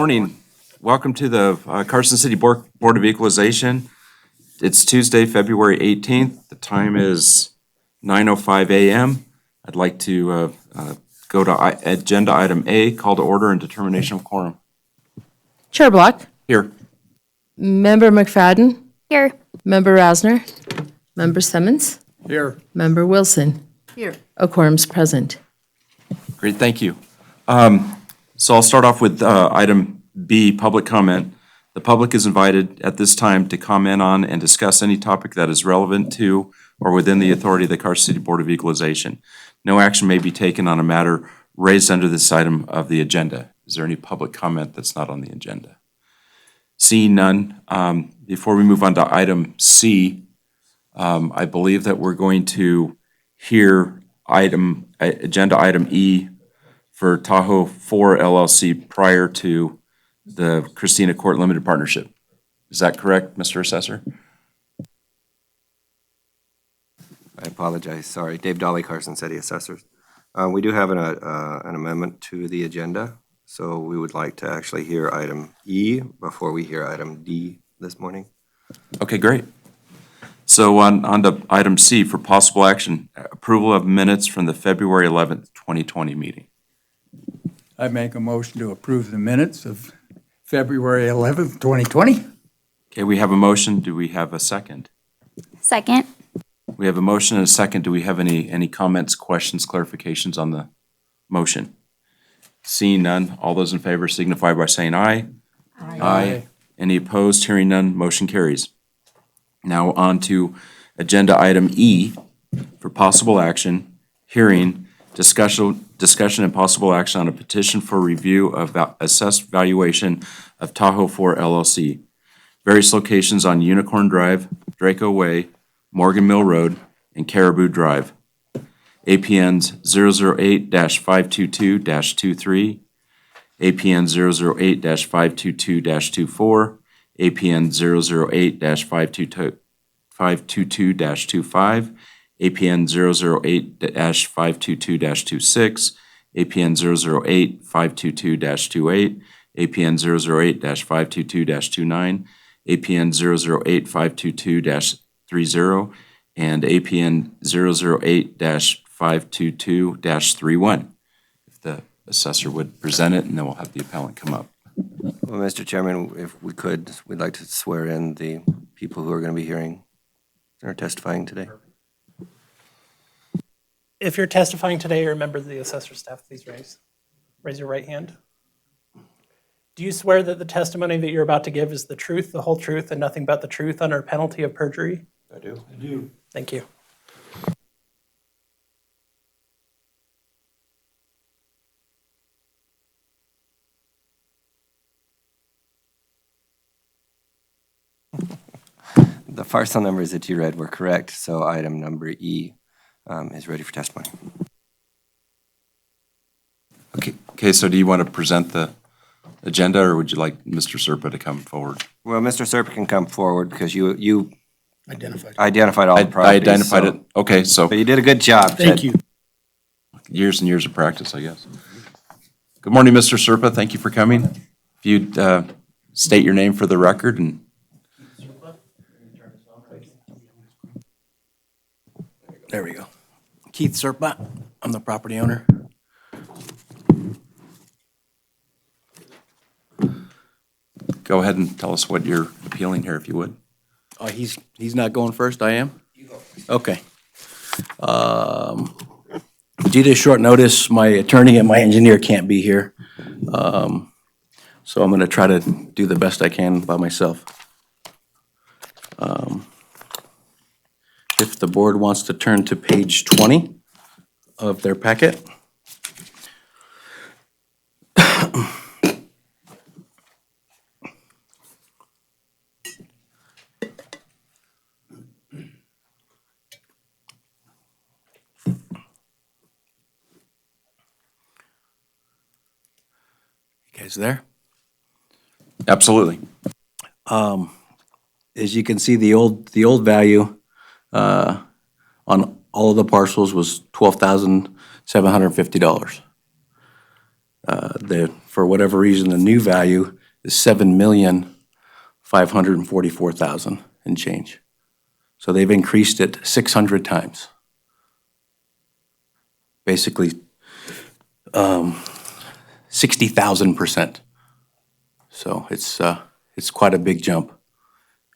morning. Welcome to the Carson City Board of Equalization. It's Tuesday, February 18th. The time is 9:05 a.m. I'd like to go to agenda item A, call to order and determination of quorum. Chair Block. Here. Member McFadden. Here. Member Rasner. Member Simmons. Here. Member Wilson. Here. A quorum's present. Great, thank you. So I'll start off with item B, public comment. The public is invited at this time to comment on and discuss any topic that is relevant to or within the authority of the Carson City Board of Equalization. No action may be taken on a matter raised under this item of the agenda. Is there any public comment that's not on the agenda? Seeing none, before we move on to item C, I believe that we're going to hear agenda item E for Tahoe 4 LLC prior to the Christina Court Limited Partnership. Is that correct, Mr. Assessor? I apologize, sorry. Dave Dolly, Carson City Assessors. We do have an amendment to the agenda, so we would like to actually hear item E before we hear item D this morning. Okay, great. So on to item C for possible action, approval of minutes from the February 11th, 2020 meeting. I make a motion to approve the minutes of February 11th, 2020. Okay, we have a motion. Do we have a second? Second. We have a motion and a second. Do we have any comments, questions, clarifications on the motion? Seeing none, all those in favor signify by saying aye. Aye. Any opposed? Hearing none, motion carries. Now on to agenda item E for possible action, hearing, discussion and possible action on a petition for review of assessed valuation of Tahoe 4 LLC. Various locations on Unicorn Drive, Draco Way, Morgan Mill Road, and Caribou Drive. APNs 008-522-23, APN 008-522-24, APN 008-522-25, APN 008-522-26, APN 008-522-28, APN 008-522-29, APN 008-522-30, and APN 008-522-31. If the assessor would present it, and then we'll have the appellant come up. Well, Mr. Chairman, if we could, we'd like to swear in the people who are going to be hearing or testifying today. If you're testifying today or a member of the assessor staff, please raise your right hand. Do you swear that the testimony that you're about to give is the truth, the whole truth, and nothing but the truth under penalty of perjury? I do. I do. Thank you. The parcel numbers that you read were correct, so item number E is ready for testimony. Okay, so do you want to present the agenda, or would you like Mr. Serpa to come forward? Well, Mr. Serpa can come forward because you Identified. all the properties. I identified so- it. Okay, so But you did a good job. Thank you. years and years of practice, I guess. Good morning, Mr. Serpa. Thank you for coming. If you'd state your name for the record and. There we go. Keith Serpa, I'm the property owner. Go ahead and tell us what you're appealing here, if you would. Oh, he's not going first, I am? You go first. Okay. Due to short notice, my attorney and my engineer can't be here. So I'm gonna try to do the best I can by myself. If the board wants to turn to page 20 of their packet. You guys there? Absolutely. As you can see, the old value on all of the parcels was $12,750. For whatever reason, the new value is $7,544,000 and change. So they've increased it 600 times. Basically, 60,000%. So it's quite a big jump,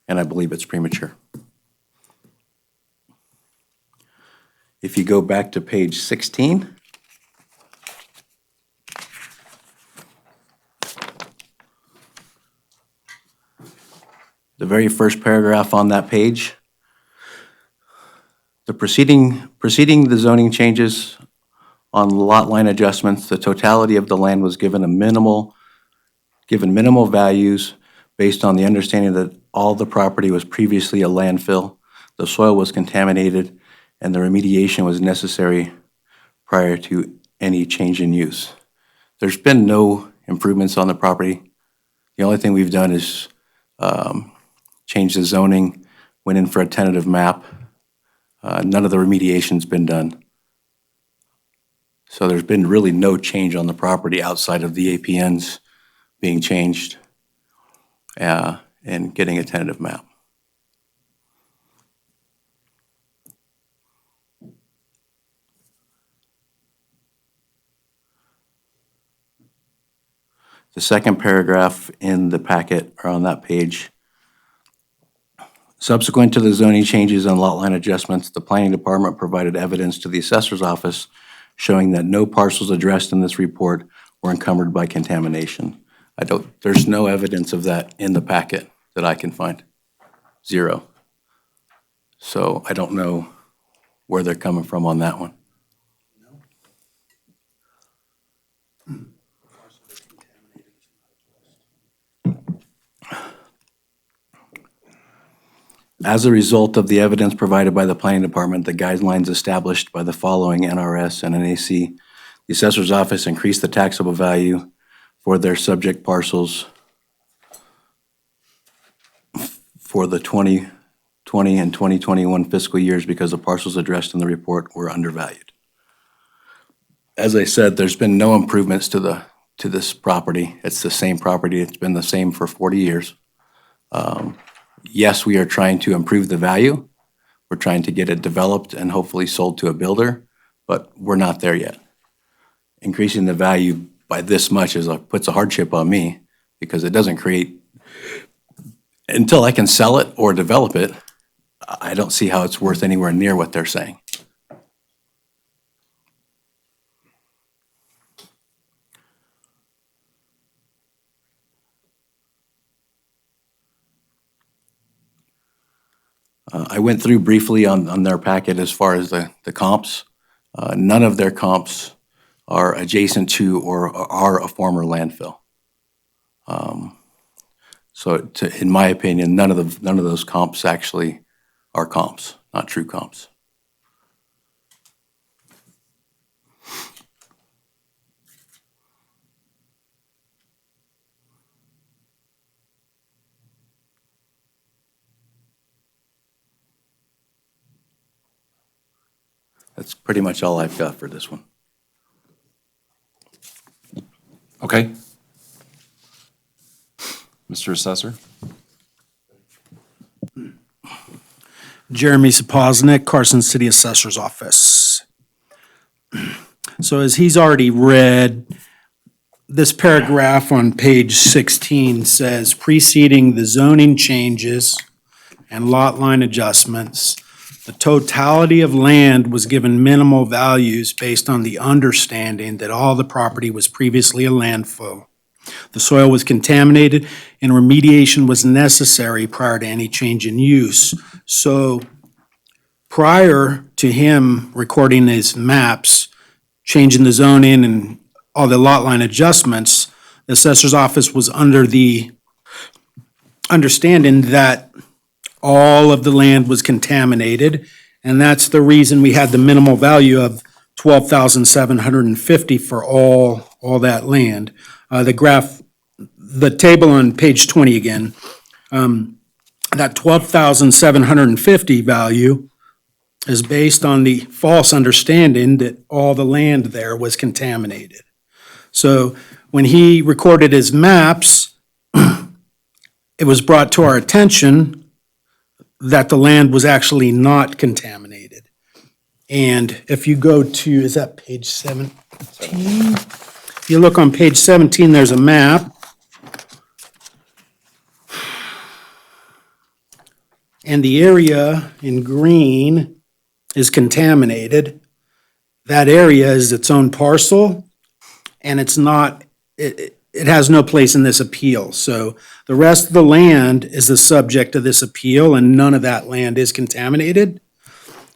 and I believe it's premature. If you go back to page 16, the very first paragraph on that page, the preceding the zoning changes on lot line adjustments, the totality of the land was given minimal values based on the understanding that all the property was previously a landfill, the soil was contaminated, and the remediation was necessary prior to any change in use. There's been no improvements on the property. The only thing we've done is change the zoning, went in for a tentative map. None of the remediation's been done. So there's been really no change on the property outside of the APNs being changed and getting a tentative map. The second paragraph in the packet, or on that page, subsequent to the zoning changes and lot line adjustments, the planning department provided evidence to the assessor's office showing that no parcels addressed in this report were encumbered by contamination. There's no evidence of that in the packet that I can find. Zero. So I don't know where they're coming from on that one. As a result of the evidence provided by the planning department, the guidelines established by the following NRS and NAC, the assessor's office increased the taxable value for their subject parcels for the 2020 and 2021 fiscal years because the parcels addressed in the report were undervalued. As I said, there's been no improvements to this property. It's the same property. It's been the same for 40 years. Yes, we are trying to improve the value. We're trying to get it developed and hopefully sold to a builder, but we're not there yet. Increasing the value by this much puts a hardship on me because it doesn't create, until I can sell it or develop it, I don't see how it's worth anywhere near what they're saying. I went through briefly on their packet as far as the comps. None of their comps are adjacent to or are a former landfill. In my opinion, none of those comps actually are comps, not true comps. That's pretty much all I've got for this one. Okay. Mr. Assessor? Jeremy Sapoznik, Carson City Assessor's Office. So as he's already read, this paragraph on page 16 says, preceding the zoning changes and lot line adjustments, the totality of land was given minimal values based on the understanding that all the property was previously a landfill. The soil was contaminated and remediation was necessary prior to any change in use. So prior to him recording his maps, changing the zoning and all the lot line adjustments, the assessor's office was under the understanding that all of the land was contaminated, and that's the reason we had the minimal value of $12,750 for all that land. The table on page 20 again, that $12,750 value is based on the false understanding that all the land there was contaminated. So when he recorded his maps, it was brought to our attention that the land was actually not contaminated. And if you go to, is that page 17? If you look on page 17, there's a map. And the area in green is contaminated. That area is its own parcel, and it's not, it has no place in this appeal. So the rest of the land is the subject of this appeal, and none of that land is contaminated.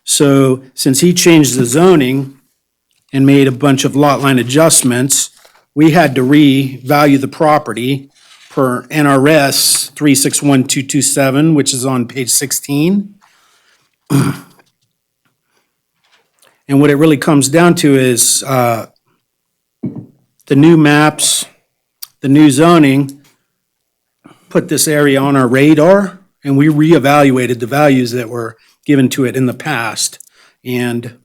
So since he changed the zoning and made a bunch of lot line adjustments, we had to revalue the property per NRS 361227, which is on page 16. And what it really comes down to is the new maps, the new zoning, put this area on our radar, and we reevaluated the values that were given to it in the past. And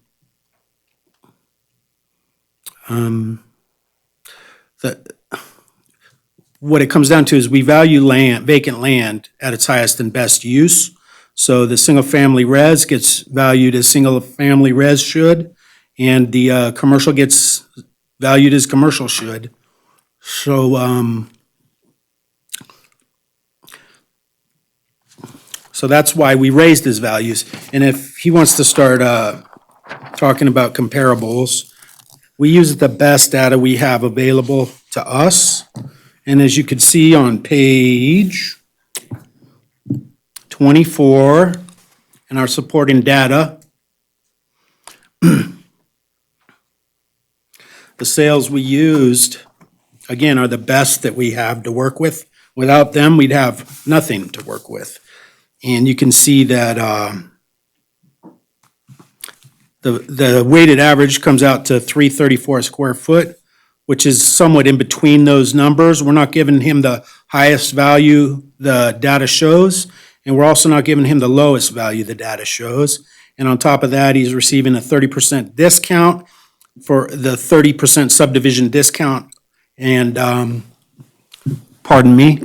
what it comes down to is we value land, vacant land, at its highest and best use. So the single-family res gets valued as single-family res should, and the commercial gets valued as commercial should. So, so that's why we raised his values. And if he wants to start talking about comparables, we use the best data we have available to us. And as you can see on page 24 in our supporting data, the sales we used, again, are the best that we have to work with. Without them, we'd have nothing to work with. And you can see that the weighted average comes out to 334 a square foot, which is somewhat in between those numbers. We're not giving him the highest value the data shows, and we're also not giving him the lowest value the data shows. And on top of that, he's receiving a 30% discount for the 30% subdivision discount. And, pardon me.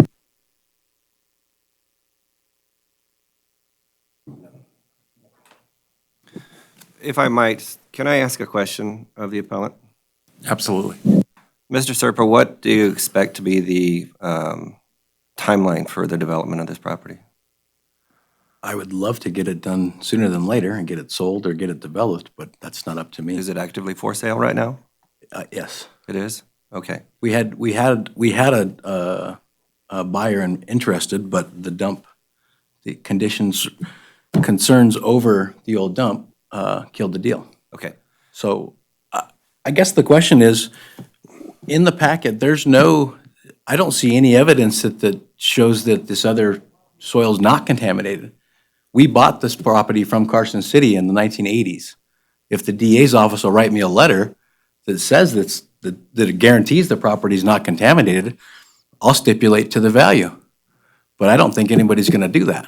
If I might, can I ask a question of the appellant? Absolutely. Mr. Serpa, what do you expect to be the timeline for the development of this property? I would love to get it done sooner than later and get it sold or get it developed, but that's not up to me. Is it actively for sale right now? Yes. It is? Okay. We had a buyer interested, but the dump, the concerns over the old dump killed the deal. Okay. So I guess the question is, in the packet, I don't see any evidence that shows that this other soil is not contaminated. We bought this property from Carson City in the 1980s. If the DA's office will write me a letter that says that it guarantees the property is not contaminated, I'll stipulate to the value. But I don't think anybody's going to do that.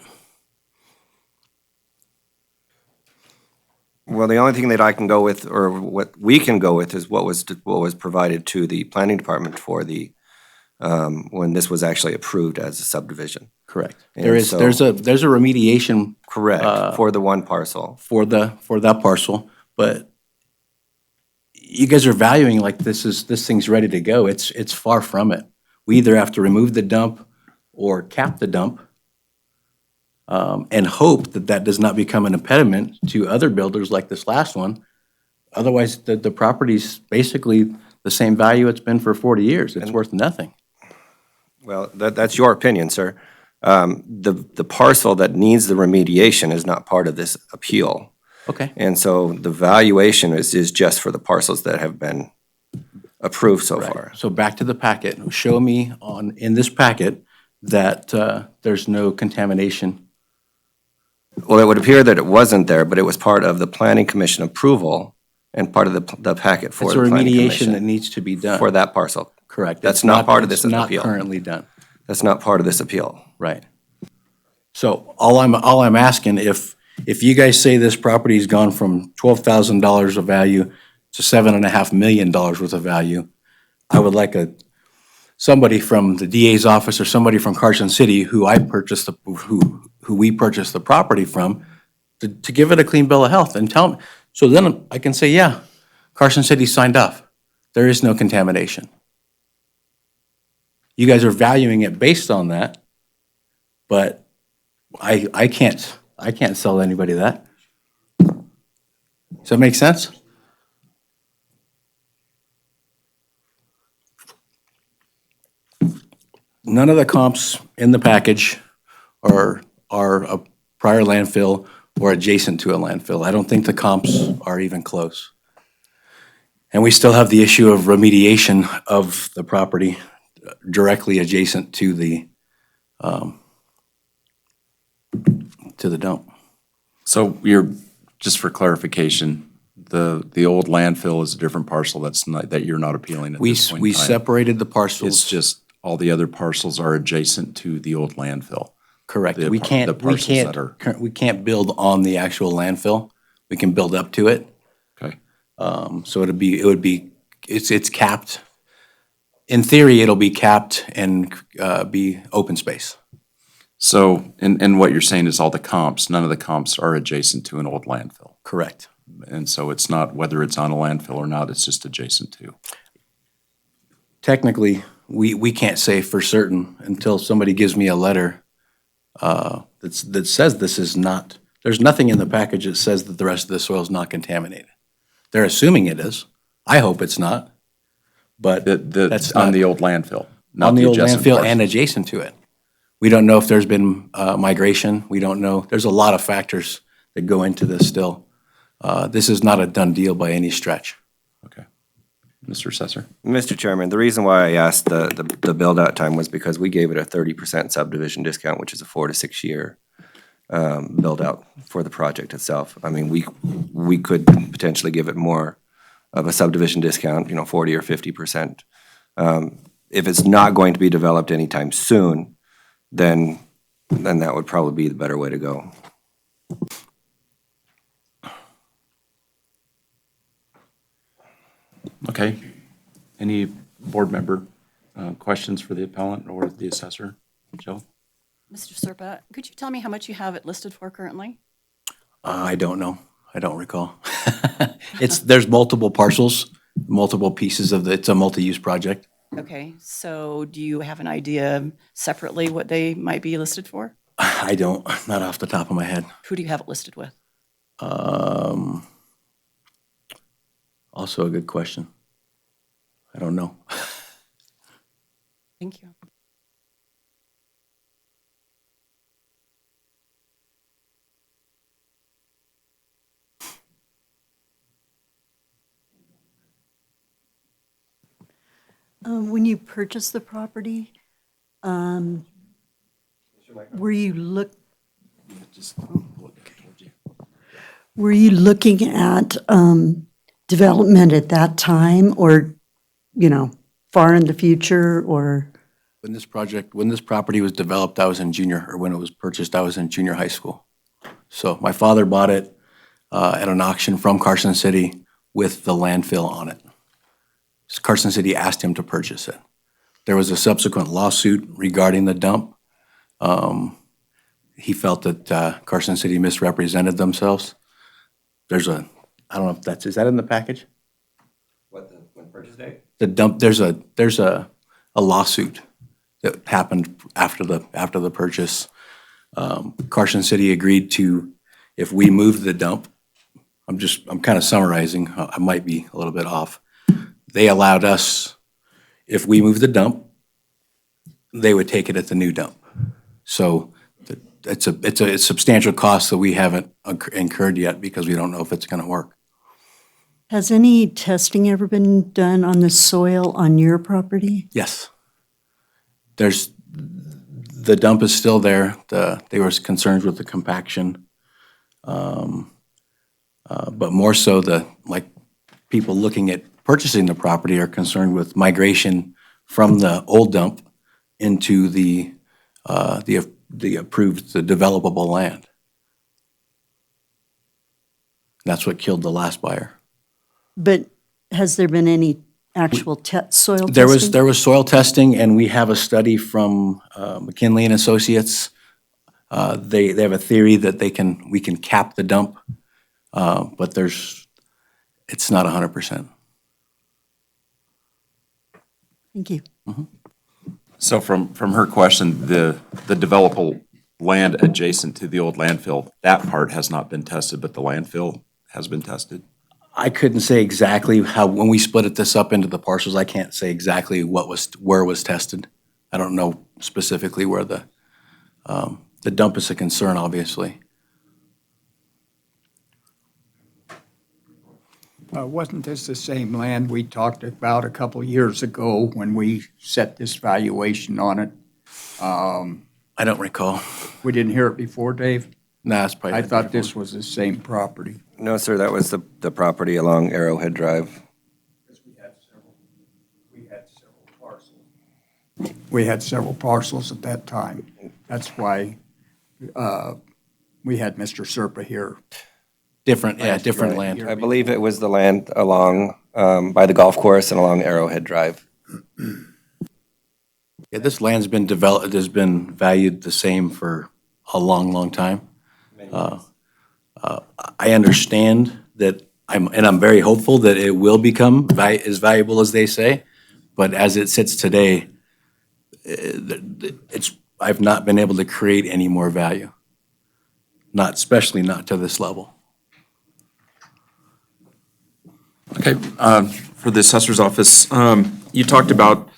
Well, the only thing that I can go with, or what we can go with, is what was provided to the planning department for the, when this was actually approved as a subdivision. Correct. And There's a remediation. Correct, for the one parcel. For that parcel, but you guys are valuing like this thing's ready to go. It's far from it. We either have to remove the dump or cap the dump, and hope that does not become an impediment to other builders like this last one. Otherwise, the property's basically the same value it's been for 40 years. It's worth nothing. Well, that's your opinion, sir. The parcel that needs the remediation is not part of this appeal. Okay. And so the valuation is just for the parcels that have been approved so far. So back to the packet. Show me in this packet that there's no contamination. Well, it would appear that it wasn't there, but it was part of the planning commission approval and part of the packet for It's a the planning remediation commission that needs to be done. for that parcel. Correct. That's It's not part of this It's not appeal. currently done. That's not part of this appeal. Right. So all I'm asking, if you guys say this property's gone from $12,000 of value to $7.5 million worth of value, I would like somebody from the DA's office or somebody from Carson City who we purchased the property from to give it a clean bill of health and tell me, so then I can say, yeah, Carson City signed off. There is no contamination. You guys are valuing it based on that, but I can't sell anybody that. Does that make sense? None of the comps in the package are a prior landfill or adjacent to a landfill. I don't think the comps are even close. And we still have the issue of remediation of the property directly adjacent to the dump. So just for clarification, the old landfill is a different parcel that you're not appealing at this point in We time. separated the parcels. It's just all the other parcels are adjacent to the old landfill. Correct. the We par- can't, the we parcels that are- can't, we can't build on the actual landfill. We can build up to it. Okay. So it's capped. In theory, it'll be capped and be open space. So, and what you're saying is all the comps, none of the comps are adjacent to an old landfill. Correct. And so it's not whether it's on a landfill or not, it's just adjacent to. Technically, we can't say for certain until somebody gives me a letter that says this is not, there's nothing in the package that says that the rest of the soil is not contaminated. They're assuming it is. I hope it's not, but That's on the old landfill, not on the old adjacent landfill parcel. and adjacent to it. We don't know if there's been migration. We don't know. There's a lot of factors that go into this still. This is not a done deal by any stretch. Okay. Mr. Assessor? Mr. Chairman, the reason why I asked the build-out time was because we gave it a 30% subdivision discount, which is a 4 to 6 year build-out for the project itself. I mean, we could potentially give it more of a subdivision discount, 40 or 50%. If it's not going to be developed anytime soon, then that would probably be the better way to go. Okay. Any board member questions for the appellant or the assessor? Joe? Mr. Serpa, could you tell me how much you have it listed for currently? I don't know. I don't recall. There's multiple parcels, multiple pieces it's a multi-use project. Okay, so do you have an idea separately what they might be listed for? I don't, not off the top of my head. Who do you have it listed with? Also a good question. I don't know. Thank you. When you purchased the property, were you looking at development at that time, or, far in the future, or? When this property was developed, when it was purchased, I was in junior high school. So my father bought it at an auction from Carson City with the landfill on it. Carson City asked him to purchase it. There was a subsequent lawsuit regarding the dump. He felt that Carson City misrepresented themselves. I don't know if is that in the package? When purchase date? The dump, there's a lawsuit that happened after the purchase. Carson City agreed to, if we moved the dump, I'm kind of summarizing, I might be a little bit off. They allowed us, if we moved the dump, they would take it at the new dump. So it's a substantial cost that we haven't incurred yet because we don't know if it's going to work. Has any testing ever been done on the soil on your property? Yes. The dump is still there. They were concerned with the compaction. But more so people looking at purchasing the property are concerned with migration from the old dump into the approved, the developable land. That's what killed the last buyer. But has there been any actual soil testing? There was soil testing, and we have a study from McKinley and Associates. They have a theory that we can cap the dump, but it's not 100%. Thank you. So from her question, the developable land adjacent to the old landfill, that part has not been tested, but the landfill has been tested? I couldn't say exactly how, when we split this up into the parcels, I can't say exactly where it was tested. I don't know specifically where the dump is a concern, obviously. Wasn't this the same land we talked about a couple years ago when we set this valuation on it? I don't recall. We didn't hear it before, Dave? No, that's probably. I thought this was the same property. No, sir, that was the property along Arrowhead Drive. We had several parcels at that time. That's why we had Mr. Serpa here. Different Right, land. you're- I believe it was the land along, by the golf course and along Arrowhead Drive. Yeah, this land's been developed, has been valued the same for a long, long time. I understand that, I'm very hopeful that it will become as valuable as they say, but as it sits today, I've not been able to create any more value. Especially not to this level. Okay, for the assessor's office, you talked about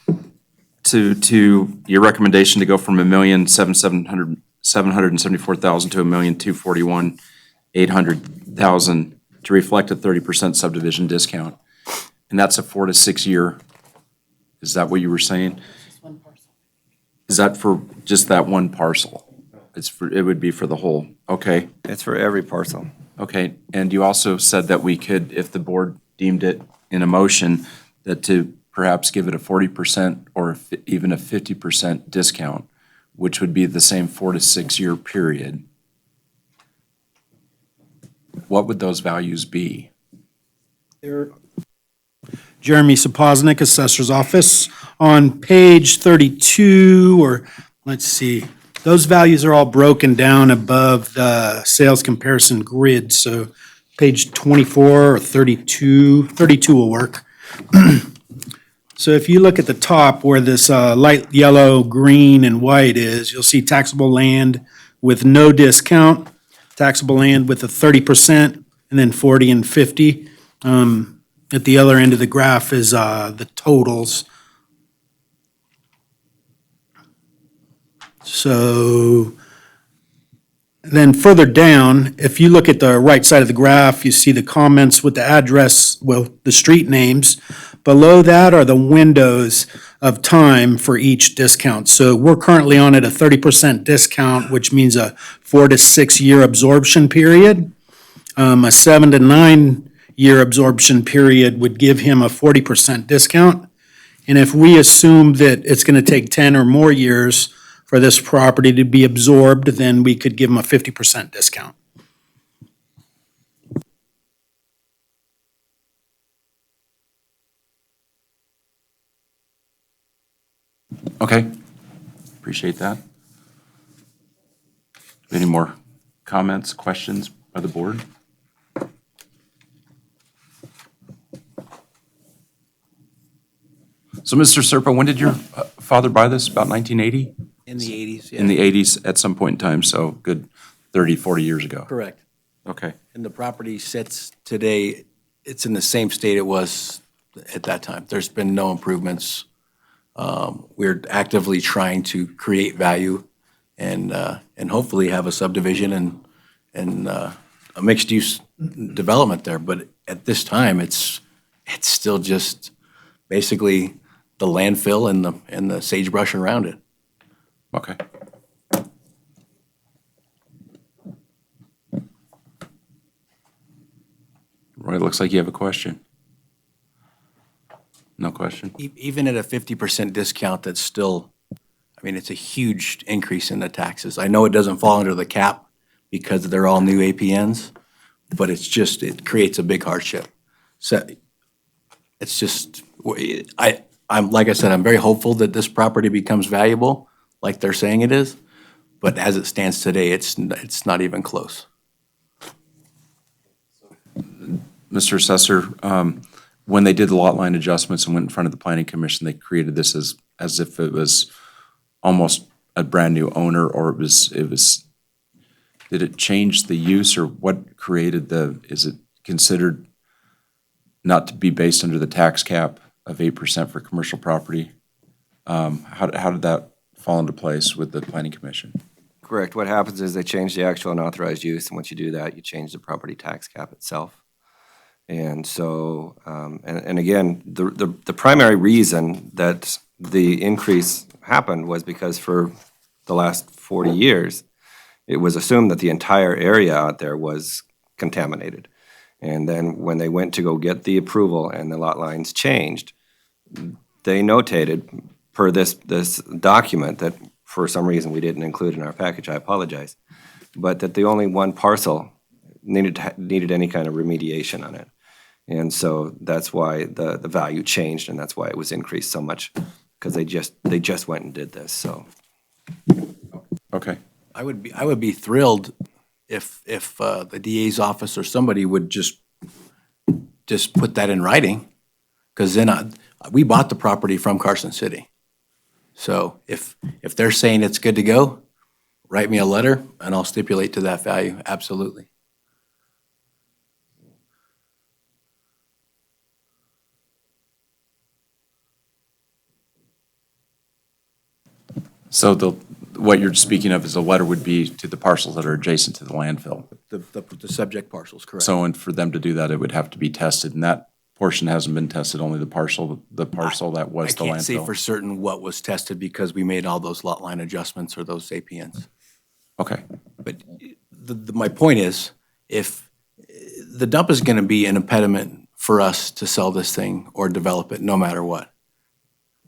to your recommendation to go from $1,774,000 to $1,241,800 to reflect a 30% subdivision discount. And that's a 4 to 6 year. Is that what you were saying? Is that for just that one parcel? It would be for the whole, okay. It's for every parcel. Okay, and you also said that we could, if the board deemed it in a motion, that to perhaps give it a 40% or even a 50% discount, which would be the same 4 to 6 year period. What would those values be? Jeremy Sapoznik, Assessor's Office. On page 32, or let's see, those values are all broken down above the sales comparison grid. So page 24 or 32 will work. So if you look at the top where this light yellow, green, and white is, you'll see taxable land with no discount, taxable land with a 30%, and then 40 and 50. At the other end of the graph is the totals. So then further down, if you look at the right side of the graph, you see the comments with the address, well, the street names. Below that are the windows of time for each discount. So we're currently on at a 30% discount, which means a 4 to 6 year absorption period. A 7 to 9 year absorption period would give him a 40% discount. And if we assume that it's going to take 10 or more years for this property to be absorbed, then we could give him a 50% discount. Okay, appreciate that. Any more comments, questions by the board? So, Mr. Serpa, when did your father buy this? About 1980? In the 80s, yeah. In the 80s at some point in time, so good 30, 40 years ago. Correct. Okay, And the property sits today, it's in the same state it was at that time. There's been no improvements. We're actively trying to create value and hopefully have a subdivision and a mixed-use development there. But at this time, it's still just basically the landfill and the sagebrush around it. okay. Roy, it looks like you have a question. No question? Even at a 50% discount, that's still, I mean, it's a huge increase in the taxes. I know it doesn't fall under the cap because they're all new APNs, but it creates a big hardship. So it's just, I'm, like I said, I'm very hopeful that this property becomes valuable, like they're saying it is. But as it stands today, it's not even close. Mr. Assessor, when they did the lot line adjustments and went in front of the planning commission, they created this as if it was almost a brand-new owner, or it was, did it change the use, or what created is it considered not to be based under the tax cap of 8% for commercial property? How did that fall into place with the planning commission? Correct. What happens is they change the actual and authorized use, and once you do that, you change the property tax cap itself. And so, and again, the primary reason that the increase happened was because for the last 40 years, it was assumed that the entire area out there was contaminated. And then when they went to go get the approval and the lot lines changed, they notated per this document that for some reason we didn't include in our package, I apologize, but that the only one parcel needed any kind of remediation on it. And so that's why the value changed, and that's why it was increased so much, because they just went and did this, so. Okay. I would be thrilled if the DA's office or somebody would just put that in writing, because then we bought the property from Carson City. So if they're saying it's good to go, write me a letter and I'll stipulate to that value, absolutely. So what you're speaking of is a letter would be to the parcels that are adjacent to the landfill. The subject parcels, correct. So, and for them to do that, it would have to be tested, and that portion hasn't been tested, only the parcel that was the landfill. I can't say for certain what was tested because we made all those lot line adjustments or those APNs. Okay. But my point is, if the dump is going to be an impediment for us to sell this thing or develop it, no matter what,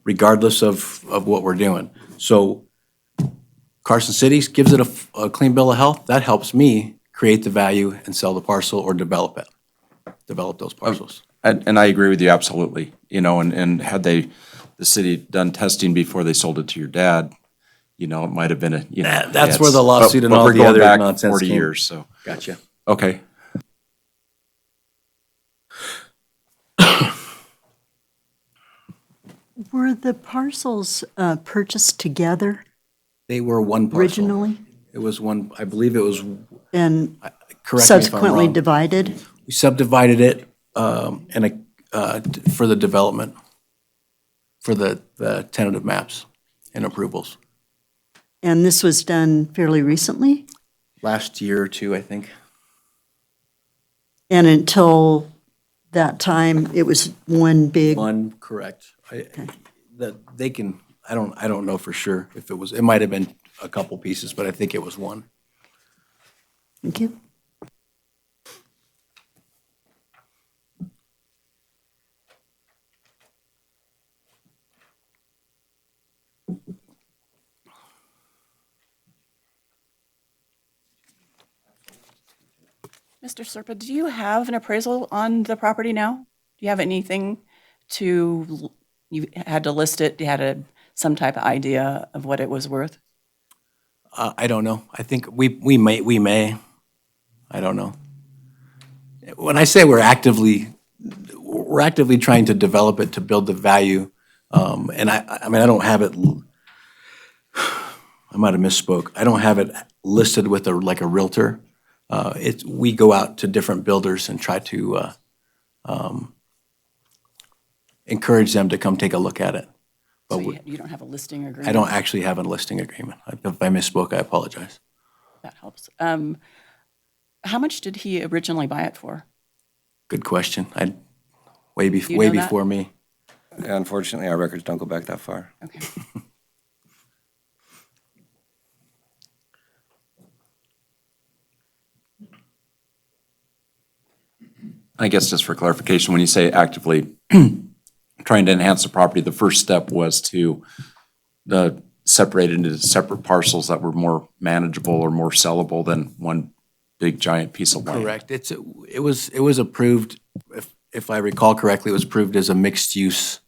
regardless of what we're doing. So Carson City gives it a clean bill of health. That helps me create the value and sell the parcel or develop those parcels. And I agree with you absolutely, and had the city done testing before they sold it to your dad, it might have been That's where the lawsuit and all the other nonsense came. 40 came. years, so. Gotcha. Okay. Were the parcels purchased together They were one parcel. originally It was one, I believe it was, and correct me if I'm subsequently wrong. divided? We subdivided it for the development, for the tentative maps and approvals. And this was done fairly recently? Last year or two, I think. And until that time, it was one big? One, correct. I don't know for sure if it might have been a couple pieces, but I think it was one. Thank you. Mr. Serpa, do you have an appraisal on the property now? Do you have anything you had to list it, you had some type of idea of what it was worth? I don't know. I think we may. I don't know. When I say we're actively trying to develop it to build the value, and I mean, I don't have it, I might have misspoke. I don't have it listed with like a realtor. We go out to different builders and try to encourage them to come take a look at it. So But you don't have a listing agreement? I don't actually have a listing agreement. If I misspoke, I apologize. That helps. How much did he originally buy it for? Good question. Way You know that? before me. Unfortunately, our records don't go back that far. Okay. I guess just for clarification, when you say actively trying to enhance the property, the first step was to separate into separate parcels that were more manageable or more sellable than one big giant piece of land. Correct. It was approved, if I recall correctly, it was approved as a mixed use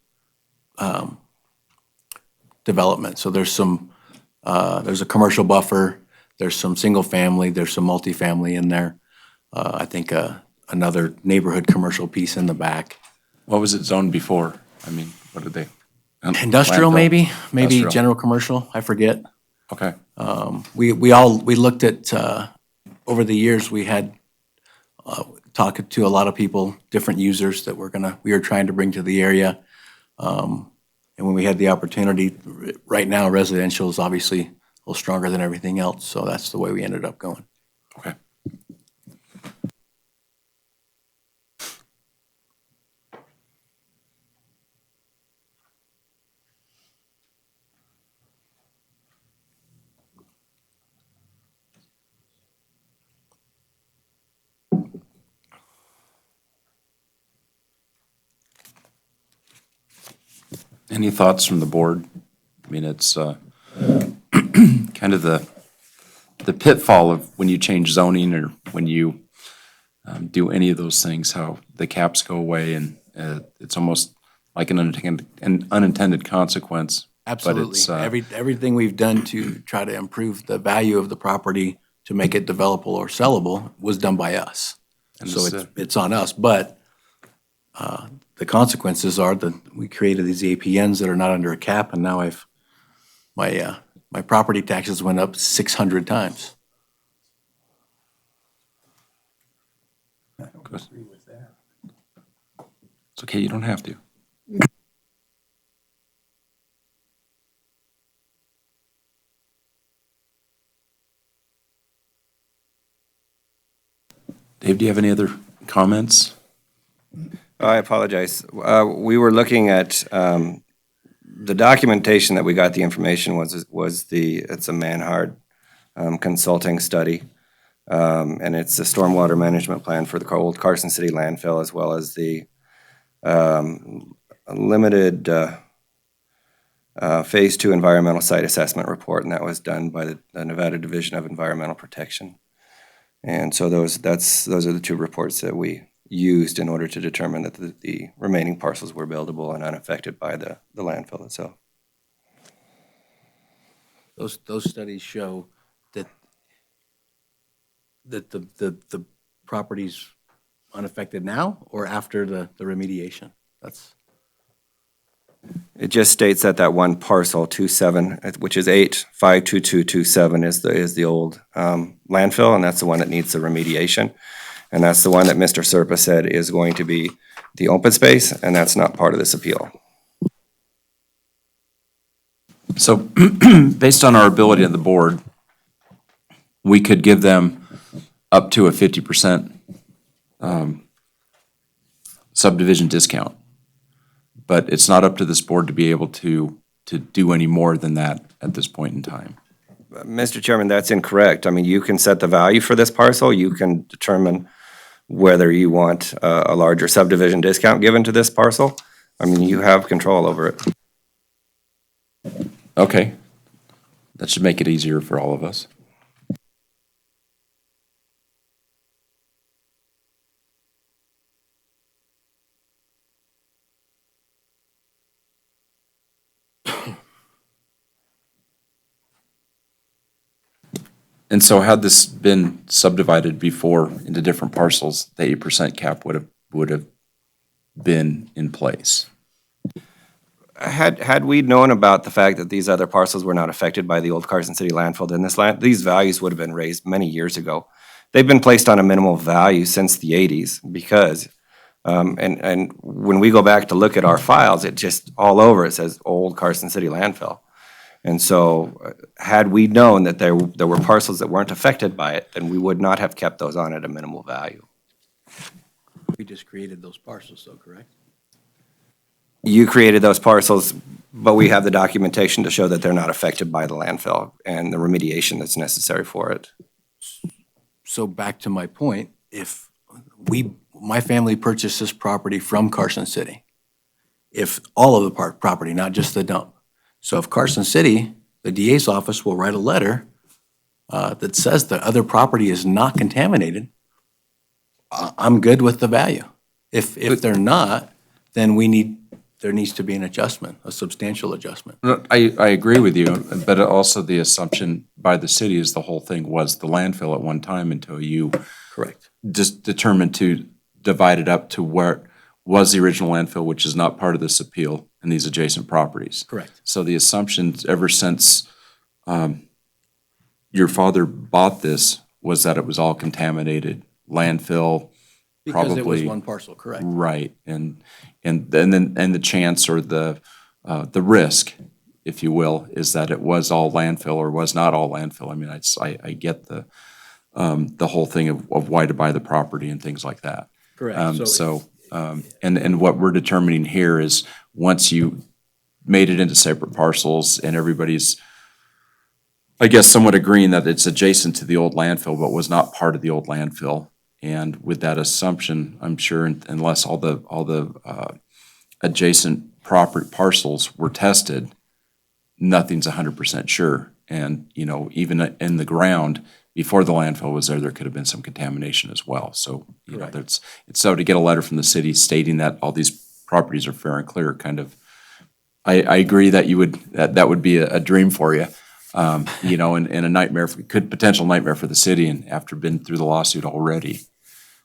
development. So there's a commercial buffer, there's some single family, there's some multifamily in there. I think another neighborhood commercial piece in the back. What was it zoned before? I mean, what did they? Industrial, Landfill? maybe Industrial. general commercial, I forget. Okay. We looked at, over the years, we had talked to a lot of people, different users that we were trying to bring to the area. And when we had the opportunity, right now residential is obviously a little stronger than everything else, so that's the way we ended up going. Okay. Any thoughts from the board? I mean, it's kind of the pitfall of when you change zoning or when you do any of those things, how the caps go away and it's almost like an unintended consequence. Absolutely. But it's, Everything we've done to try to improve the value of the property to make it developable or sellable was done by us. So it's on us, but the consequences are that we created these APNs that are not under a cap, and now my property taxes went up 600 times. It's okay, you don't have to. Dave, do you have any other comments? I apologize. We were looking at, the documentation that we got the information it's a Manhard consulting study. And it's a stormwater management plan for the old Carson City landfill, as well as the limited Phase 2 environmental site assessment report, and that was done by the Nevada Division of Environmental Protection. And so those are the two reports that we used in order to determine that the remaining parcels were buildable and unaffected by the landfill itself. Those studies show that the property's unaffected now or after the remediation? It just states that one parcel, 27, which is 852227, is the old landfill, and that's the one that needs the remediation. And that's the one that Mr. Serpa said is going to be the open space, and that's not part of this appeal. So based on our ability on the board, we could give them up to a 50% subdivision discount. But it's not up to this board to be able to do any more than that at this point in time. Mr. Chairman, that's incorrect. I mean, you can set the value for this parcel. You can determine whether you want a larger subdivision discount given to this parcel. I mean, you have control over it. Okay. That should make it easier for all of us. And so had this been subdivided before into different parcels, the 8% cap would have been in place. Had we known about the fact that these other parcels were not affected by the old Carson City landfill, then these values would have been raised many years ago. They've been placed on a minimal value since the 80s because, and when we go back to look at our files, it just all over it says old Carson City landfill. And so had we known that there were parcels that weren't affected by it, then we would not have kept those on at a minimal value. We just created those parcels, though, correct? You created those parcels, but we have the documentation to show that they're not affected by the landfill and the remediation that's necessary for it. So back to my point, if my family purchased this property from Carson City, if all of the property, not just the dump. So if Carson City, the DA's office will write a letter that says the other property is not contaminated, I'm good with the value. If they're not, then we need there needs to be an adjustment, a substantial adjustment. No, I agree with you, but also the assumption by the city is the whole thing was the landfill at one time until you Correct. just determined to divide it up to where was the original landfill, which is not part of this appeal, and these adjacent properties. Correct. So the assumptions ever since your father bought this was that it was all contaminated landfill, Because it was probably. one parcel, correct. Right, and the chance or the risk, if you will, is that it was all landfill or was not all landfill. I mean, I get the whole thing of why to buy the property and things like that. Correct. And what we're determining here is, once you made it into separate parcels and everybody's, I guess, somewhat agreeing that it's adjacent to the old landfill, but was not part of the old landfill. And with that assumption, I'm sure unless all the adjacent property parcels were tested, nothing's 100% sure. And, even in the ground, before the landfill was there could have been some contamination as well. So, it's so to get a letter from the city stating that all these properties are fair and clear, kind of, I agree that that would be a dream for you. And a nightmare, potential nightmare for the city, and after been through the lawsuit already.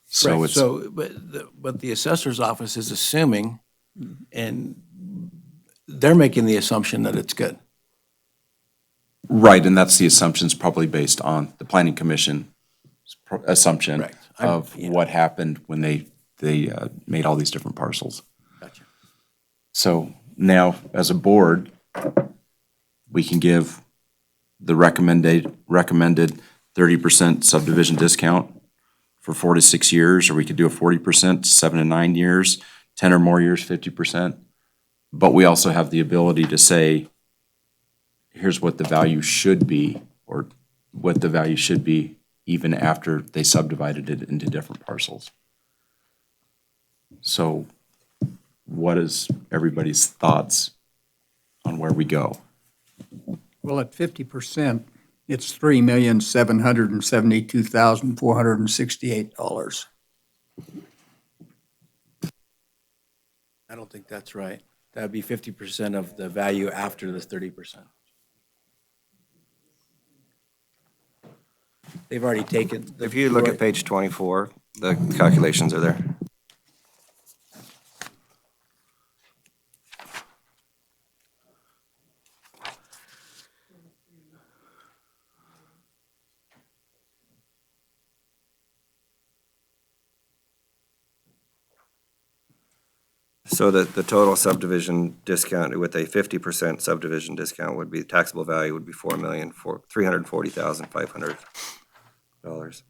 So Correct. it's, But the assessor's office is assuming, and they're making the assumption that it's good. right, and that's the assumptions probably based on the planning commission assumption Correct. of what happened when they made all these different parcels. Gotcha. So now, as a board, we can give the recommended 30% subdivision discount for 4 to 6 years, or we could do a 40%, 7 to 9 years, 10 or more years, 50%. But we also have the ability to say, here's what the value should be, or what the value should be even after they subdivided it into different parcels. So what is everybody's thoughts on where we go? Well, at 50%, it's $3,772,468. I don't think that's right. That'd be 50% of the value after the 30%. They've already taken. If you look at page 24, the calculations are there. So the total subdivision discount with a 50% subdivision discount would be, taxable value would be $340,500.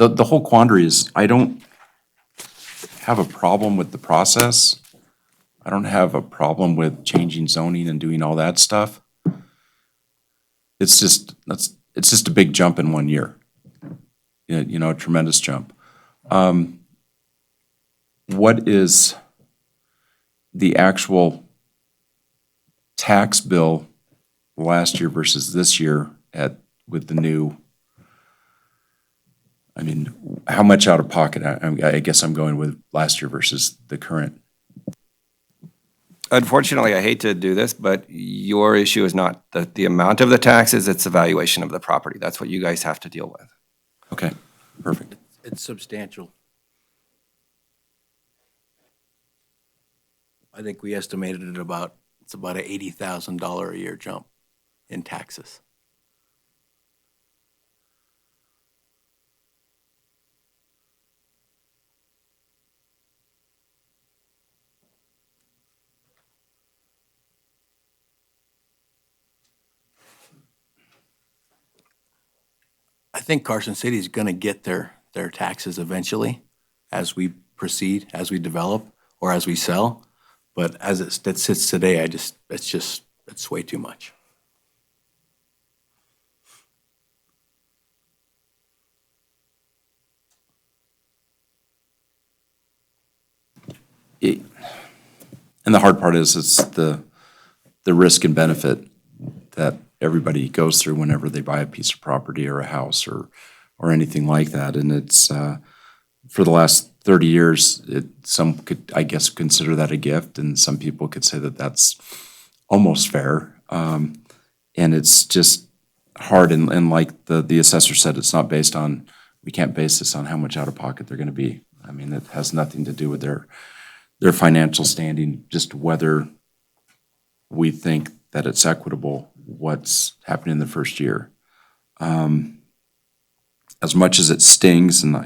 the whole quandary is, I don't have a problem with the process. I don't have a problem with changing zoning and doing all that stuff. It's just a big jump in 1 year. You know, a tremendous jump. What is the actual tax bill last year versus this year with the new? I mean, how much out of pocket? I guess I'm going with last year versus the current. Unfortunately, I hate to do this, but your issue is not the amount of the taxes, it's the valuation of the property. That's what you guys have to deal with. Okay, perfect. It's substantial. I think we estimated it it's about an $80,000 a year jump in taxes. I think Carson City is going to get their taxes eventually as we proceed, as we develop, or as we sell. But as it sits today, it's way too much. And the hard part is it's the risk and benefit that everybody goes through whenever they buy a piece of property or a house or anything like that. And it's for the last 30 years, some could, I guess, consider that a gift, and some people could say that that's almost fair. And it's just hard, and like the assessor said, it's not based on, we can't base this on how much out of pocket they're going to be. I mean, it has nothing to do with their financial standing, just whether we think that it's equitable what's happening in the first year. As much as it stings, and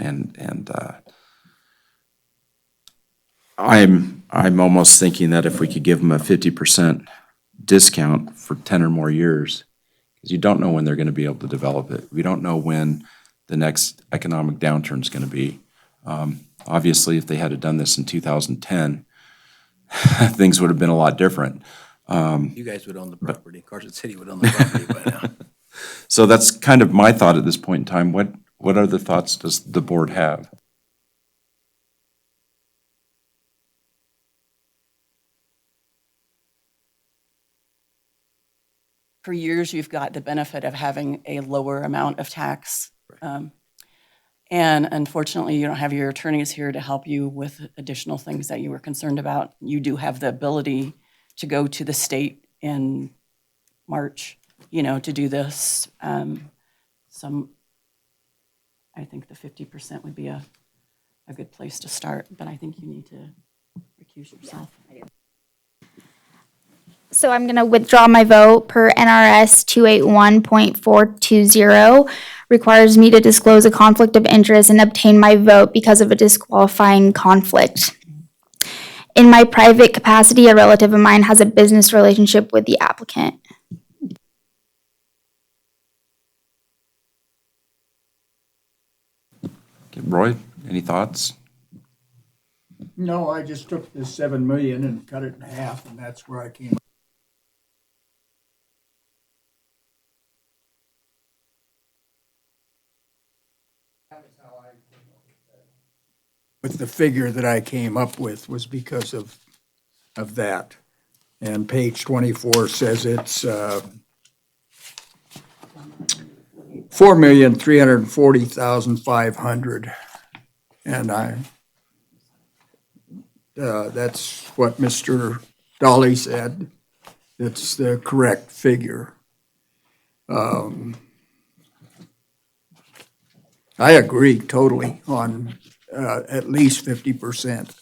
I'm almost thinking that if we could give them a 50% discount for 10 or more years, because you don't know when they're going to be able to develop it. We don't know when the next economic downturn is going to be. Obviously, if they had done this in 2010, things would have been a lot different. You guys would own the property. Carson City would own the property by now. So that's kind of my thought at this point in time. What other thoughts does the board have? For years, you've got the benefit of having a lower amount of tax. And unfortunately, you don't have your attorneys here to help you with additional things that you were concerned about. You do have the ability to go to the state in March, to do this. I think the 50% would be a good place to start, but I think you need to recuse yourself. So I'm going to withdraw my vote per NRS 281.420. Requires me to disclose a conflict of interest and obtain my vote because of a disqualifying conflict. In my private capacity, a relative of mine has a business relationship with the applicant. Okay, Roy, any thoughts? No, I just took the 7 million and cut it in half, and that's where I came. With the figure that I came up with was because of that. And page 24 says it's 4,340,500. And that's what Mr. Dolly said. It's the correct figure. I agree totally on at least 50%.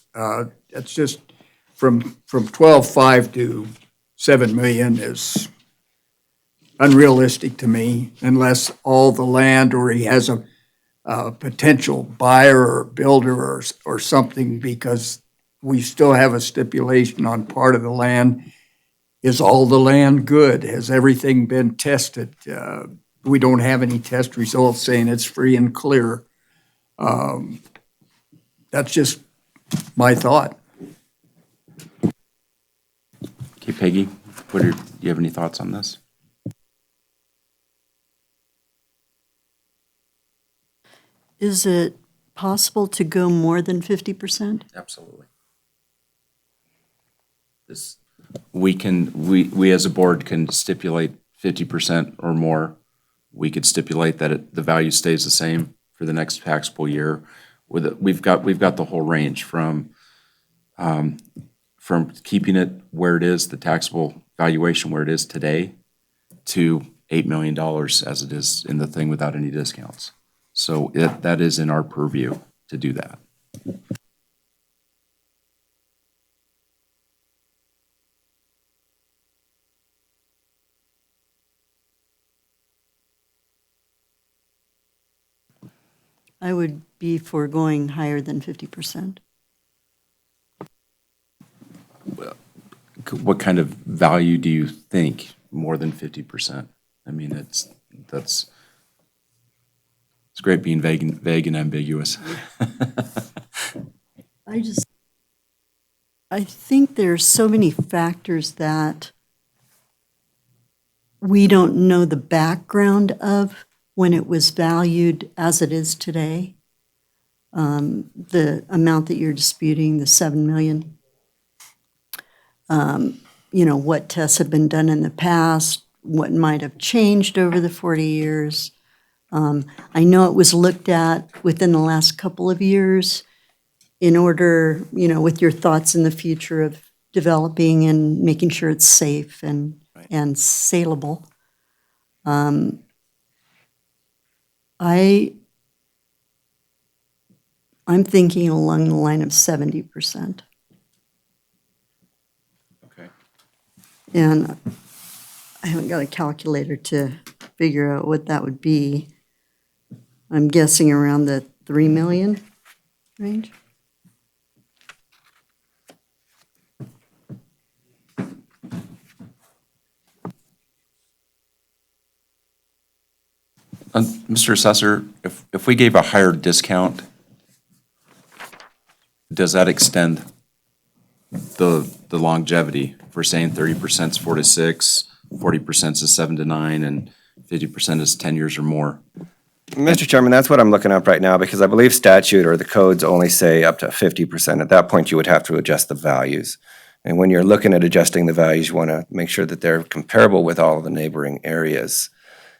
It's just from 12.5 to 7 million is unrealistic to me, unless all the land, or he has a potential buyer or builder or something, because we still have a stipulation on part of the land. Is all the land good? Has everything been tested? We don't have any test results saying it's free and clear. That's just my thought. Okay, Peggy, do you have any thoughts on this? Is it possible to go more than 50%? Absolutely. We as a board can stipulate 50% or more. We could stipulate that the value stays the same for the next taxable year. We've got the whole range from keeping it where it is, the taxable valuation where it is today, to $8 million as it is in the thing without any discounts. So that is in our purview to do that. I would be for going higher than 50%. What kind of value do you think more than 50%? I mean, it's great being vague and ambiguous. I think there's so many factors that we don't know the background of when it was valued as it is today. The amount that you're disputing, the 7 million. What tests have been done in the past, what might have changed over the 40 years. I know it was looked at within the last couple of years in order, with your thoughts in the future of developing and making sure it's safe and saleable. I'm thinking along the line of 70%. Okay. And I haven't got a calculator to figure out what that would be. I'm guessing around the 3 million range. Mr. Assessor, if we gave a higher discount, does that extend the longevity? If we're saying 30% is 4 to 6, 40% is 7 to 9, and 50% is 10 years or more. Mr. Chairman, that's what I'm looking up right now, because I believe statute or the codes only say up to 50%. At that point, you would have to adjust the values. And when you're looking at adjusting the values, you want to make sure that they're comparable with all of the neighboring areas.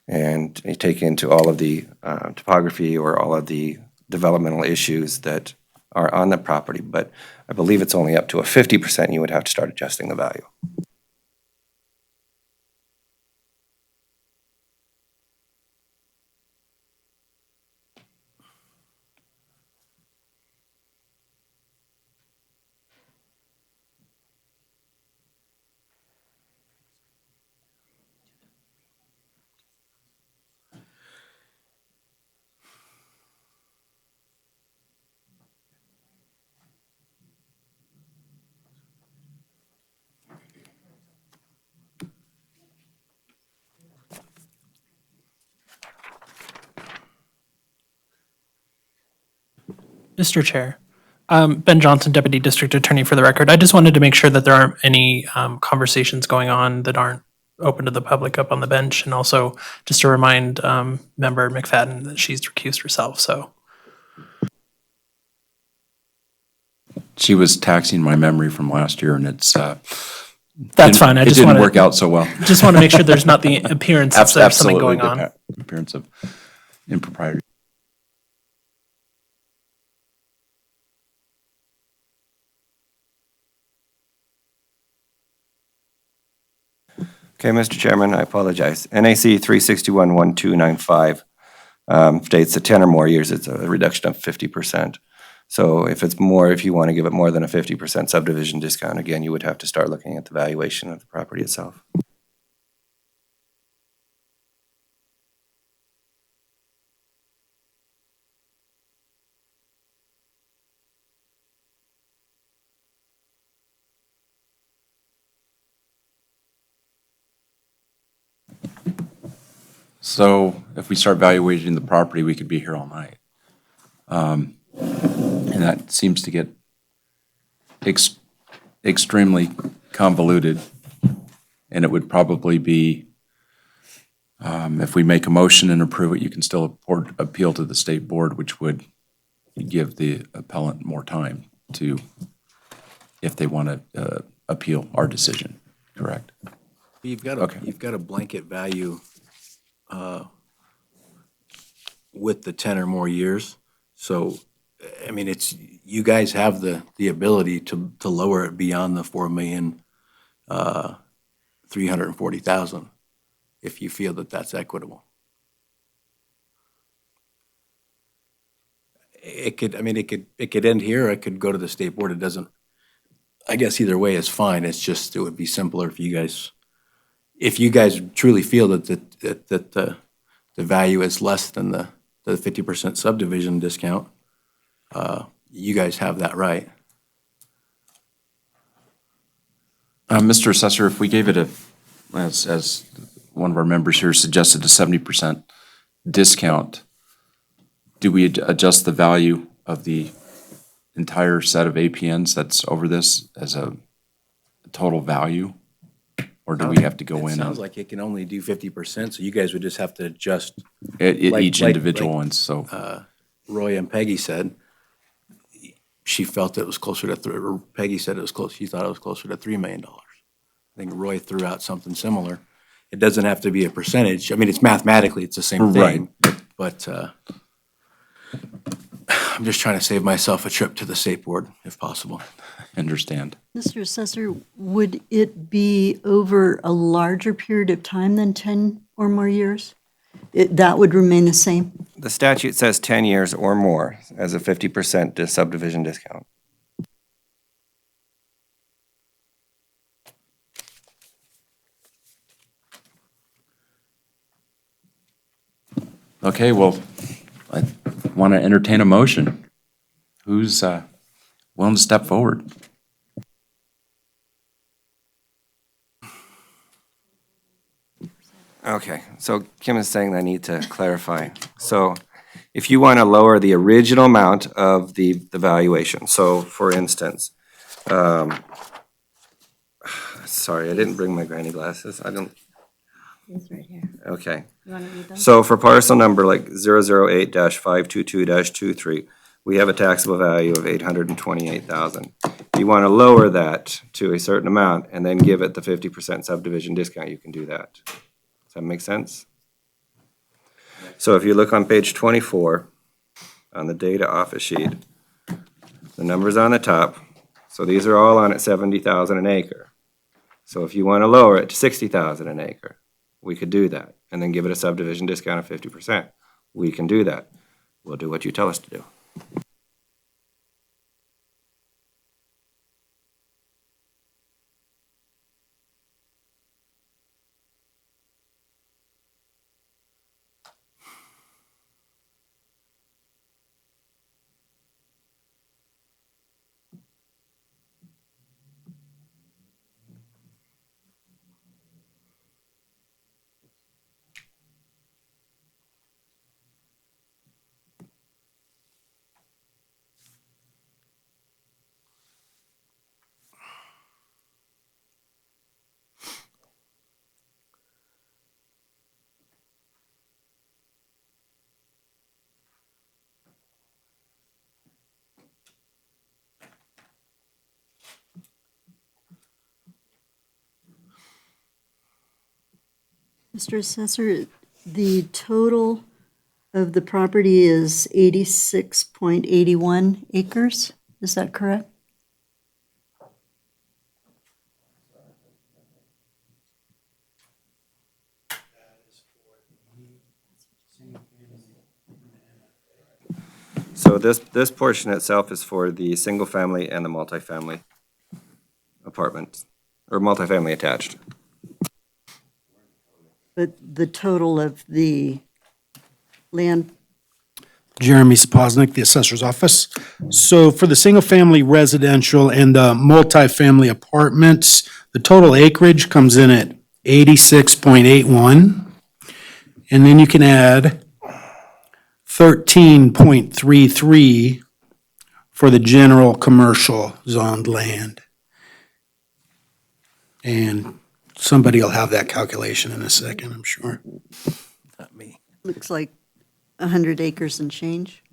And you take into all of the topography or all of the developmental issues that are on the property. But I believe it's only up to a 50% you would have to start adjusting the value. Mr. Chair, Ben Johnson, Deputy District Attorney for the record. I just wanted to make sure that there aren't any conversations going on that aren't open to the public up on the bench, and also just to remind Member McFadden that she's recused herself, so. She was taxing my memory from last year, and it's That's fine. It didn't work out so well. Just want to make sure there's not the appearance that there's something going Absolutely, on. the appearance of impropriety. Okay, Mr. Chairman, I apologize. NAC 361-1295 states that 10 or more years, it's a reduction of 50%. So if it's more, if you want to give it more than a 50% subdivision discount, again, you would have to start looking at the valuation of the property itself. So if we start valuating the property, we could be here all night. And that seems to get extremely convoluted. And it would probably be, if we make a motion and approve it, you can still appeal to the state board, which would give the appellant more time to, if they want to appeal our decision, correct? You've got Okay. a blanket value with the 10 or more years. So, I mean, you guys have the ability to lower it beyond the 4,340,000 if you feel that that's equitable. It could end here, or it could go to the state board. It doesn't, I guess either way is fine. It's just, it would be simpler if you guys truly feel that the value is less than the 50% subdivision discount, you guys have that right. Mr. Assessor, if we gave it as one of our members here suggested, a 70% discount, do we adjust the value of the entire set of APNs that's over this as a total value? Or do we have to go It in sounds on like it can only do 50%, so you guys would just have to adjust. each like- individual like, one, so. Roy and Peggy said, she felt it was closer to, or Peggy said it was close, she thought it was closer to $3 million. I think Roy threw out something similar. It doesn't have to be a percentage. I mean, it's mathematically, it's the same thing. But I'm just trying to save myself a trip to the state board, if possible. Understand. Mr. Assessor, would it be over a larger period of time than 10 or more years? That would remain the same? The statute says 10 years or more as a 50% subdivision discount. Okay, well, I want to entertain a motion. Who's willing to step forward? Okay, so Kim is saying I need to clarify. So if you want to lower the original amount of the valuation, so for instance, sorry, I didn't bring my granny glasses. I don't, It's right here. okay. You want to read them? So for parcel number like 008-522-23, we have a taxable value of $828,000. If you want to lower that to a certain amount and then give it the 50% subdivision discount, you can do that. Does that make sense? So if you look on page 24, on the data office sheet, the numbers on the top, so these are all on at 70,000 an acre. So if you want to lower it to 60,000 an acre, we could do that, and then give it a subdivision discount of 50%. We can do that. We'll do what you tell us to do. Mr. Assessor, the total of the property is 86.81 acres, is that correct? So this portion itself is for the single-family and the multifamily apartments, or multifamily attached. But the total of the land, Jeremy Sapoznik, the assessor's office. So for the single-family residential and the multifamily apartments, the total acreage comes in at 86.81. And then you can add 13.33 for the general commercial zoned land. And somebody will have that calculation in a second, I'm sure. Not me. Looks like 100 acres and change.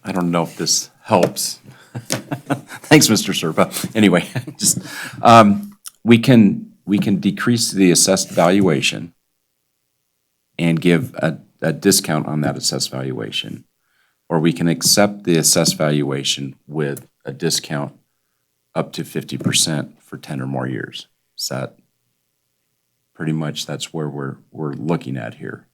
I don't know if this helps. Thanks, Mr. Serpa. Anyway, just, we can decrease the assessed valuation and give a discount on that assessed valuation. Or we can accept the assessed valuation with a discount up to 50% for 10 or more years. Is that pretty much, that's where we're looking at here.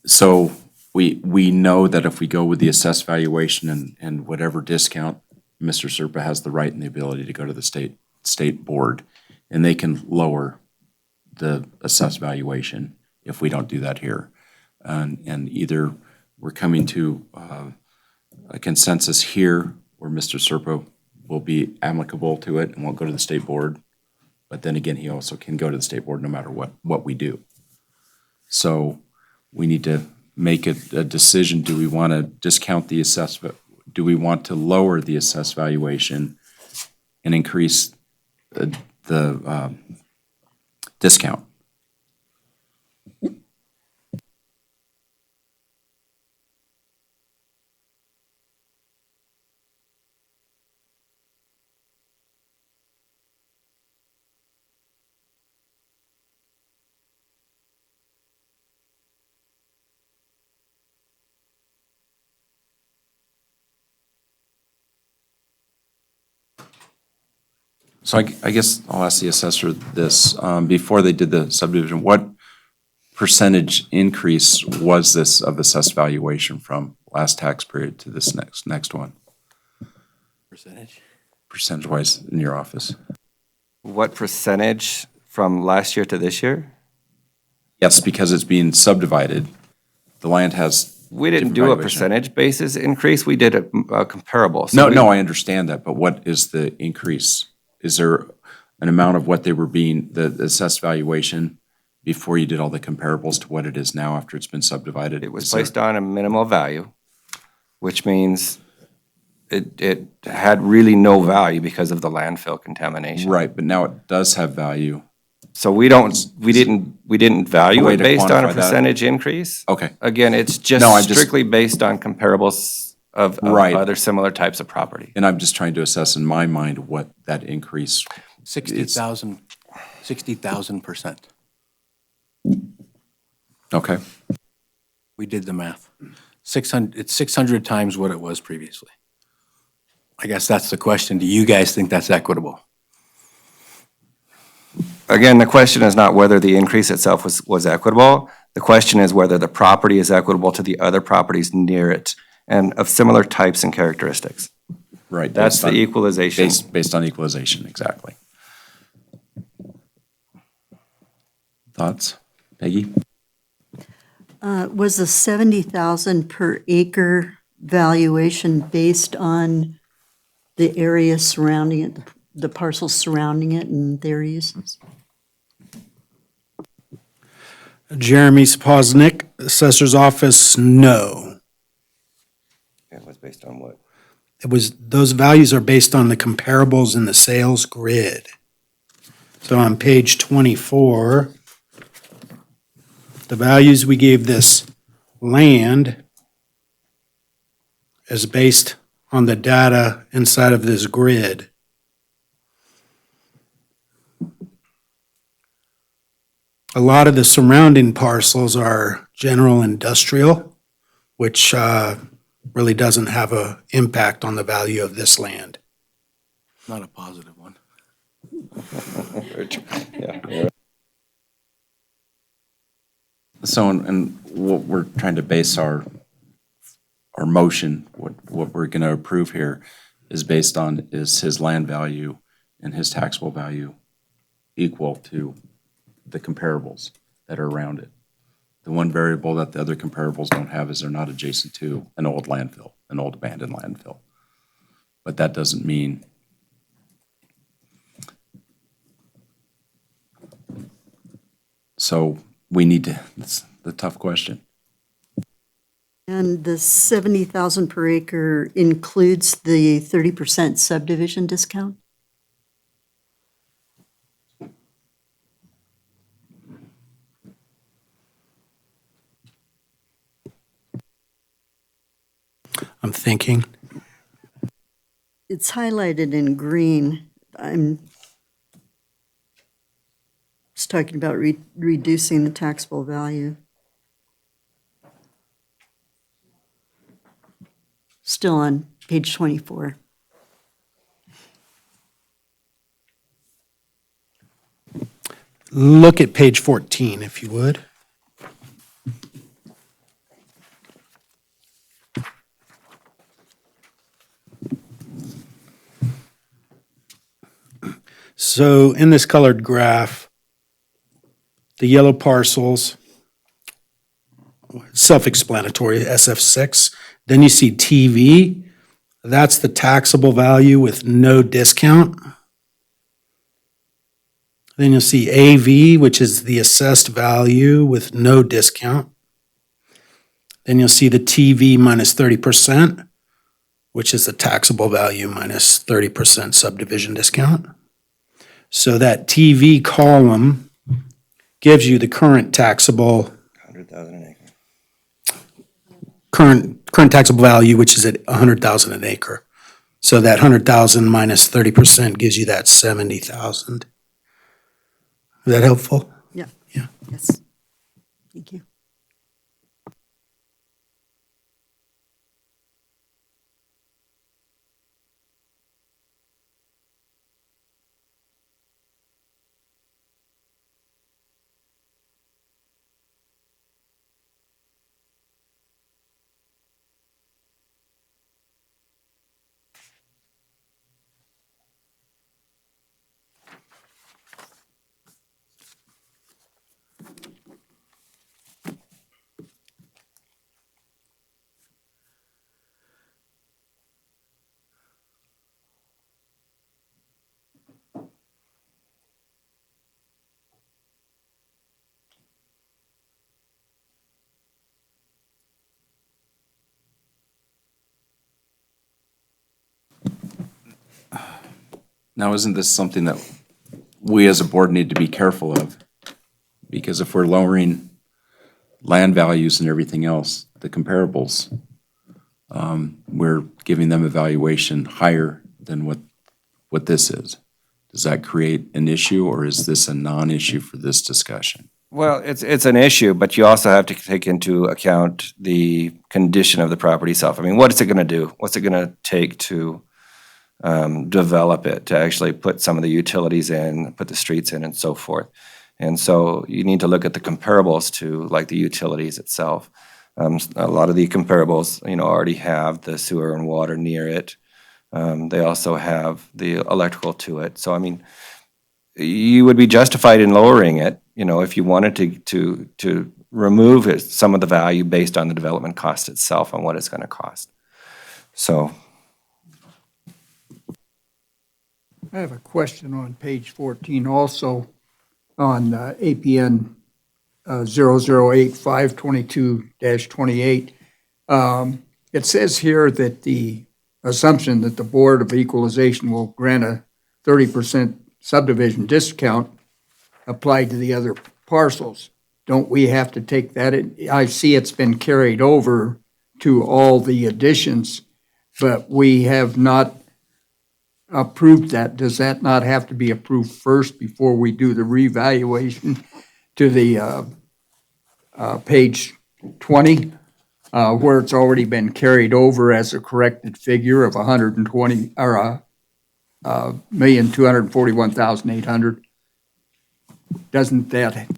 So we know that if we go with the assessed valuation and whatever discount, Mr. Serpa has the right and the ability to go to the state board, and they can lower the assessed valuation if we don't do that here. And either we're coming to a consensus here where Mr. Serpa will be amicable to it and won't go to the state board, but then again, he also can go to the state board no matter what we do. So we need to make a decision. Do we want to discount the assessment? Do we want to lower the assessed valuation and increase the discount? So I guess I'll ask the assessor this, before they did the subdivision, what percentage increase was this of assessed valuation from last tax period to this next one, Percentage? percentage-wise in your office? What percentage from last year to this year? Yes, because it's being subdivided. The land has. We didn't different do a valuation. percentage basis increase, we did a comparable. So No, we- no, I understand that, but what is the increase? Is there an amount of what they were being, the assessed valuation before you did all the comparables to what it is now after it's been subdivided? It was Is there- placed on a minimal value, which means it had really no value because of the landfill contamination. Right, but now it does have value. So we didn't value way it to based on a quantify that? percentage increase. Okay, Again, it's No, I'm just just- strictly based on comparables of Right. other similar types of property. and I'm just trying to assess in my mind what that increase. 60,000, 60,000%. Okay, We did the math. 600, it's 600 times what it was previously. I guess that's the question. Do you guys think that's equitable? Again, the question is not whether the increase itself was equitable. The question is whether the property is equitable to the other properties near it and of similar types and characteristics. right. That's based the on- equalization. Based on equalization, exactly. Thoughts? Peggy? Was the 70,000 per acre valuation based on the area surrounding it, the parcels surrounding it and their uses? Jeremy Spoznick, Assessor's Office, no. It was based on what? those values are based on the comparables in the sales grid. So on page 24, the values we gave this land is based on the data inside of this grid. A lot of the surrounding parcels are general industrial, which really doesn't have an impact on the value of this land. Not a positive one. So, and what we're trying to base our motion, what we're gonna approve here is based on, is his land value and his taxable value equal to the comparables that are around it. The one variable that the other comparables don't have is they're not adjacent to an old landfill, an old abandoned landfill. But that doesn't mean so we need to, that's the tough question. And the 70,000 per acre includes the 30% subdivision discount? I'm thinking. It's highlighted in green. I'm just talking about reducing the taxable value. Still on page 24. Look at page 14, if you would. So in this colored graph, the yellow parcels, self-explanatory, SF6. Then you see TV. That's the taxable value with no discount. Then you'll see AV, which is the assessed value with no discount. Then you'll see the TV minus 30%, which is the taxable value minus 30% subdivision discount. So that TV column gives you the current taxable 100,000 an acre. current taxable value, which is at 100,000 an acre. So that 100,000 minus 30% gives you that 70,000. Is that helpful? Yeah. Yeah. Yes. Thank you. Now, isn't this something that we as a board need to be careful of? Because if we're lowering land values and everything else, the comparables, we're giving them a valuation higher than what this is. Does that create an issue, or is this a non-issue for this discussion? Well, it's an issue, but you also have to take into account the condition of the property itself. I mean, what is it gonna do? What's it gonna take to develop it, to actually put some of the utilities in, put the streets in and so forth. And so you need to look at the comparables to like the utilities itself. A lot of the comparables, already have the sewer and water near it. They also have the electrical to it. So, I mean, you would be justified in lowering it, if you wanted to remove some of the value based on the development cost itself and what it's gonna cost. So. I have a question on page 14 also on APN 008522-28. It says here that the assumption that the Board of Equalization will grant a 30% subdivision discount applied to the other parcels. Don't we have to take that in? I see it's been carried over to all the additions, but we have not approved that. Does that not have to be approved first before we do the revaluation to the page 20, where it's already been carried over as a corrected figure of 120, or $1,241,800? Doesn't that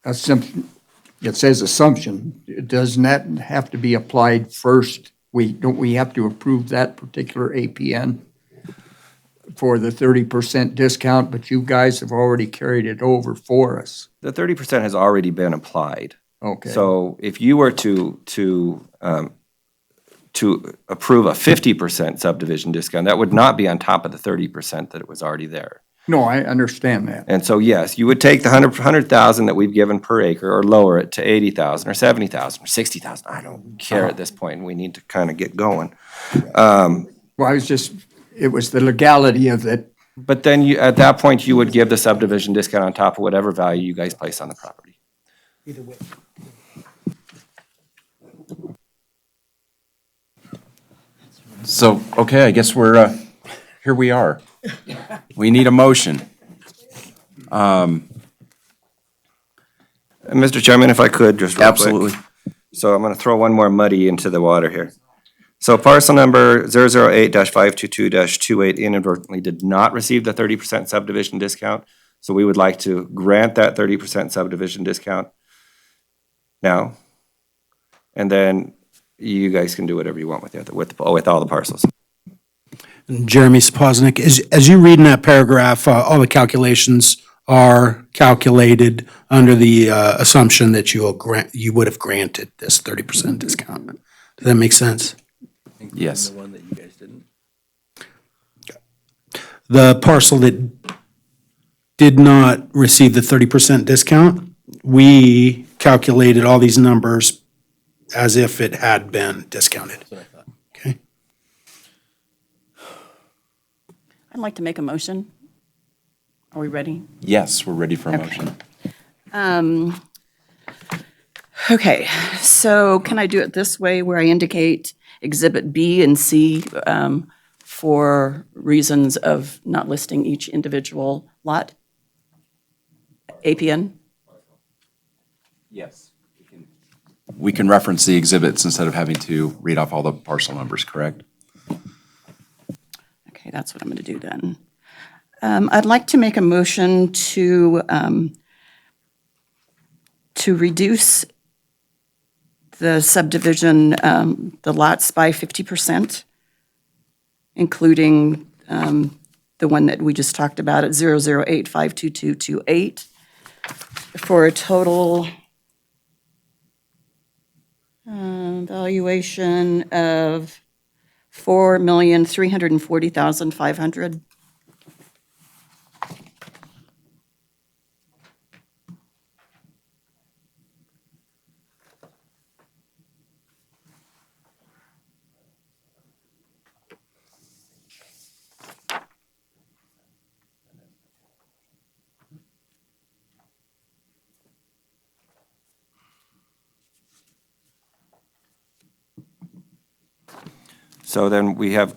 assumption, it says assumption, doesn't that have to be applied first? Don't we have to approve that particular APN for the 30% discount, but you guys have already carried it over for us? The 30% has already been applied. Okay. So if you were to approve a 50% subdivision discount, that would not be on top of the 30% that it was already there. No, I understand that. And so, yes, you would take the 100,000 that we've given per acre or lower it to 80,000 or 70,000 or 60,000. I don't care at this point. We need to kind of get going. Well, it was the legality of it. But then you, at that point, you would give the subdivision discount on top of whatever value you guys place on the property. Either way. So, okay, I guess we're, here we are. We need a motion. And Mr. Chairman, if I could, just real quick. Absolutely. So I'm going to throw one more muddy into the water here. So parcel number 008-522-28 inadvertently did not receive the 30% subdivision discount. So we would like to grant that 30% subdivision discount now. And then you guys can do whatever you want with it, with all the parcels. Jeremy Spoznik, as you read in that paragraph, all the calculations are calculated under the assumption that you would have granted this 30% discount. Does that make sense? Yes. The one that you guys didn't? The parcel that did not receive the 30% discount, we calculated all these numbers as if it had been discounted. Okay. I'd like to make a motion. Are we ready? Yes, we're ready for a motion. Okay, so can I do it this way where I indicate Exhibit B and C for reasons of not listing each individual lot? APN? Yes. We can reference the exhibits instead of having to read off all the parcel numbers, correct? Okay, that's what I'm going to do then. I'd like to make a motion to reduce the subdivision, the lots by 50%, including the one that we just talked about at 008-52228, for a total valuation of $4,340,500. So then we have,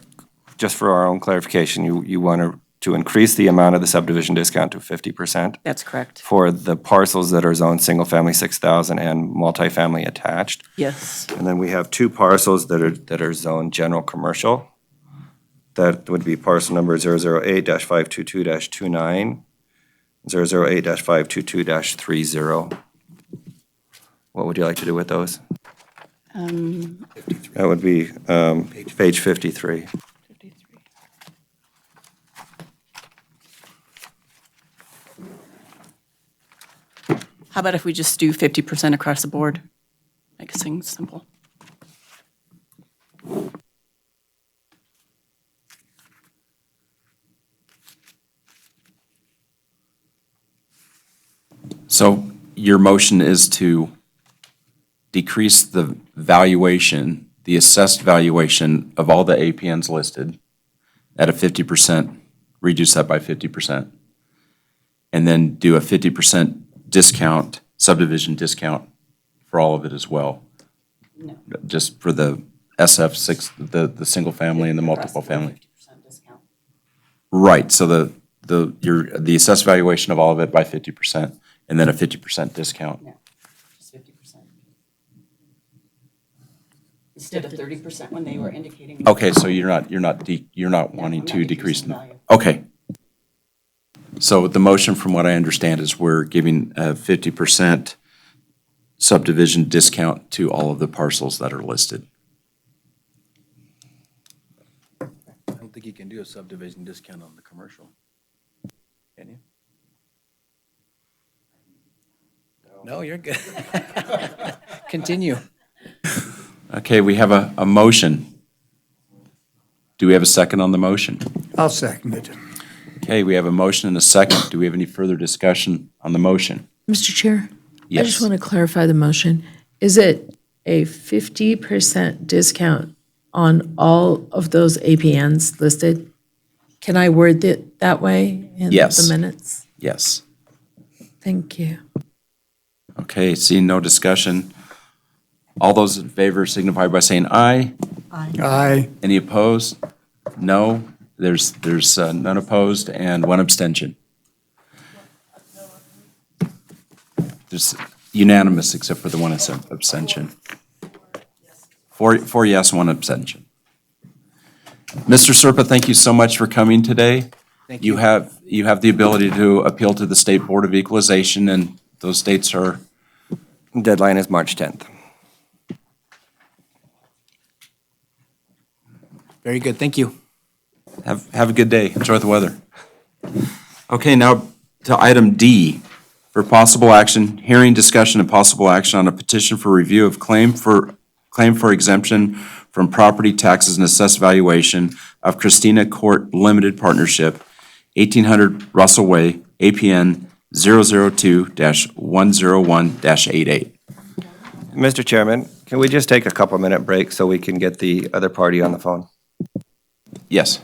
just for our own clarification, you want to increase the amount of the subdivision discount to 50%? That's correct. For the parcels that are zoned single-family 6,000 and multifamily attached. Yes. And then we have two parcels that are zoned general commercial. That would be parcel number 008-522-29, 008-522-30. What would you like to do with those? That would be page 53. How about if we just do 50% across the board? Makes things simple. So your motion is to decrease the valuation the assessed valuation of all the APNs listed at a 50%, reduce that by 50%, and then do a 50% discount, subdivision discount for all of it as well? No. Just for the SF6, the single family and the multiple family? 50% discount. Right, so the assessed valuation of all of it by 50%, and then a 50% discount. No, just 50%. Instead of 30% when they were indicating. Okay, so you're not wanting I'm to not decrease decreasing them. value. Okay. So the motion, from what I understand, is we're giving a 50% subdivision discount to all of the parcels that are listed. I don't think you can do a subdivision discount on the commercial. Can you? No, you're good. Continue. Okay, we have a motion. Do we have a second on the motion? I'll second it. Okay, we have a motion and a second. Do we have any further discussion on the motion? Mr. Chair? I Yes. just want to clarify the motion. Is it a 50% discount on all of those APNs listed? Can I word it that way in Yes. the minutes? Yes. Thank you. Okay, seeing no discussion. All those in favor signify by saying aye. Aye. Any opposed? No. There's none opposed and one abstention. There's unanimous except for the one abstention. Four yes, one abstention. Mr. Serpa, thank you so much for coming today. Thank you. You have the ability to appeal to the State Board of Equalization, and those dates are, Deadline is March 10th. Very good, thank you. have a good day. Enjoy the weather. Okay, now to item D, for possible action, hearing, discussion, and possible action on a petition for review of claim for exemption from property taxes and assessed valuation of Christina Court Limited Partnership, 1800 Russell Way, APN 002-101-88. Mr. Chairman, can we just take a couple-minute break so we can get the other party on the phone? Yes.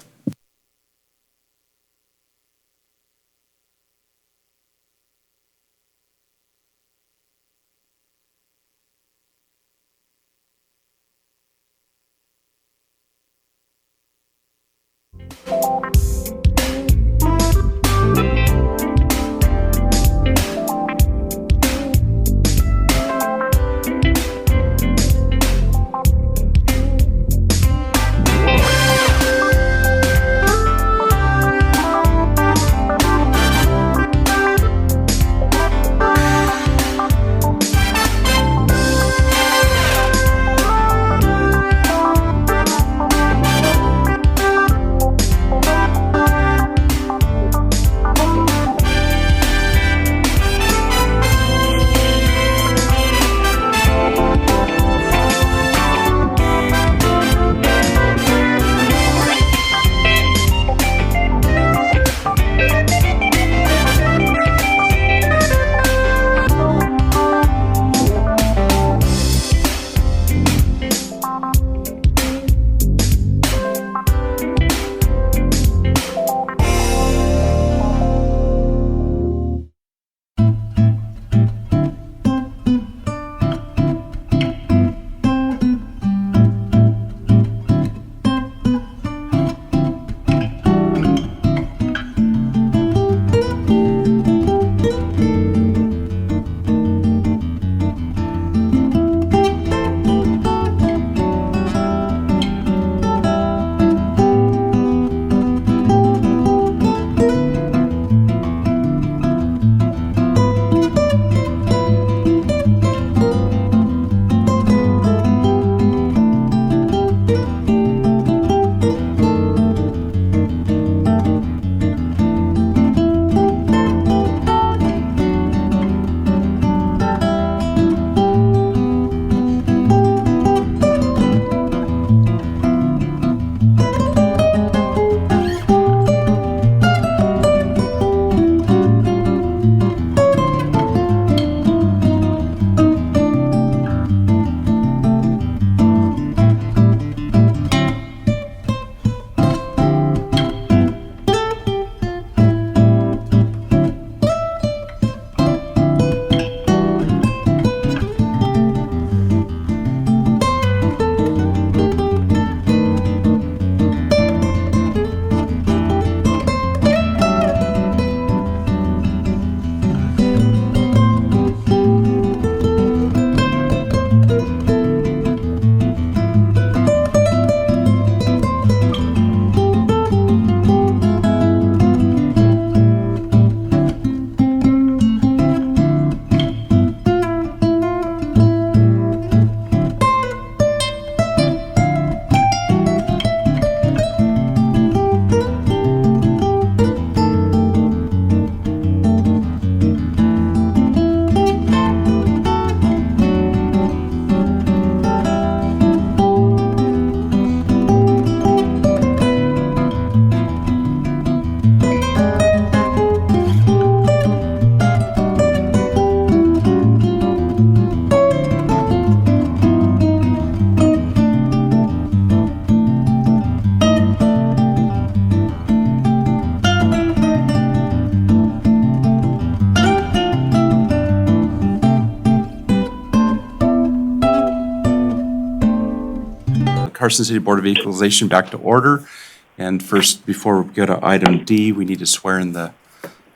Carson City Board of Equalization back to order. And first, before we go to item D, we need to swear in the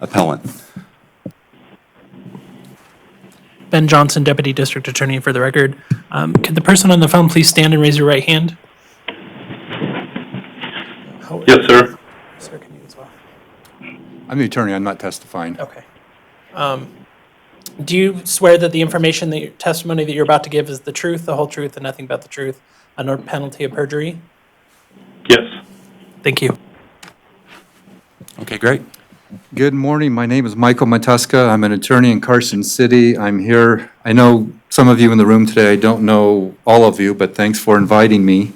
appellant. Ben Johnson, Deputy District Attorney for the record. Could the person on the phone please stand and raise your right hand? Yes, sir. Sir, can you as well? I'm the attorney. I'm not testifying. Okay. Do you swear that the information, testimony that you're about to give is the truth, the whole truth, and nothing but the truth, under penalty of perjury? Yes. Thank you. Okay, great. Good morning. My name is Michael Matuska. I'm an attorney in Carson City. I'm here. I know some of you in the room today. I don't know all of you, but thanks for inviting me.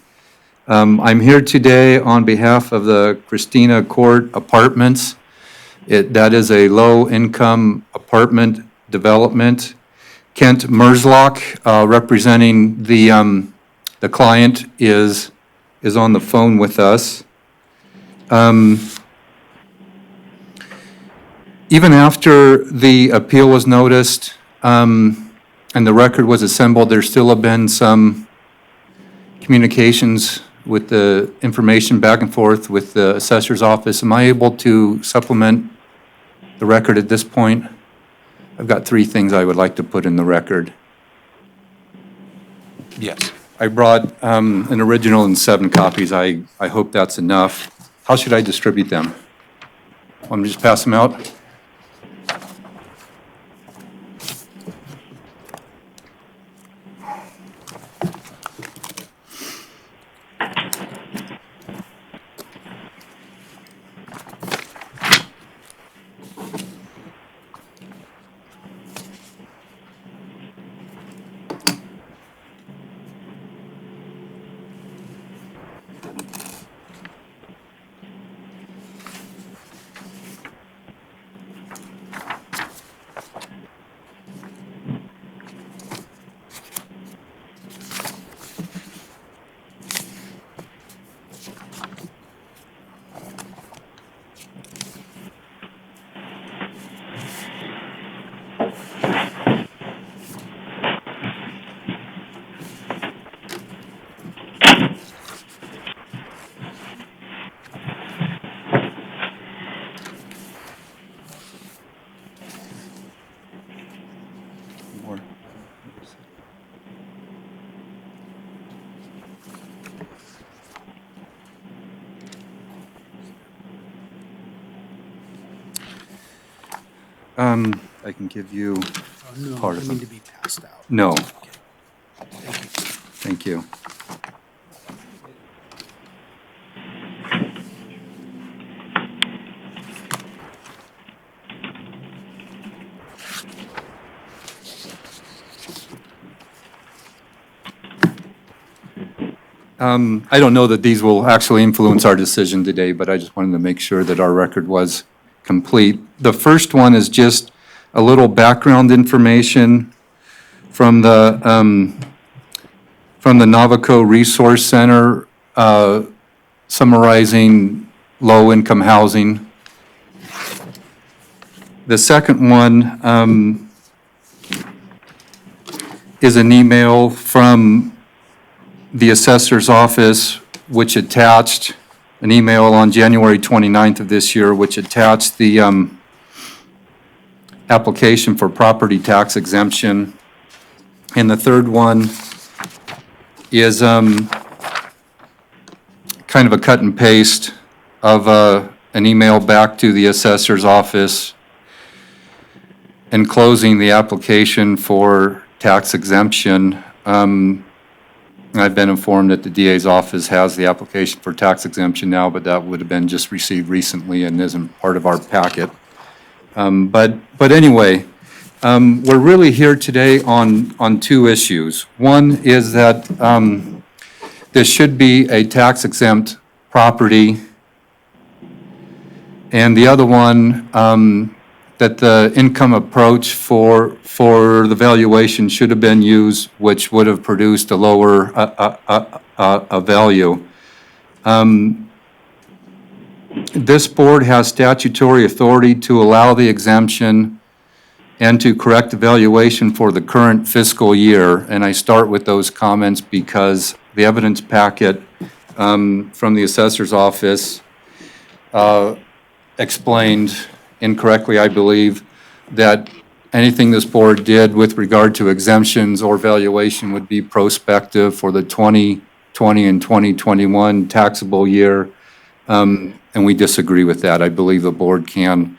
I'm here today on behalf of the Christina Court Apartments. That is a low-income apartment development. Kent Merzlock, representing the client, is on the phone with us. Even after the appeal was noticed and the record was assembled, there still have been some communications with the information back and forth with the assessor's office. Am I able to supplement the record at this point? I've got 3 things I would like to put in the record. Yes. I brought an original and 7 copies. I hope that's enough. How should I distribute them? Want me to just pass them out? I can give you part of Need them. to be passed out. No. Thank you. I don't know that these will actually influence our decision today, but I just wanted to make sure that our record was complete. The first one is just a little background information from the Navajo Resource Center, summarizing low-income housing. The second one is an email from the assessor's office, which attached an email on January 29th of this year, which attached the application for property tax exemption. And the third one is kind of a cut and paste of an email back to the assessor's office enclosing the application for tax exemption. I've been informed that the DA's office has the application for tax exemption now, but that would have been just received recently and isn't part of our packet. But anyway, we're really here today on 2 issues. One is that this should be a tax exempt property. And the other one, that the income approach for the valuation should have been used, which would have produced a lower value. This board has statutory authority to allow the exemption and to correct the valuation for the current fiscal year. And I start with those comments because evidence packet from the assessor's office explained incorrectly, I believe, that anything this board did with regard to exemptions or valuation would be prospective for the 2020 and 2021 taxable year. And we disagree with that. I believe the board can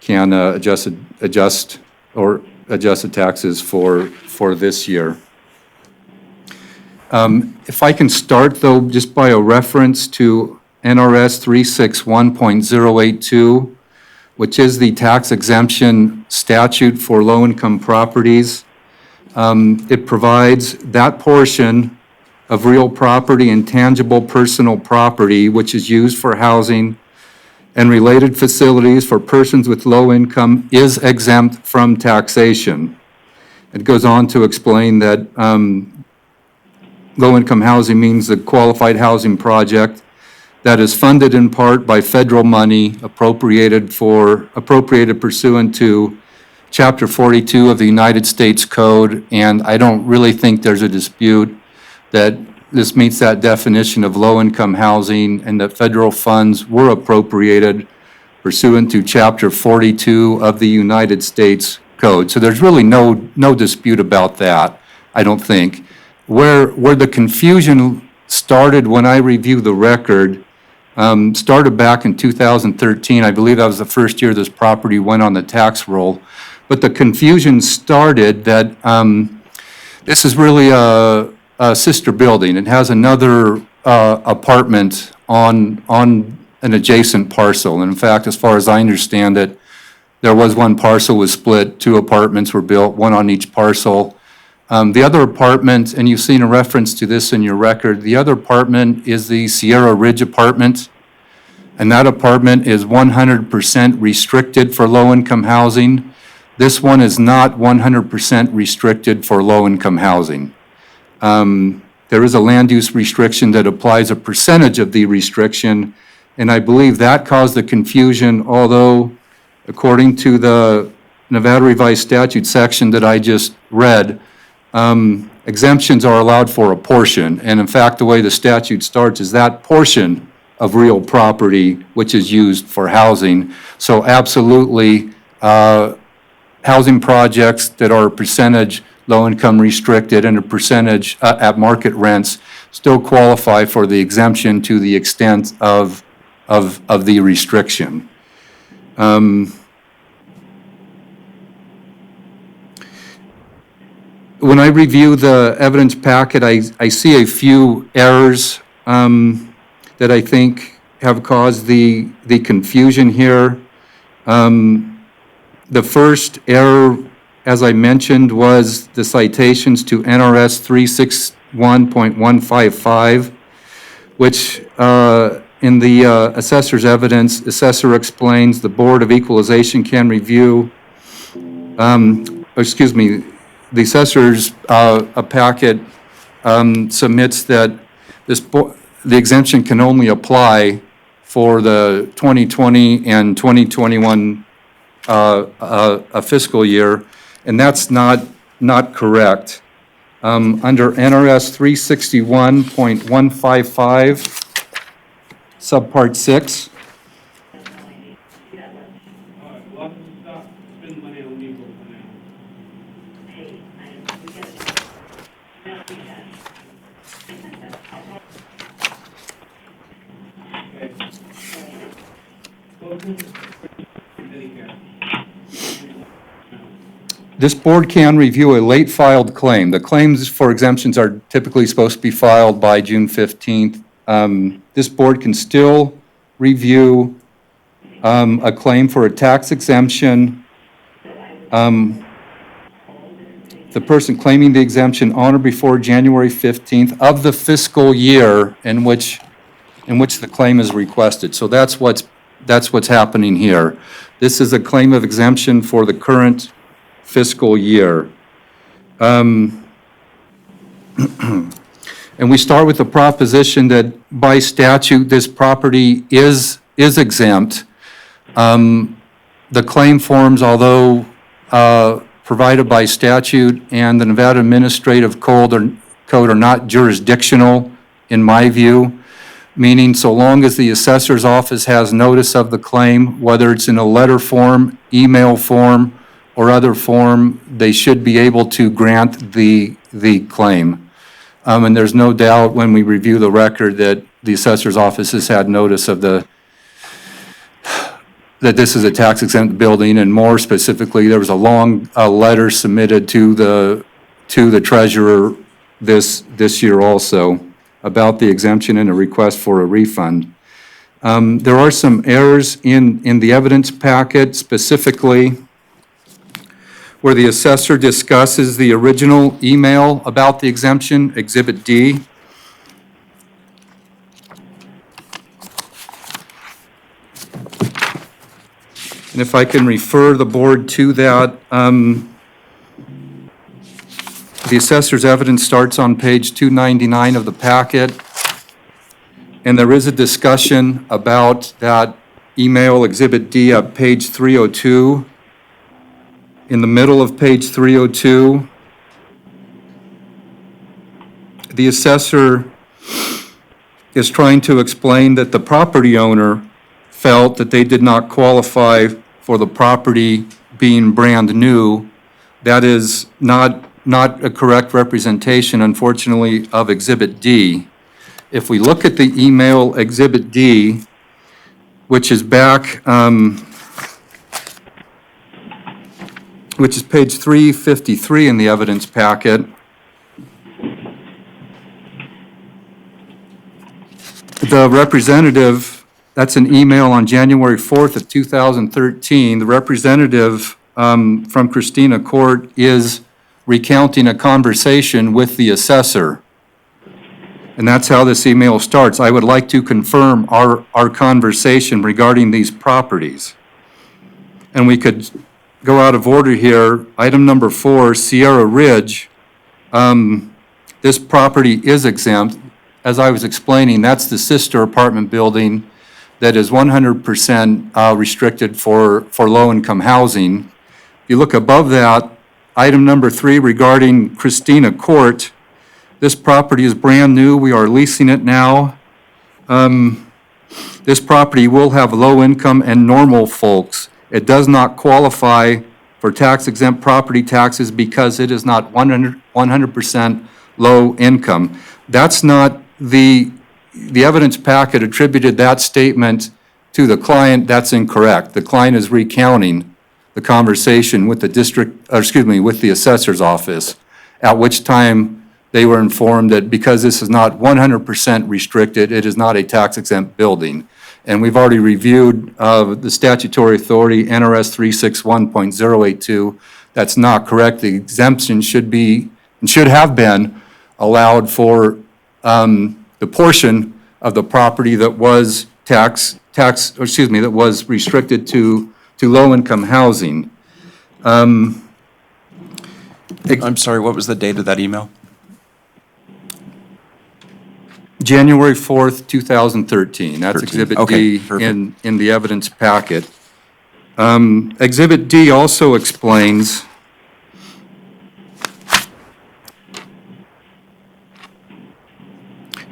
adjust the taxes for this year. If I can start, though, just by a reference to NRS 361.082, which is the tax exemption statute for low-income properties. It provides that portion of real property and tangible personal property which is used for housing and related facilities for persons with low income is exempt from taxation. It goes on to explain that low-income housing means a qualified housing project that is funded in part by federal money appropriated pursuant to Chapter 42 of the United States Code, and I don't really think there's a dispute that this meets that definition of low-income housing and that federal funds were appropriated pursuant to Chapter 42 of the United States Code. So there's really no dispute about that, I don't think. Where the confusion started when I reviewed the record, started back in 2013. I believe that was the first year this property went on the tax roll. But the confusion started that this is really a sister building. It has another apartment on an adjacent parcel. And in fact, as far as I understand it, there was one parcel was split, 2 apartments were built, 1 on each parcel. The other apartment, and you've seen a reference to this in your record, the other apartment is the Sierra Ridge apartment. And that apartment is 100% restricted for low-income housing. This one is not 100% restricted for low-income housing. There is a land use restriction that applies a percentage of the restriction, and I believe that caused the confusion, although according to the Nevada Revised Statute section that I just read, exemptions are allowed for a portion, and in fact, the way the statute starts is that portion of real property which is used for housing. So absolutely, housing projects that are a percentage low-income restricted and a percentage at market rents still qualify for the exemption to the extent of the restriction. When I review the evidence packet, I see a few errors that I think have caused the confusion here. The first error, as I mentioned, was the citations to NRS 361.155, which in the assessor's evidence, assessor explains the Board of Equalization can review, the assessor's packet submits that the exemption can only apply for the 2020 and 2021 a fiscal year, and that's not correct. Under NRS 361.155, subpart 6, this board can review a late filed claim. The claims for exemptions are typically supposed to be filed by June 15th. This board can still review a claim for a tax exemption. The person claiming the exemption on or before January 15th of the fiscal year in which the claim is requested. So that's what's happening here. This is a claim of exemption for the current fiscal year. And we start with the proposition that by statute, this property is exempt. The claim forms, although provided by statute and the Nevada Administrative Code are not jurisdictional, in my view, meaning so long as the assessor's office has notice of the claim, whether it's in a letter form, email form, or other form, they should be able to grant the claim. And there's no doubt when we review the record that the assessor's office has had notice of that this is a tax exempt building, and more specifically, there was a long letter submitted to the treasurer this year also about the exemption and a request for a refund. There are some errors in the evidence packet, specifically where the assessor discusses the original email about the exemption, Exhibit D. And if I can refer the board to that, the assessor's evidence starts on page 299 of the packet. And there is a discussion about that email, Exhibit D, at page 302. In the middle of page 302, the assessor is trying to explain that the property owner felt that they did not qualify for the property being brand new. That is not a correct representation, unfortunately, of Exhibit D. If we look at the email Exhibit D, which is back, which is page 353 in the evidence packet, the representative, that's an email on January 4th of 2013. The representative from Christina Court is recounting a conversation with the assessor. And that's how this email starts. I would like to confirm our conversation regarding these properties. And we could go out of order here. Item number 4, Sierra Ridge. This property is exempt. As I was explaining, that's the sister apartment building that is 100% restricted for low-income housing. If you look above that, item number 3 regarding Christina Court, this property is brand new. We are leasing it now. This property will have low-income and normal folks. It does not qualify for tax-exempt property taxes because it is not 100% low income. That's not the evidence packet attributed that statement to the client. That's incorrect. The client is recounting the conversation with with the assessor's office, at which time they were informed that because this is not 100% restricted, it is not a tax-exempt building. And we've already reviewed the statutory authority, NRS 361.082. That's not correct. The exemption should have been allowed for the portion of the property that was that was restricted to low-income housing. I'm sorry, what was the date of that email? January 4th, 2013. That's 13. Exhibit Okay, D perfect. in the evidence packet. Exhibit D also explains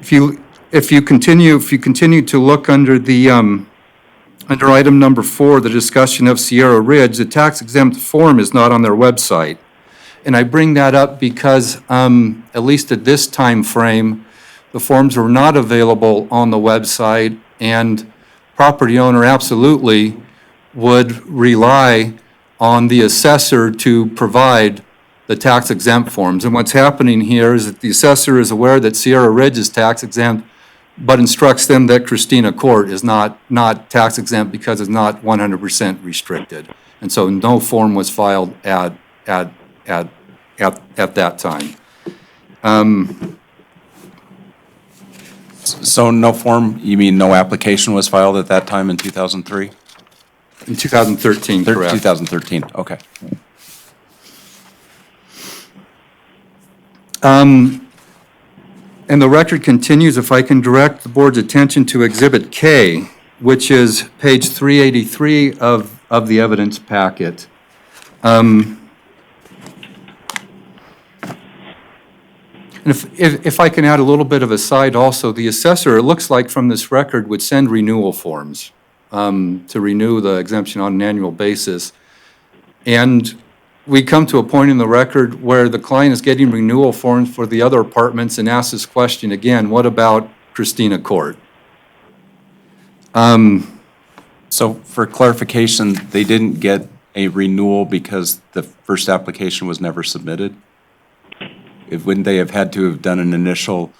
if you continue to look under the under item number 4, the discussion of Sierra Ridge, the tax-exempt form is not on their website. And I bring that up because, at least at this time frame, the forms were not available on the website, and property owner absolutely would rely on the assessor to provide the tax-exempt forms. And what's happening here is that the assessor is aware that Sierra Ridge is tax-exempt, but instructs them that Christina Court is not tax-exempt because it's not 100% restricted. And so no form was filed at that time. So no form, you mean no application was filed at that time in 2003? In 2013, correct. 2013, okay. And the record continues, if I can direct the board's attention to Exhibit K, which is page 383 of the evidence packet. And And if I can add a little bit of a side also, the assessor, it looks like from this record, would send renewal forms to renew the exemption on an annual basis. And we come to a point in the record where the client is getting renewal forms for the other apartments and asks this question again, what about Christina Court? So for clarification, they didn't get a renewal because the first application was never submitted? Wouldn't they have had to have done an initial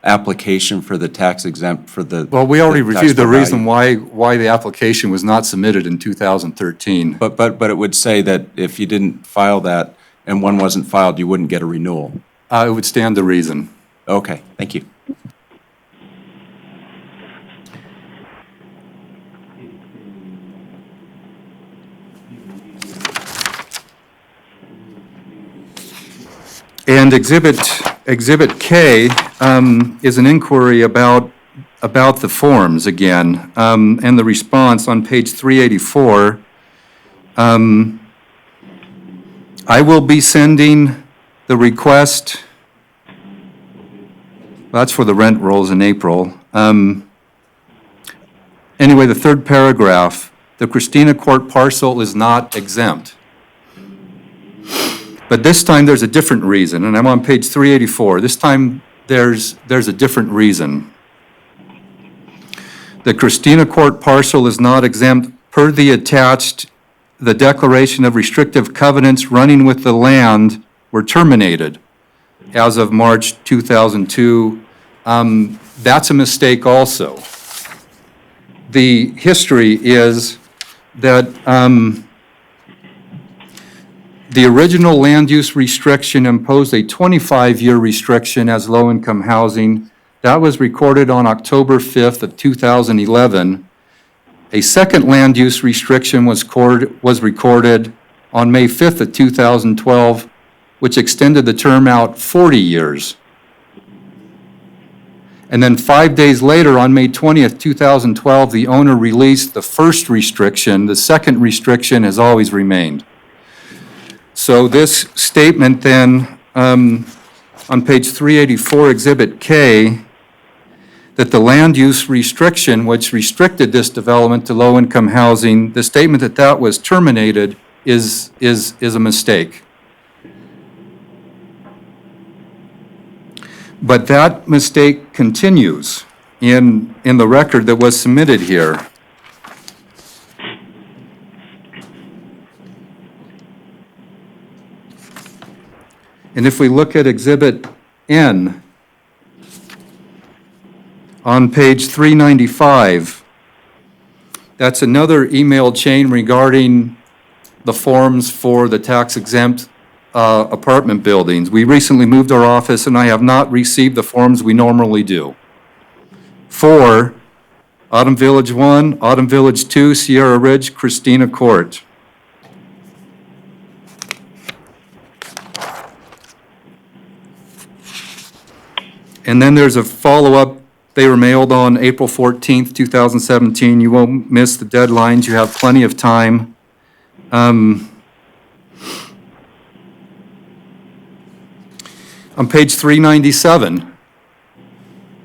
application for the tax exempt for the? Well, we already the reviewed the taxable reason value? why the application was not submitted in 2013. But it would say that if you didn't file that and one wasn't filed, you wouldn't get a renewal. It would stand to reason. Okay, thank you. And Exhibit K is an inquiry about the forms again, and the response on page 384. I will be sending the request, that's for the rent rolls in April. Anyway, the third paragraph, the Christina Court parcel is not exempt. But this time, there's a different reason, and I'm on page 384. This time, there's a different reason. The Christina Court parcel is not exempt per the attached, the declaration of restrictive covenants running with the land were terminated as of March 2002. That's a mistake also. The history is that the original land use restriction imposed a 25-year restriction as low-income housing. That was recorded on October 5th of 2011. A second land use restriction was recorded on May 5th of 2012, which extended the term out 40 years. And then 5 days later, on May 20th, 2012, the owner released the first restriction. The second restriction has always remained. So this statement then, on page 384, Exhibit K, that the land use restriction, which restricted this development to low-income housing, the statement that that was terminated is a mistake. But that mistake continues in the record that was submitted here. And if we look at Exhibit N on page 395, that's another email chain regarding the forms for the tax-exempt apartment buildings. We recently moved our office and I have not received the forms we normally do. For Autumn Village 1, Autumn Village 2, Sierra Ridge, Christina Court. And then there's a follow-up. They were mailed on April 14th, 2017. You won't miss the deadlines. You have plenty of time. On page 397,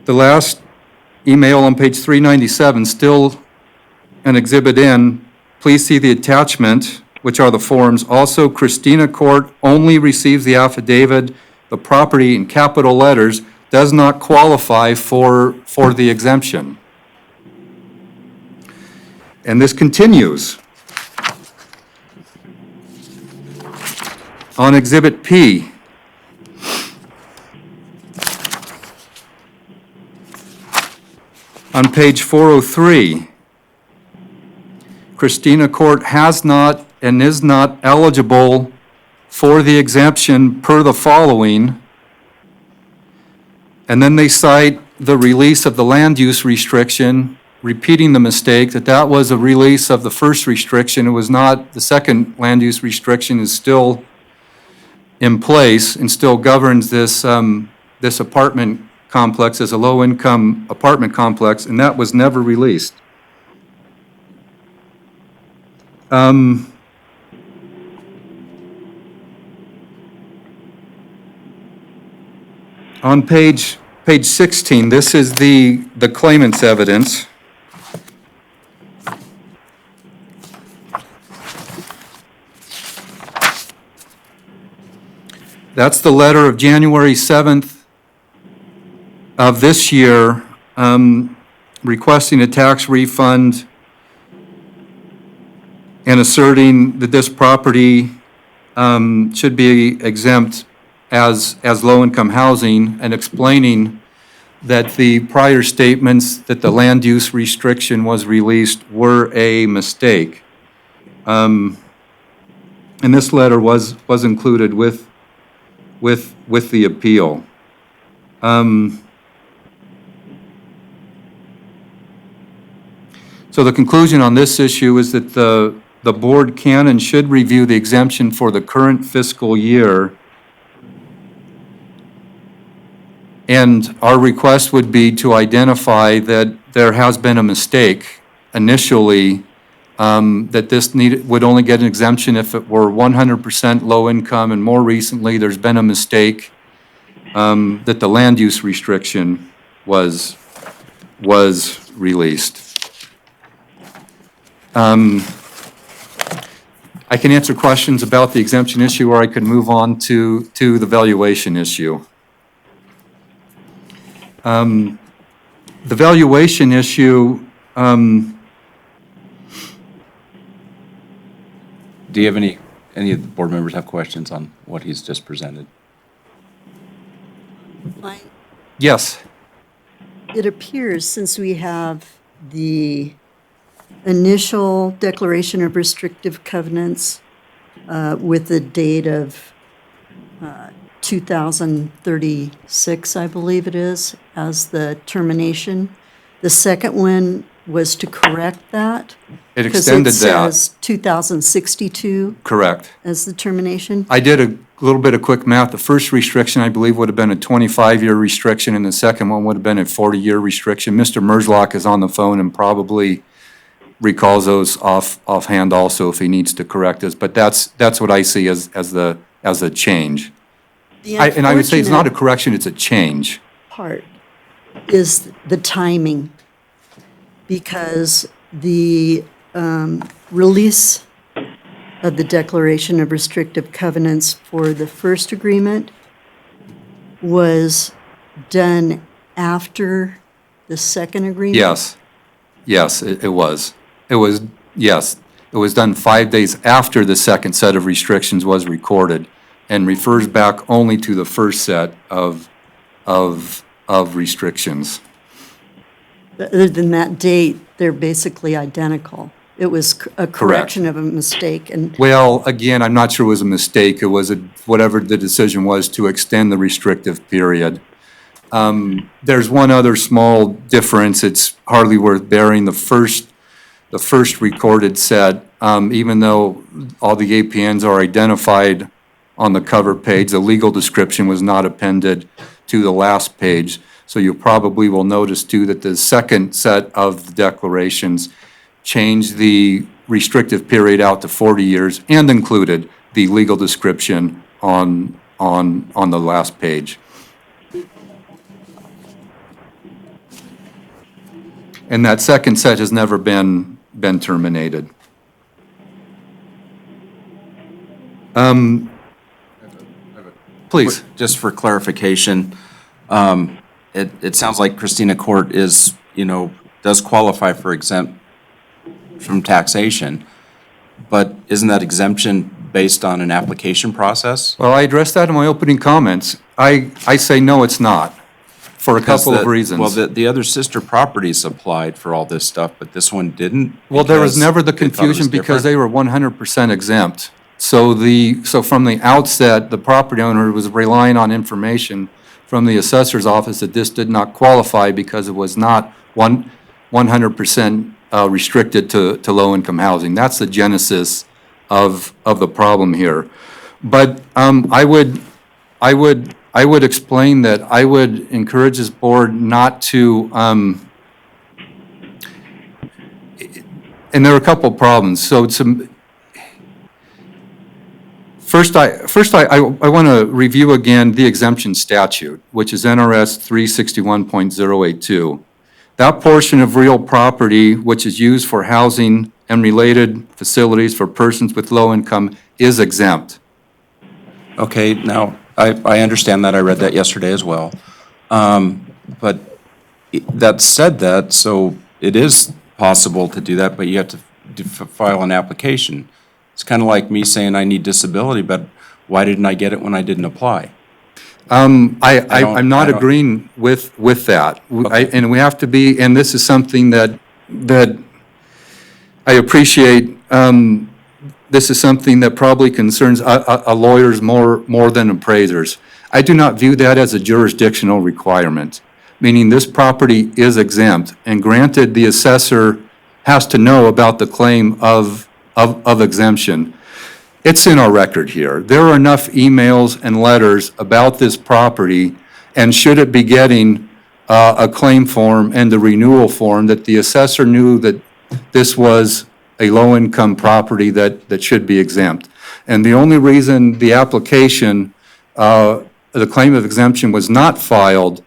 the last email on page 397, still an Exhibit N. Please see the attachment, which are the forms. Also, Christina Court only receives the affidavit. The property in capital letters does not qualify for the exemption. And this continues. On Exhibit P, on page 403, Christina Court has not and is not eligible for the exemption per the following. And then they cite the release of the land use restriction, repeating the mistake that that was a release of the first restriction. It was not. The second land use restriction is still in place and still governs this, this apartment complex as a low-income apartment complex, and that was never released. On page 16, this is the claimant's evidence. That's the letter of January 7th of this year, requesting a tax refund and asserting that this property should be exempt as low-income housing, and explaining that the prior statements that the land use restriction was released were a mistake. And this letter was included with the appeal. So the conclusion on this issue is that the board can and should review the exemption for the current fiscal year. And our request would be to identify that there has been a mistake initially, that this would only get an exemption if it were 100% low income, and more recently, there's been a mistake, that the land use restriction was released. I can answer questions about the exemption issue, or I could move on to the valuation issue. The valuation issue, Do you have any of the board members have questions on what he's just presented? yes, It appears, since we have the initial declaration of restrictive covenants with the date of 2036, I believe it is, as the termination. The second one was to correct that. it extended Because it that, says 2062 correct. as the termination. I did a little bit of quick math. The first restriction, I believe, would have been a 25-year restriction, and the second one would have been a 40-year restriction. Mr. Merzlock is on the phone and probably recalls those offhand also if he needs to correct us, but that's what I see as a change. The And I would say it's not a unfortunate correction, it's a change. part is the timing, because the release of the declaration of restrictive covenants for the first agreement was done after the second agreement. Yes, it was. It was, yes, it was done 5 days after the second set of restrictions was recorded, and refers back only to the first set of restrictions. Other than that date, they're basically identical. It was a correction of a mistake, and Well, again, I'm not sure it was a mistake. It was whatever the decision was to extend the restrictive period. There's one other small difference. It's hardly worth bearing. The first recorded set, even though all the APNs are identified on the cover page, the legal description was not appended to the last page. So you probably will notice too that the second set of declarations changed the restrictive period out to 40 years and included the legal description on the last page. And that second set has never been terminated. Please. Just for clarification, it sounds like Christina Court is, does qualify for exempt from taxation, but isn't that exemption based on an application process? Well, I addressed that in my opening comments. I say no, it's not, for a couple of reasons. Well, the other sister properties applied for all this stuff, but this one didn't? Well, there was because never the they thought it was confusion because they different? were 100% exempt. So from the outset, the property owner was relying on information from the assessor's office that this did not qualify because it was not 100% restricted to low-income housing. That's the genesis of the problem here. But I would explain that I would encourage this board not to, and there are a couple problems. So First, I want to review again the exemption statute, which is NRS 361.082. That portion of real property which is used for housing and related facilities for persons with low income is exempt. Okay, now, I understand that. I read that yesterday as well. But that said that, so it is possible to do that, but you have to file an application. It's kind of like me saying I need disability, but why didn't I get it when I didn't apply? I'm not I don't- agreeing with that. And we have to be, and this is something that I appreciate. This is something that probably concerns lawyers more than appraisers. I do not view that as a jurisdictional requirement, meaning this property is exempt, and granted, the assessor has to know about the claim of exemption. It's in our record here. There are enough emails and letters about this property, and should it be getting a claim form and the renewal form, that the assessor knew that this was a low-income property that should be exempt. And the only reason the application, the claim of exemption was not filed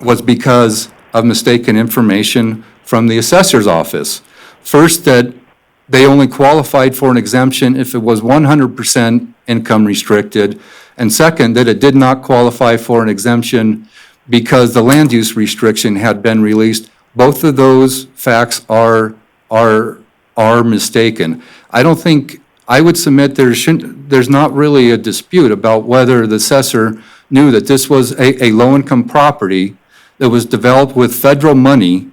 was because of mistaken information from the assessor's office. First, that they only qualified for an exemption if it was 100% income restricted. And second, that it did not qualify for an exemption because the land use restriction had been released. Both of those facts are mistaken. I don't think, I would submit there's not really a dispute about whether the assessor knew that this was a low-income property that was developed with federal money,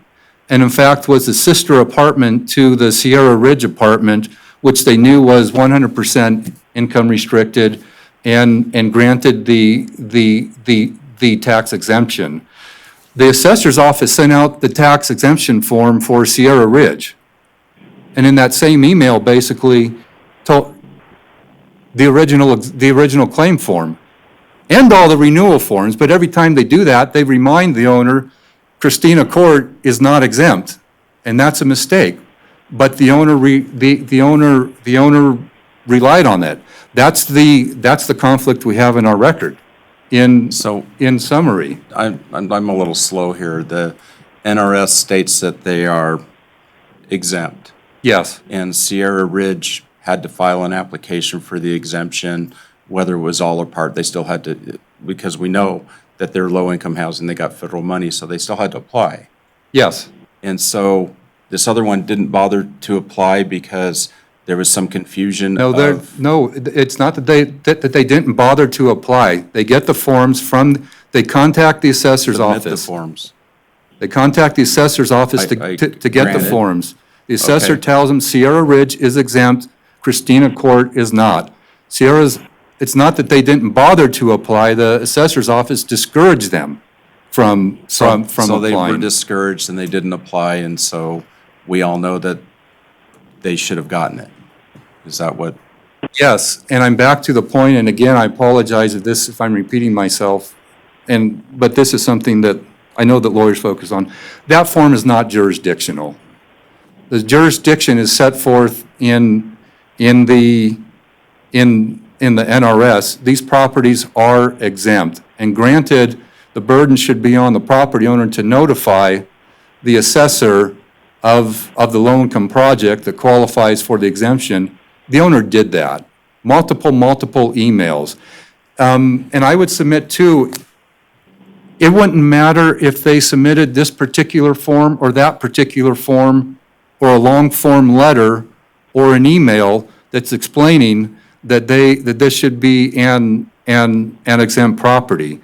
and in fact was the sister apartment to the Sierra Ridge apartment, which they knew was 100% income restricted and granted the tax exemption. The assessor's office sent out the tax exemption form for Sierra Ridge. And in that same email, basically, told the original claim form and all the renewal forms, but every time they do that, they remind the owner, Christina Court is not exempt, and that's a mistake. But the owner relied on that. That's the conflict we have in our record. In summary, I'm a little slow here. The NRS states that they are exempt. yes, And Sierra Ridge had to file an application for the exemption, whether it was all or part. They still had to, because we know that they're low-income housing, they got federal money, so they still had to apply. yes. And so this other one didn't bother to apply because there was some confusion No, of. it's not that they didn't bother to apply. They get the forms they contact the assessor's Submit the office. forms. They contact the assessor's office I to get the granted. forms. The assessor Okay. tells them Sierra Ridge is exempt, Christina Court is not. It's not that they didn't bother to apply, the assessor's office discouraged them from So they were applying. discouraged and they didn't apply, and so we all know that they should have gotten it. Is that what? Yes, and I'm back to the point, and again, I apologize if I'm repeating myself, but this is something that I know that lawyers focus on. That form is not jurisdictional. The jurisdiction is set forth in the NRS. These properties are exempt, and granted, the burden should be on the property owner to notify the assessor of the low-income project that qualifies for the exemption. The owner did that. Multiple emails. And I would submit too, it wouldn't matter if they submitted this particular form or that particular form or a long form letter or an email that's explaining that this should be an exempt property.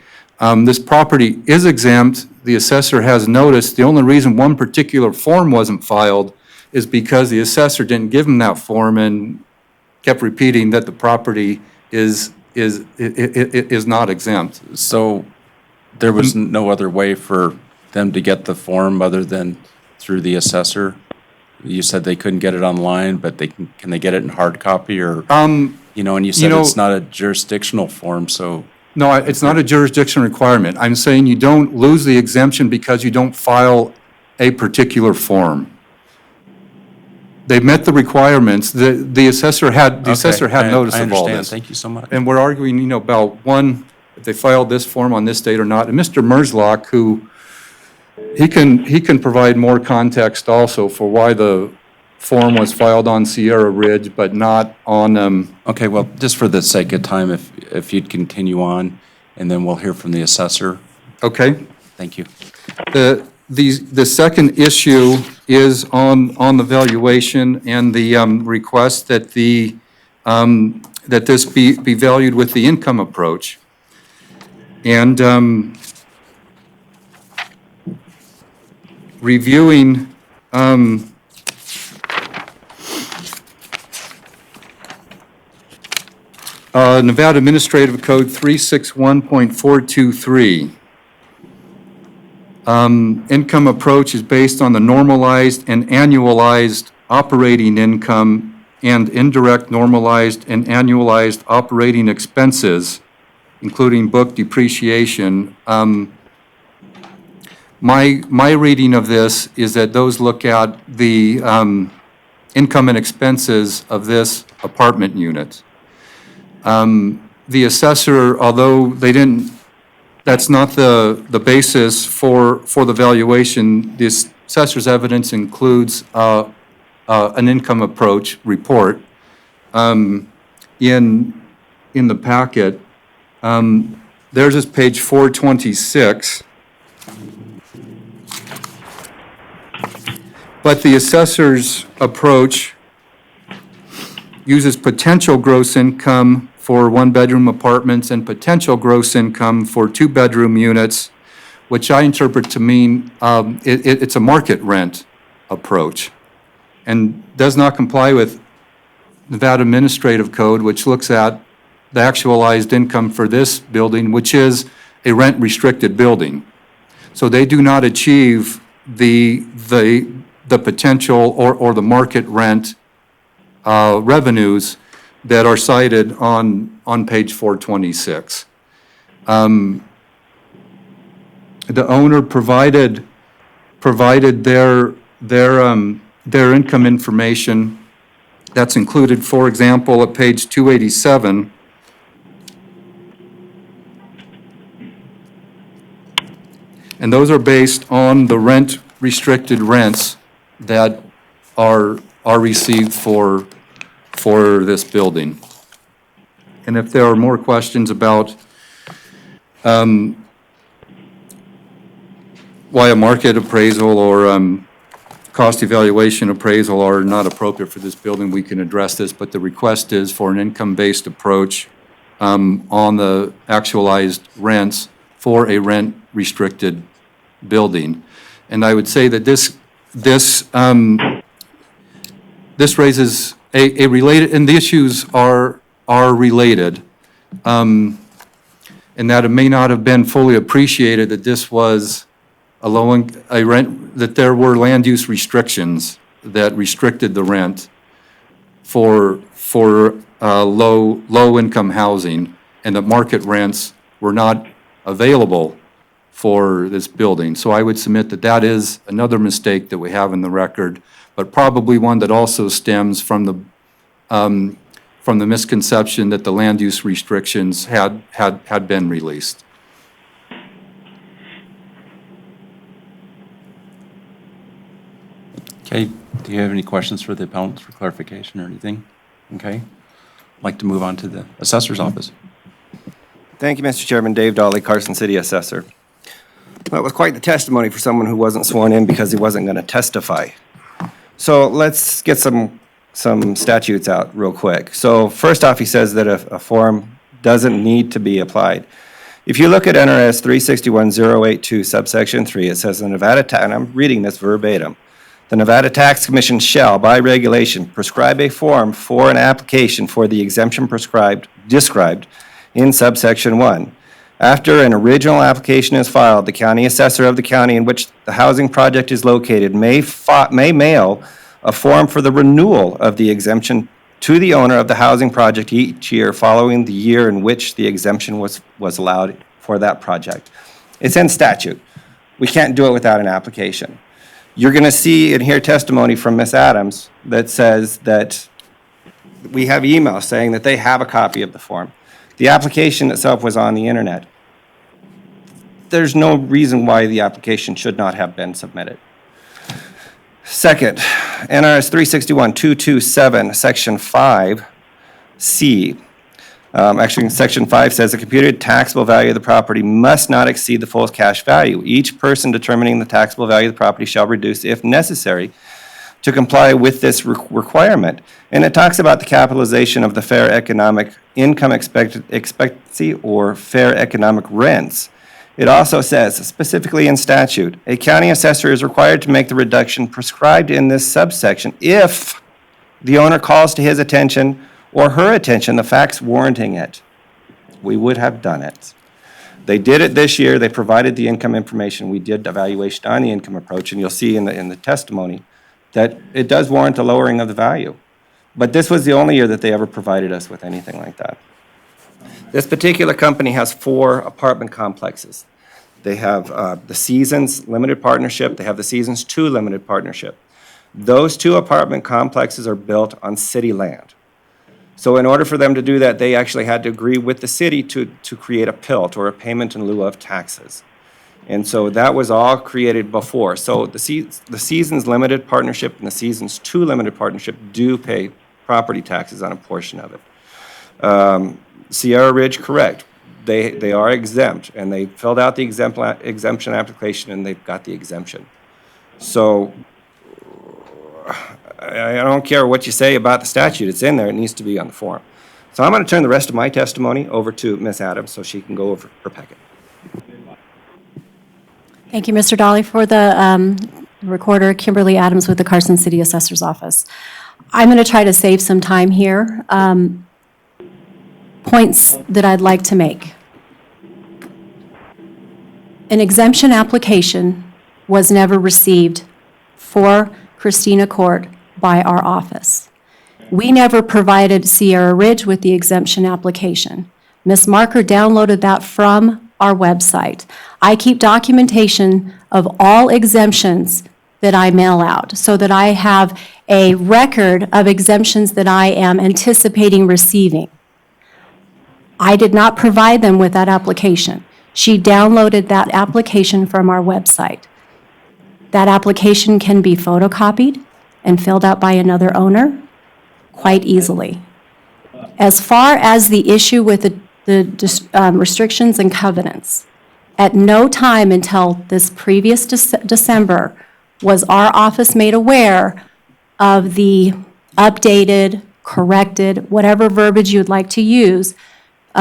This property is exempt. The assessor has noticed. The only reason one particular form wasn't filed is because the assessor didn't give him that form and kept repeating that the property is not exempt. So there was no other way for them to get the form other than through the assessor? You said they couldn't get it online, but can they get it in hard copy or, and you said it's not a jurisdictional form, so. No, it's not a jurisdiction requirement. I'm saying you don't lose the exemption because you don't file a particular form. They met the requirements. The assessor had notice I of all understand. this. Thank you so much. And we're arguing, about one, if they filed this form on this date or not. And Mr. Merzlock, who, he can provide more context also for why the form was filed on Sierra Ridge, but not on, Okay, well, just for the sake of time, if you'd continue on, and then we'll hear from the assessor. okay? Thank you. The second issue is on the valuation and the request that that this be valued with the income approach. And reviewing Nevada Administrative Code 361.423. Income approach is based on the normalized and annualized operating income and indirect normalized and annualized operating expenses, including book depreciation. My reading of this is that those look at the income and expenses of this apartment unit. The assessor, although they didn't, that's not the basis for the valuation. This assessor's evidence includes an income approach report in the packet. Theirs is page 426. But the assessor's approach uses potential gross income for one-bedroom apartments and potential gross income for two-bedroom units, which I interpret to mean it's a market rent approach and does not comply with Nevada Administrative Code, which looks at the actualized income for this building, which is a rent-restricted building. So they do not achieve the potential or the market rent revenues that are cited on page 426. The owner provided their income information. That's included, for example, at page 287. And those are based on the rent-restricted rents that are received for this building. And if there are more questions about why a market appraisal or cost evaluation appraisal are not appropriate for this building, we can address this, but the request is for an income-based approach on the actualized rents for a rent-restricted building. And I would say that this raises a related, and the issues are related, and that it may not have been fully appreciated that this was that there were land use restrictions that restricted the rent for low-income housing, and that market rents were not available for this building. So I would submit that that is another mistake that we have in the record, but probably one that also stems from the misconception that the land use restrictions had been released. Okay, do you have any questions for the appellant for clarification or anything? Okay. I'd like to move on to the assessor's office. Thank you, Mr. Chairman. Dave Dolly, Carson City Assessor. Well, it was quite the testimony for someone who wasn't sworn in because he wasn't going to testify. So let's get some statutes out real quick. So first off, he says that a form doesn't need to be applied. If you look at NRS 361.082 subsection 3, it says the Nevada tax, and I'm reading this verbatim, the Nevada Tax Commission shall, by regulation, prescribe a form for an application for the exemption described in subsection 1. After an original application is filed, the county assessor of the county in which the housing project is located may mail a form for the renewal of the exemption to the owner of the housing project each year following the year in which the exemption was allowed for that project. It's in statute. We can't do it without an application. You're going to see and hear testimony from Ms. Adams that says that we have emails saying that they have a copy of the form. The application itself was on the internet. There's no reason why the application should not have been submitted. Second, NRS 361-227, Section 5C. Actually, Section 5 says the computed taxable value of the property must not exceed the full cash value. Each person determining the taxable value of the property shall reduce, if necessary, to comply with this requirement. And it talks about the capitalization of the fair economic income expectancy or fair economic rents. It also says, specifically in statute, a county assessor is required to make the reduction prescribed in this subsection if the owner calls to his attention or her attention the facts warranting it. We would have done it. They did it this year. They provided the income information. We did evaluation on the income approach, and you'll see in the testimony that it does warrant a lowering of the value. But this was the only year that they ever provided us with anything like that. This particular company has 4 apartment complexes. They have the Seasons Limited Partnership. They have the Seasons 2 Limited Partnership. Those 2 apartment complexes are built on city land. So in order for them to do that, they actually had to agree with the city to create a PILT, or a payment in lieu of taxes. And so that was all created before. So the Seasons Limited Partnership and the Seasons 2 Limited Partnership do pay property taxes on a portion of it. Sierra Ridge, correct. They are exempt, and they filled out the exemption application, and they've got the exemption. So I don't care what you say about the statute. It's in there. It needs to be on the form. So I'm going to turn the rest of my testimony over to Ms. Adams so she can go over her packet. Thank you, Mr. Dolly. For the recorder, Kimberly Adams with the Carson City Assessor's Office. I'm going to try to save some time here. Points that I'd like to make. An exemption application was never received for Christina Court by our office. We never provided Sierra Ridge with the exemption application. Ms. Marker downloaded that from our website. I keep documentation of all exemptions that I mail out so that I have a record of exemptions that I am anticipating receiving. I did not provide them with that application. She downloaded that application from our website. That application can be photocopied and filled out by another owner quite easily. As far as the issue with the restrictions and covenants, at no time until this previous December was our office made aware of the updated, corrected, whatever verbiage you'd like to use,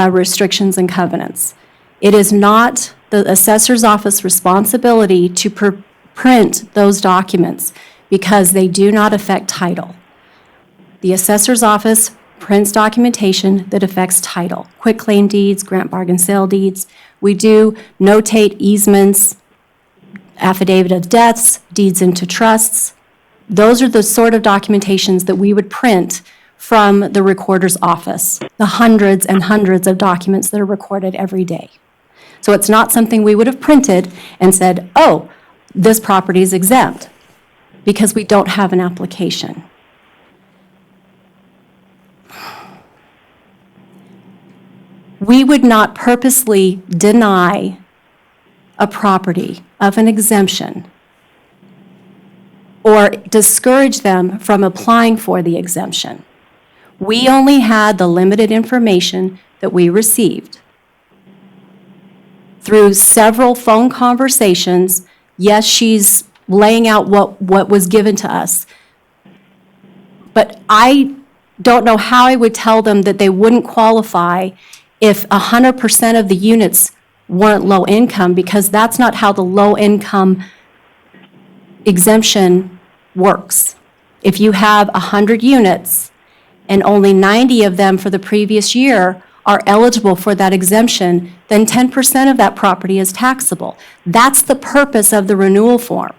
restrictions and covenants. It is not the assessor's office responsibility to print those documents because they do not affect title. The assessor's office prints documentation that affects title, quitclaim deeds, grant bargain sale deeds. We do notate easements, affidavit of deaths, deeds into trusts. Those are the sort of documentations that we would print from the recorder's office, the hundreds and hundreds of documents that are recorded every day. So it's not something we would have printed and said, oh, this property is exempt, because we don't have an application. We would not purposely deny a property of an exemption or discourage them from applying for the exemption. We only had the limited information that we received. Through several phone conversations, yes, she's laying out what was given to us. But I don't know how I would tell them that they wouldn't qualify if 100% of the units weren't low income, because that's not how the low income exemption works. If you have 100 units and only 90 of them for the previous year are eligible for that exemption, then 10% of that property is taxable. That's the purpose of the renewal form,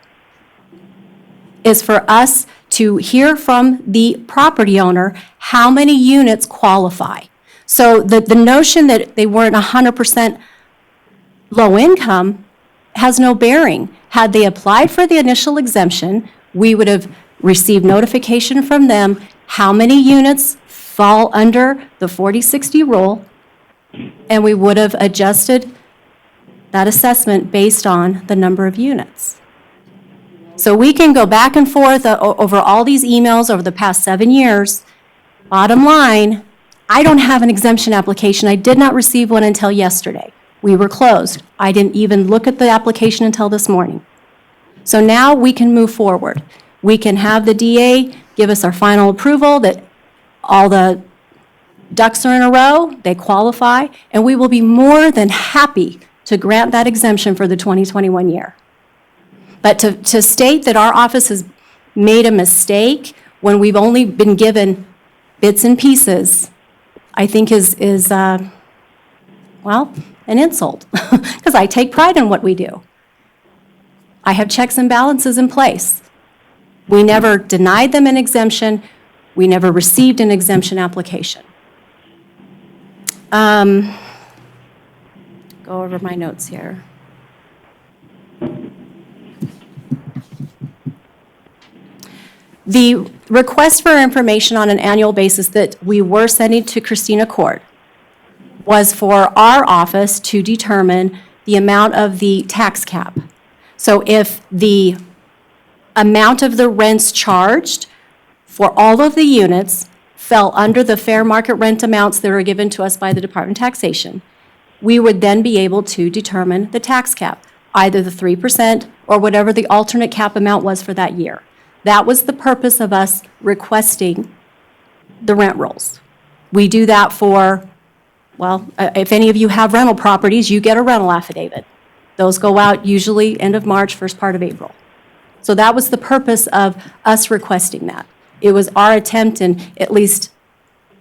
is for us to hear from the property owner how many units qualify. So the notion that they weren't 100% low income has no bearing. Had they applied for the initial exemption, we would have received notification from them how many units fall under the 40-60 rule, and we would have adjusted that assessment based on the number of units. So we can go back and forth over all these emails over the past 7 years. Bottom line, I don't have an exemption application. I did not receive one until yesterday. We were closed. I didn't even look at the application until this morning. So now we can move forward. We can have the DA give us our final approval that all the ducks are in a row, they qualify, and we will be more than happy to grant that exemption for the 2021 year. But to state that our office has made a mistake when we've only been given bits and pieces, I think is well, an insult, because I take pride in what we do. I have checks and balances in place. We never denied them an exemption. We never received an exemption application. Go over my notes here. The request for information on an annual basis that we were sending to Christina Court was for our office to determine the amount of the tax cap. So if the amount of the rents charged for all of the units fell under the fair market rent amounts that are given to us by the Department of Taxation, we would then be able to determine the tax cap, either the 3% or whatever the alternate cap amount was for that year. That was the purpose of us requesting the rent rolls. We do that for, well, if any of you have rental properties, you get a rental affidavit. Those go out usually end of March, first part of April. So that was the purpose of us requesting that. It was our attempt in at least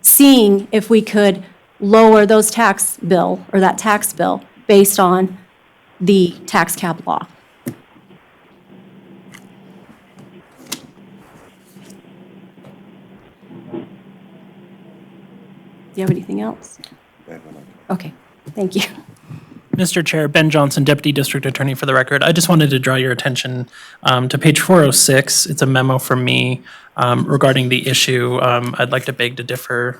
seeing if we could lower those tax bill, or that tax bill, based on the tax cap law. Do you have anything else? Okay, thank you. Mr. Chair, Ben Johnson, Deputy District Attorney for the record. I just wanted to draw your attention to page 406. It's a memo from me regarding the issue. I'd like to beg to differ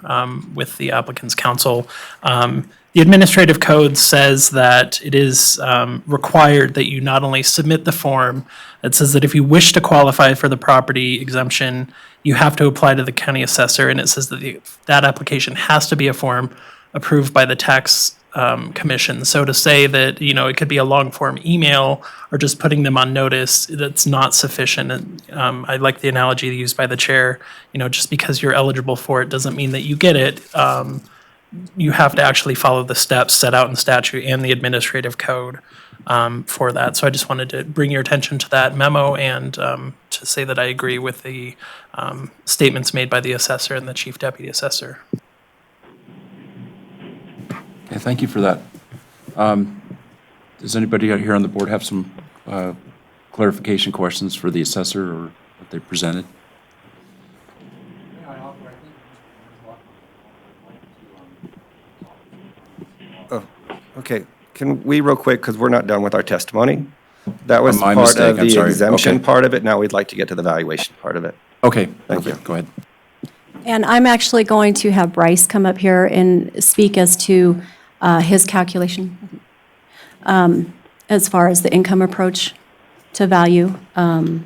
with the applicant's counsel. The administrative code says that it is required that you not only submit the form, it says that if you wish to qualify for the property exemption, you have to apply to the county assessor, and it says that that application has to be a form approved by the tax commission. So to say that, you know, it could be a long form email or just putting them on notice, that's not sufficient. And I like the analogy used by the chair, you know, just because you're eligible for it doesn't mean that you get it. You have to actually follow the steps set out in statute and the administrative code for that. So I just wanted to bring your attention to that memo and to say that I agree with the statements made by the assessor and the chief deputy assessor. Okay, thank you for that. Does anybody out here on the board have some clarification questions for the assessor or what they presented? Okay, can we real quick, because we're not done with our testimony? That was My part mistake, of I'm the sorry. exemption Okay. part of it. Now we'd like to get to the valuation part of it. Okay, Thank you. perfect. Go ahead. And I'm actually going to have Bryce come up here and speak as to his calculation as far as the income approach to value. And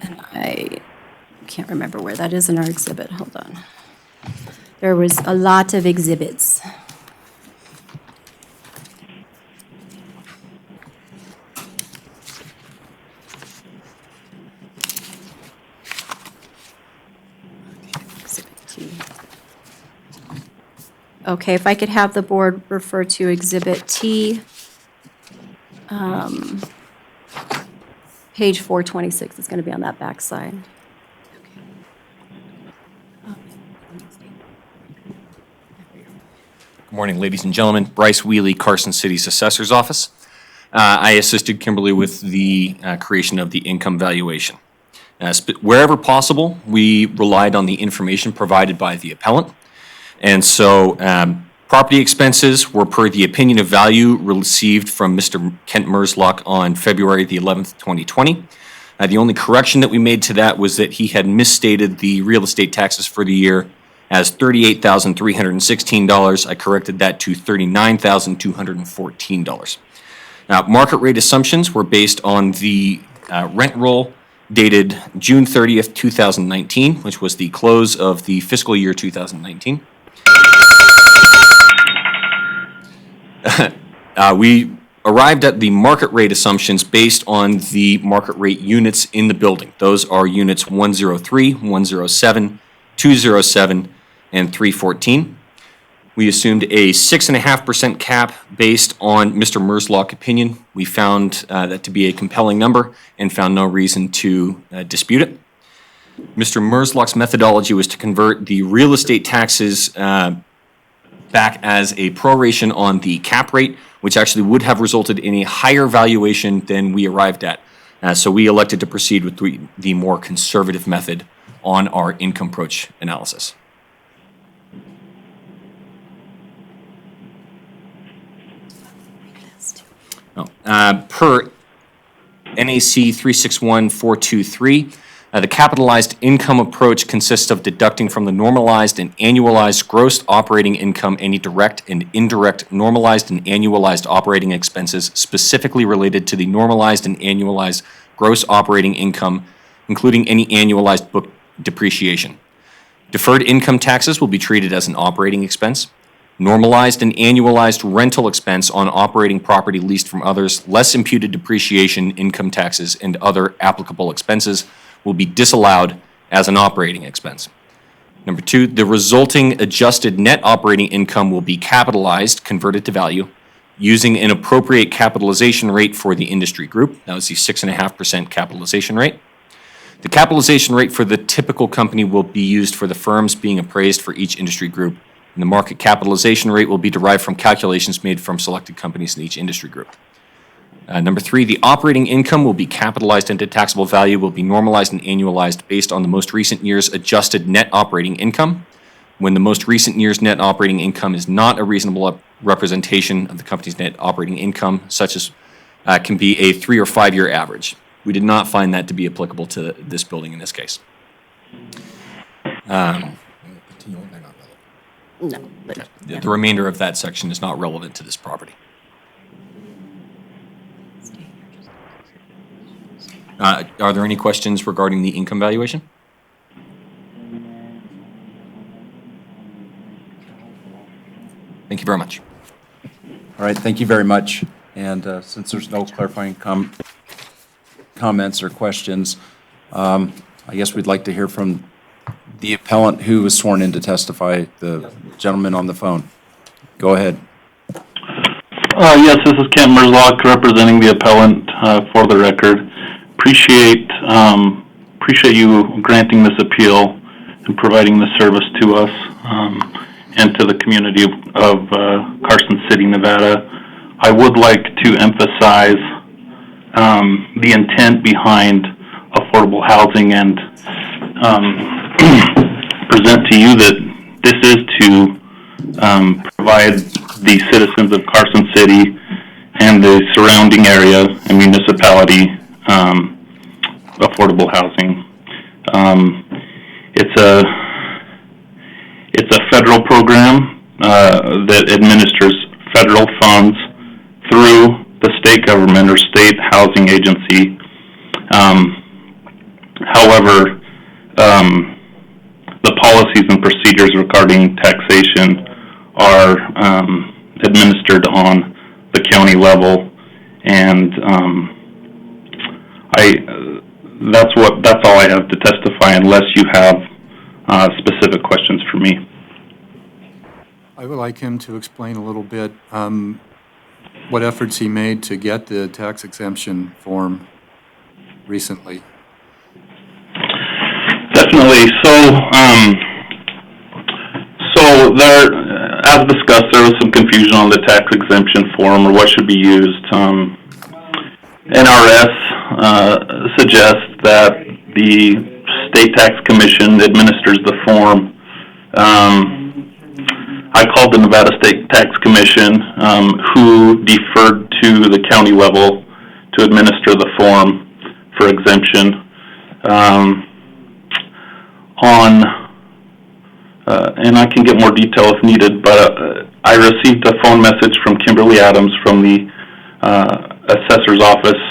I can't remember where that is in our exhibit. Hold on. There was a lot of exhibits. Okay, if I could have the board refer to Exhibit T, page 426, it's going to be on that back side. Good morning, ladies and gentlemen. Bryce Wheely, Carson City's Assessor's Office. I assisted Kimberly with the creation of the income valuation. Wherever possible, we relied on the information provided by the appellant. And so Property expenses were per the opinion of value received from Mr. Kent Merslock on February the 11th, 2020. The only correction that we made to that was that he had misstated the real estate taxes for the year as $38,316. I corrected that to $39,214. Now, market rate assumptions were based on the rent roll dated June 30th, 2019, which was the close of the fiscal year 2019. We arrived at the market rate assumptions based on the market rate units in the building. Those are units 103, 107, 207, and 314. We assumed a 6.5% cap based on Mr. Merslock's opinion. We found that to be a compelling number and found no reason to dispute it. Mr. Merslock's methodology was to convert the real estate taxes back as a proration on the cap rate, which actually would have resulted in a higher valuation than we arrived at. So we elected to proceed with the more conservative method on our income approach analysis. Per NAC 361423, the capitalized income approach consists of deducting from the normalized and annualized gross operating income any direct and indirect normalized and annualized operating expenses specifically related to the normalized and annualized gross operating income, including any annualized book depreciation. Deferred income taxes will be treated as an operating expense. Normalized and annualized rental expense on operating property leased from others, less imputed depreciation, income taxes, and other applicable expenses will be disallowed as an operating expense. Number two, the resulting adjusted net operating income will be capitalized, converted to value, using an appropriate capitalization rate for the industry group. That was the 6.5% capitalization rate. The capitalization rate for the typical company will be used for the firms being appraised for each industry group. And the market capitalization rate will be derived from calculations made from selected companies in each industry group. Number three, the operating income will be capitalized into taxable value, will be normalized and annualized based on the most recent year's adjusted net operating income. When the most recent year's net operating income is not a reasonable representation of the company's net operating income, such as can be a 3 or 5 year average. We did not find that to be applicable to this building in this case. No, but The remainder of that section is not relevant to this property. Are there any questions regarding the income valuation? Thank you very much. All right, thank you very much. And since there's no clarifying comments or questions, I guess we'd like to hear from the appellant who was sworn in to testify, the gentleman on the phone. Go ahead. Yes, this is Kent Merslock representing the appellant for the record. Appreciate you granting this appeal and providing the service to us and to the community of Carson City, Nevada. I would like to emphasize the intent behind affordable housing and present to you that this is to provide the citizens of Carson City and the surrounding area and municipality affordable housing. It's a federal program that administers federal funds through the state government or state housing agency. However, the policies and procedures regarding taxation are administered on the county level, and that's all I have to testify unless you have specific questions for me. I would like him to explain a little bit what efforts he made to get the tax exemption form recently. Definitely. So there, as discussed, there was some confusion on the tax exemption form or what should be used. NRS suggests that the State Tax Commission administers the form. I called the Nevada State Tax Commission, who deferred to the county level to administer the form for exemption. And I can get more detail if needed, but I received a phone message from Kimberly Adams from the assessor's office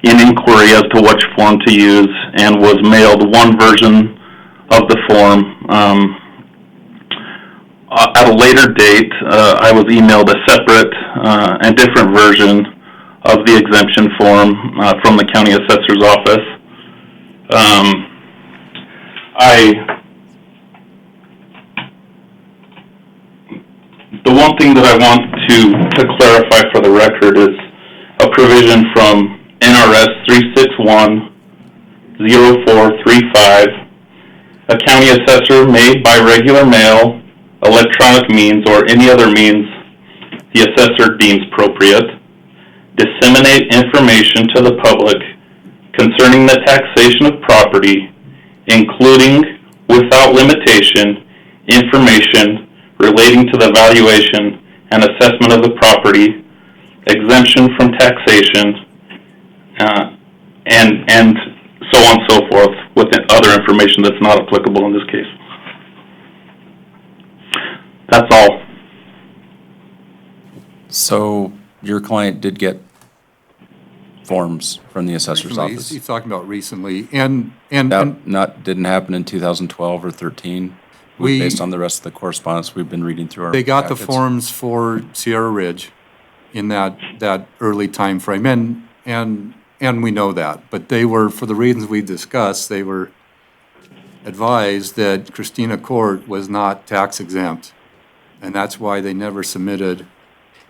in inquiry as to which form to use, and was mailed one version of the form. At a later date, I was emailed a separate and different version of the exemption form from the county assessor's office. The one thing that I want to clarify for the record is a provision from NRS 361-0435. A county assessor may, by regular mail, electronic means, or any other means the assessor deems appropriate, disseminate information to the public concerning the taxation of property, including, without limitation, information relating to the valuation and assessment of the property, exemption from taxation, and so on and so forth, with other information that's not applicable in this case. That's all. So your client did get forms from the assessor's Recently, office? He's talking about recently, and That didn't happen in 2012 or 13? We- Based on the rest of the correspondence we've been reading through our they got the packets? forms for Sierra Ridge in that early time frame, and we know that. But they were, for the reasons we discussed, they were advised that Christina Court was not tax exempt, and that's why they never submitted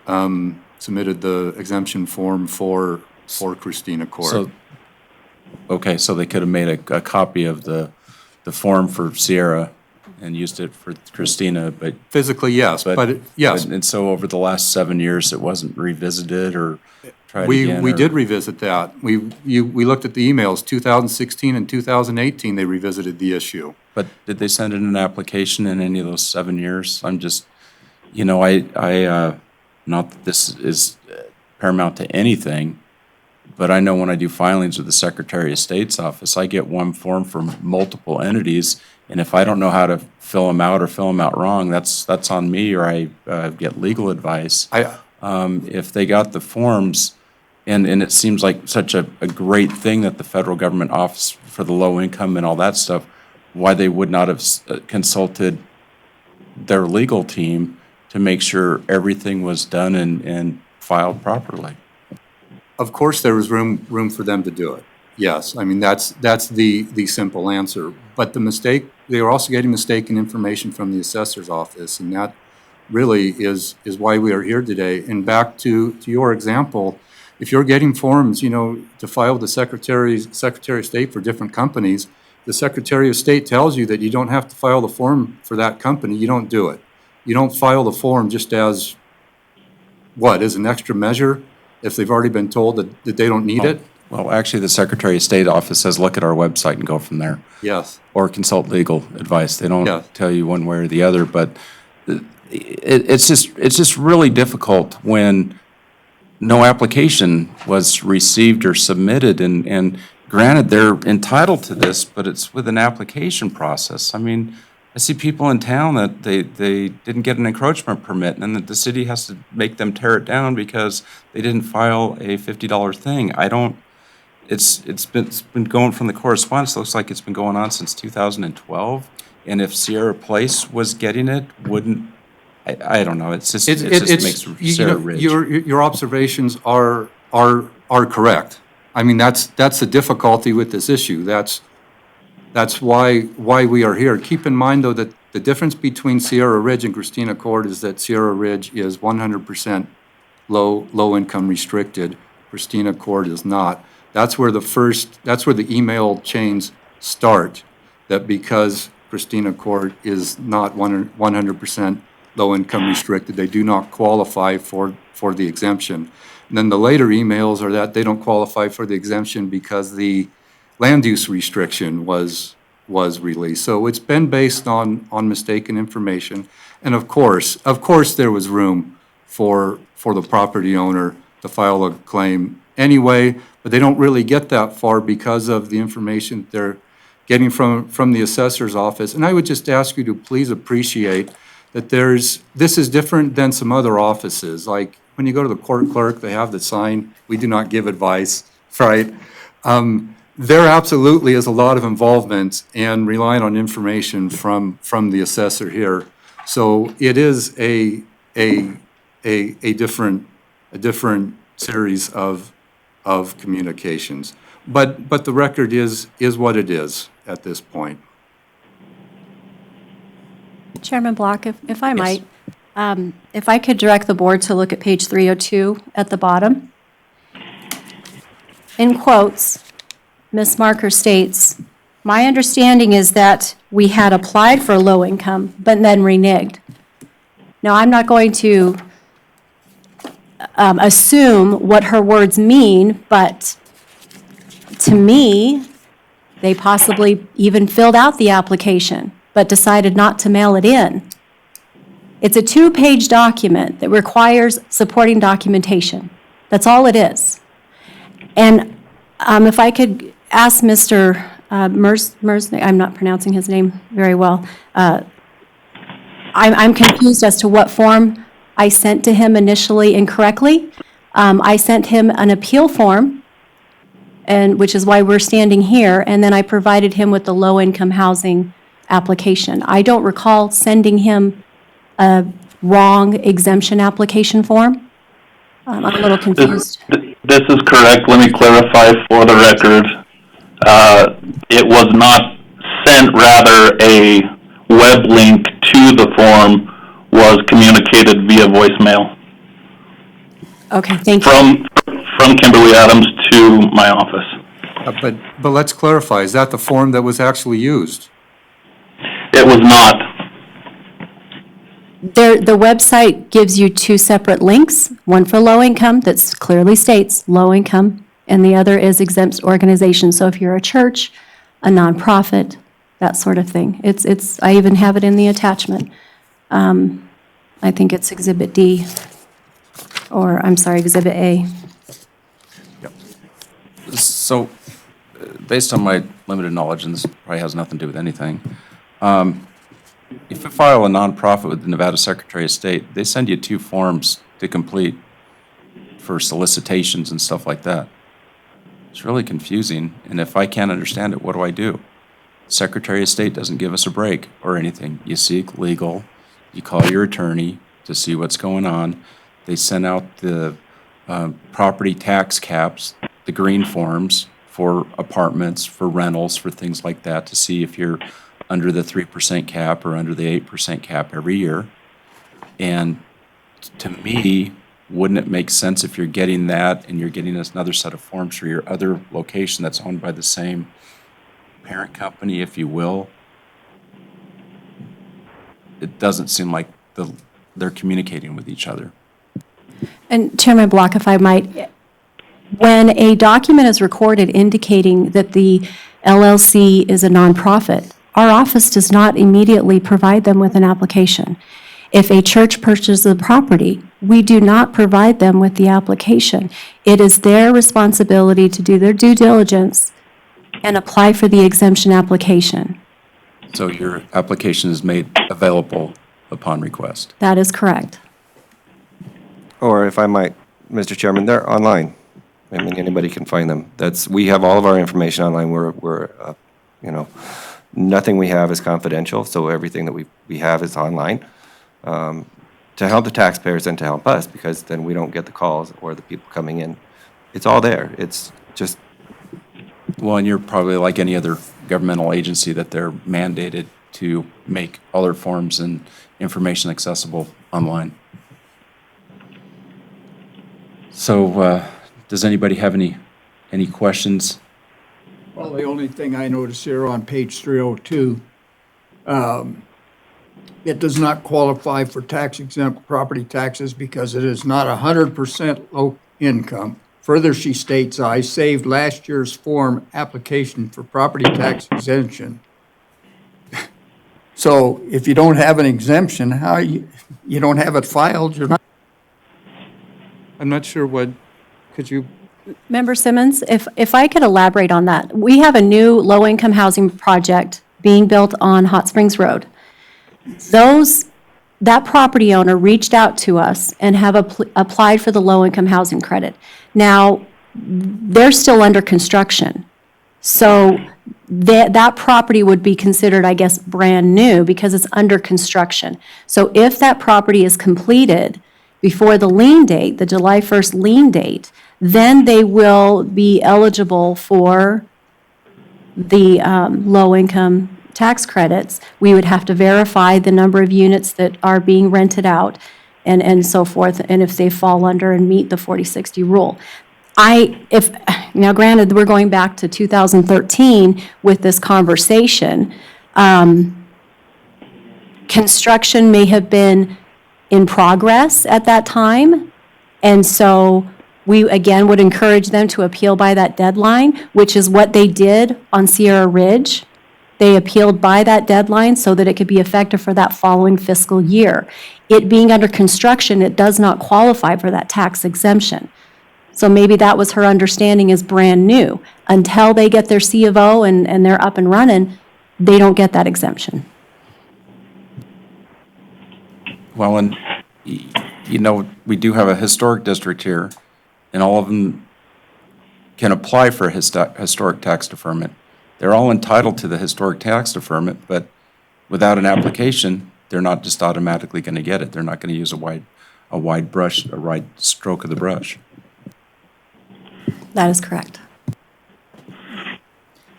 the exemption form for Christina Court. So, okay, so they could have made a copy of the form for Sierra and used it for Christina, but. Physically, yes, but yes. And so over the last 7 years, it wasn't revisited or tried again? We or- did revisit that. We looked at the emails, 2016 and 2018, they revisited the issue. But did they send in an application in any of those 7 years? I'm just, not that this is paramount to anything, but I know when I do filings with the Secretary of State's office, I get one form from multiple entities, and if I don't know how to fill them out or fill them out wrong, that's on me, or I get legal advice. If they got the forms, and it seems like such a great thing that the federal government offers for the low income and all that stuff, why they would not have consulted their legal team to make sure everything was done and filed properly. Of course, there was room for them to do it. Yes, I mean, that's the simple answer. But the mistake, they were also getting mistaken information from the assessor's office, and that really is why we are here today. And back to your example, if you're getting forms, to file with the Secretary of State for different companies, the Secretary of State tells you that you don't have to file the form for that company, you don't do it. You don't file the form just as an extra measure if they've already been told that they don't need it? Well, actually, the Secretary of State office says, look at our website and go from there. Yes. Or consult legal advice. They don't Yes. tell you one way or the other, but it's just really difficult when no application was received or submitted, and granted, they're entitled to this, but it's with an application process. I mean, I see people in town that they didn't get an encroachment permit, and that the city has to make them tear it down because they didn't file a $50 thing. It's been going from the correspondence, looks like it's been going on since 2012, and if Sierra Place was getting it, I don't know, it just makes Sierra Ridge. Your observations are correct. I mean, that's the difficulty with this issue. That's why we are here. Keep in mind, though, that the difference between Sierra Ridge and Christina Court is that Sierra Ridge is 100% low income restricted. Christina Court is not. That's where the email chains start, that because Christina Court is not 100% low income restricted, they do not qualify for the exemption. And then the later emails are that they don't qualify for the exemption because the land use restriction was was released. So it's been based on mistaken information. And of course, there was room for the property owner to file a claim anyway, but they don't really get that far because of the information they're getting from the assessor's office. And I would just ask you to please appreciate that this is different than some other offices. Like when you go to the court clerk, they have the sign, "We do not give advice," right? There absolutely is a lot of involvement and relying on information from the assessor here. So it is a different series of communications. But the record is what it is at this point. Chairman Block, if I might, if I could direct the board to look at page 302 at the bottom. In quotes, Ms. Marker states, "My understanding is that we had applied for low income, but then reneged." Now, I'm not going to assume what her words mean, but to me, they possibly even filled out the application, but decided not to mail it in. It's a 2-page document that requires supporting documentation. That's all it is. And if I could ask Mr. Mersnick, I'm not pronouncing his name very well. I'm confused as to what form I sent to him initially incorrectly. I sent him an appeal form, and which is why we're standing here, and then I provided him with the low-income housing application. I don't recall sending him a wrong exemption application form. I'm a little confused. This is correct. Let me clarify for the record. It was not sent, rather a web link to the form was communicated via voicemail. Okay, thank you. From Kimberly Adams to my office. But let's clarify, is that the form that was actually used? It was not. The website gives you 2 separate links, one for low income that clearly states low income, and the other is exempt organization. So if you're a church, a nonprofit, that sort of thing. I even have it in the attachment. I think it's Exhibit D, or I'm sorry, Exhibit A. So, based on my limited knowledge, and this probably has nothing to do with anything, if you file a nonprofit with the Nevada Secretary of State, they send you 2 forms to complete for solicitations and stuff like that. It's really confusing, and if I can't understand it, what do I do? Secretary of State doesn't give us a break or anything. You seek legal, you call your attorney to see what's going on. They send out the property tax caps, the green forms for apartments, for rentals, for things like that, to see if you're under the 3% cap or under the 8% cap every year. And to me, wouldn't it make sense if you're getting that and you're getting another set of forms for your other location that's owned by the same parent company, if you will? It doesn't seem like they're communicating with each other. And Chairman Block, if I might, when a document is recorded indicating that the LLC is a nonprofit, our office does not immediately provide them with an application. If a church purchases the property, we do not provide them with the application. It is their responsibility to do their due diligence and apply for the exemption application. So your application is made available upon request? That is correct. Or if I might, Mr. Chairman, they're online. I mean, anybody can find them. We have all of our information online. We're nothing we have is confidential, so everything that we have is online, to help the taxpayers and to help us, because then we don't get the calls or the people coming in. It's all there. It's just... Well, and you're probably like any other governmental agency that they're mandated to make all their forms and information accessible online. So, does anybody have any questions? Well, the only thing I notice here on page 302, it does not qualify for tax-exempt property taxes because it is not 100% low income. Further, she states, I saved last year's form application for property tax exemption So if you don't have an exemption, you don't have it filed, you're not. I'm not sure what, could you? Member Simmons, if I could elaborate on that. We have a new low-income housing project being built on Hot Springs Road. That property owner reached out to us and have applied for the low-income housing credit. Now, they're still under construction. So that property would be considered, I guess, brand new because it's under construction. So if that property is completed before the lien date, the July 1st lien date, then they will be eligible for the low-income tax credits. We would have to verify the number of units that are being rented out and so forth, and if they fall under and meet the 40/60 rule. Now granted, we're going back to 2013 with this conversation. Construction may have been in progress at that time, and so we, again, would encourage them to appeal by that deadline, which is what they did on Sierra Ridge. They appealed by that deadline so that it could be effective for that following fiscal year. It being under construction, it does not qualify for that tax exemption. So maybe that was her understanding is brand new. Until they get their C of O and they're up and running, they don't get that exemption. Well, and, you know, we do have a historic district here, and all of them can apply for historic tax deferment. They're all entitled to the historic tax deferment, but without an application, they're not just automatically going to get it. They're not going to use a wide brush, a wide stroke of the brush. That is correct.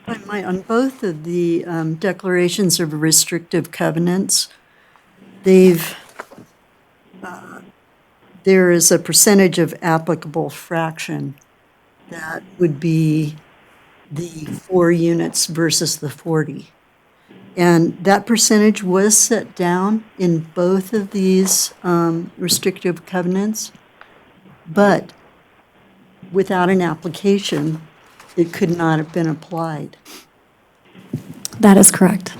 On both of the declarations of restrictive covenants, there is a percentage of applicable fraction that would be the 4 units versus the 40. And that percentage was set down in both of these restrictive covenants, but without an application, it could not have been applied. That is correct.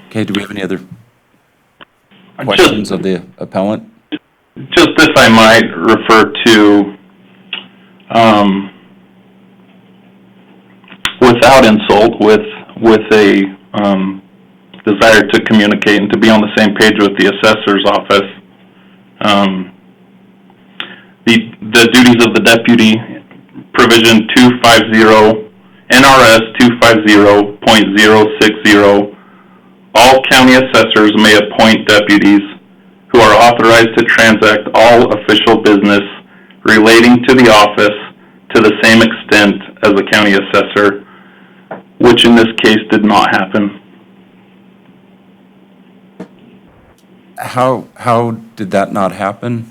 Okay, do we have any other questions of the appellant? Just if I might refer to, without insult, with a desire to communicate and to be on the same page with the assessor's office, the duties of the deputy, provision 250, NRS 250.060, all county assessors may appoint deputies who are authorized to transact all official business relating to the office to the same extent as the county assessor, which in this case did not happen. How did that not happen?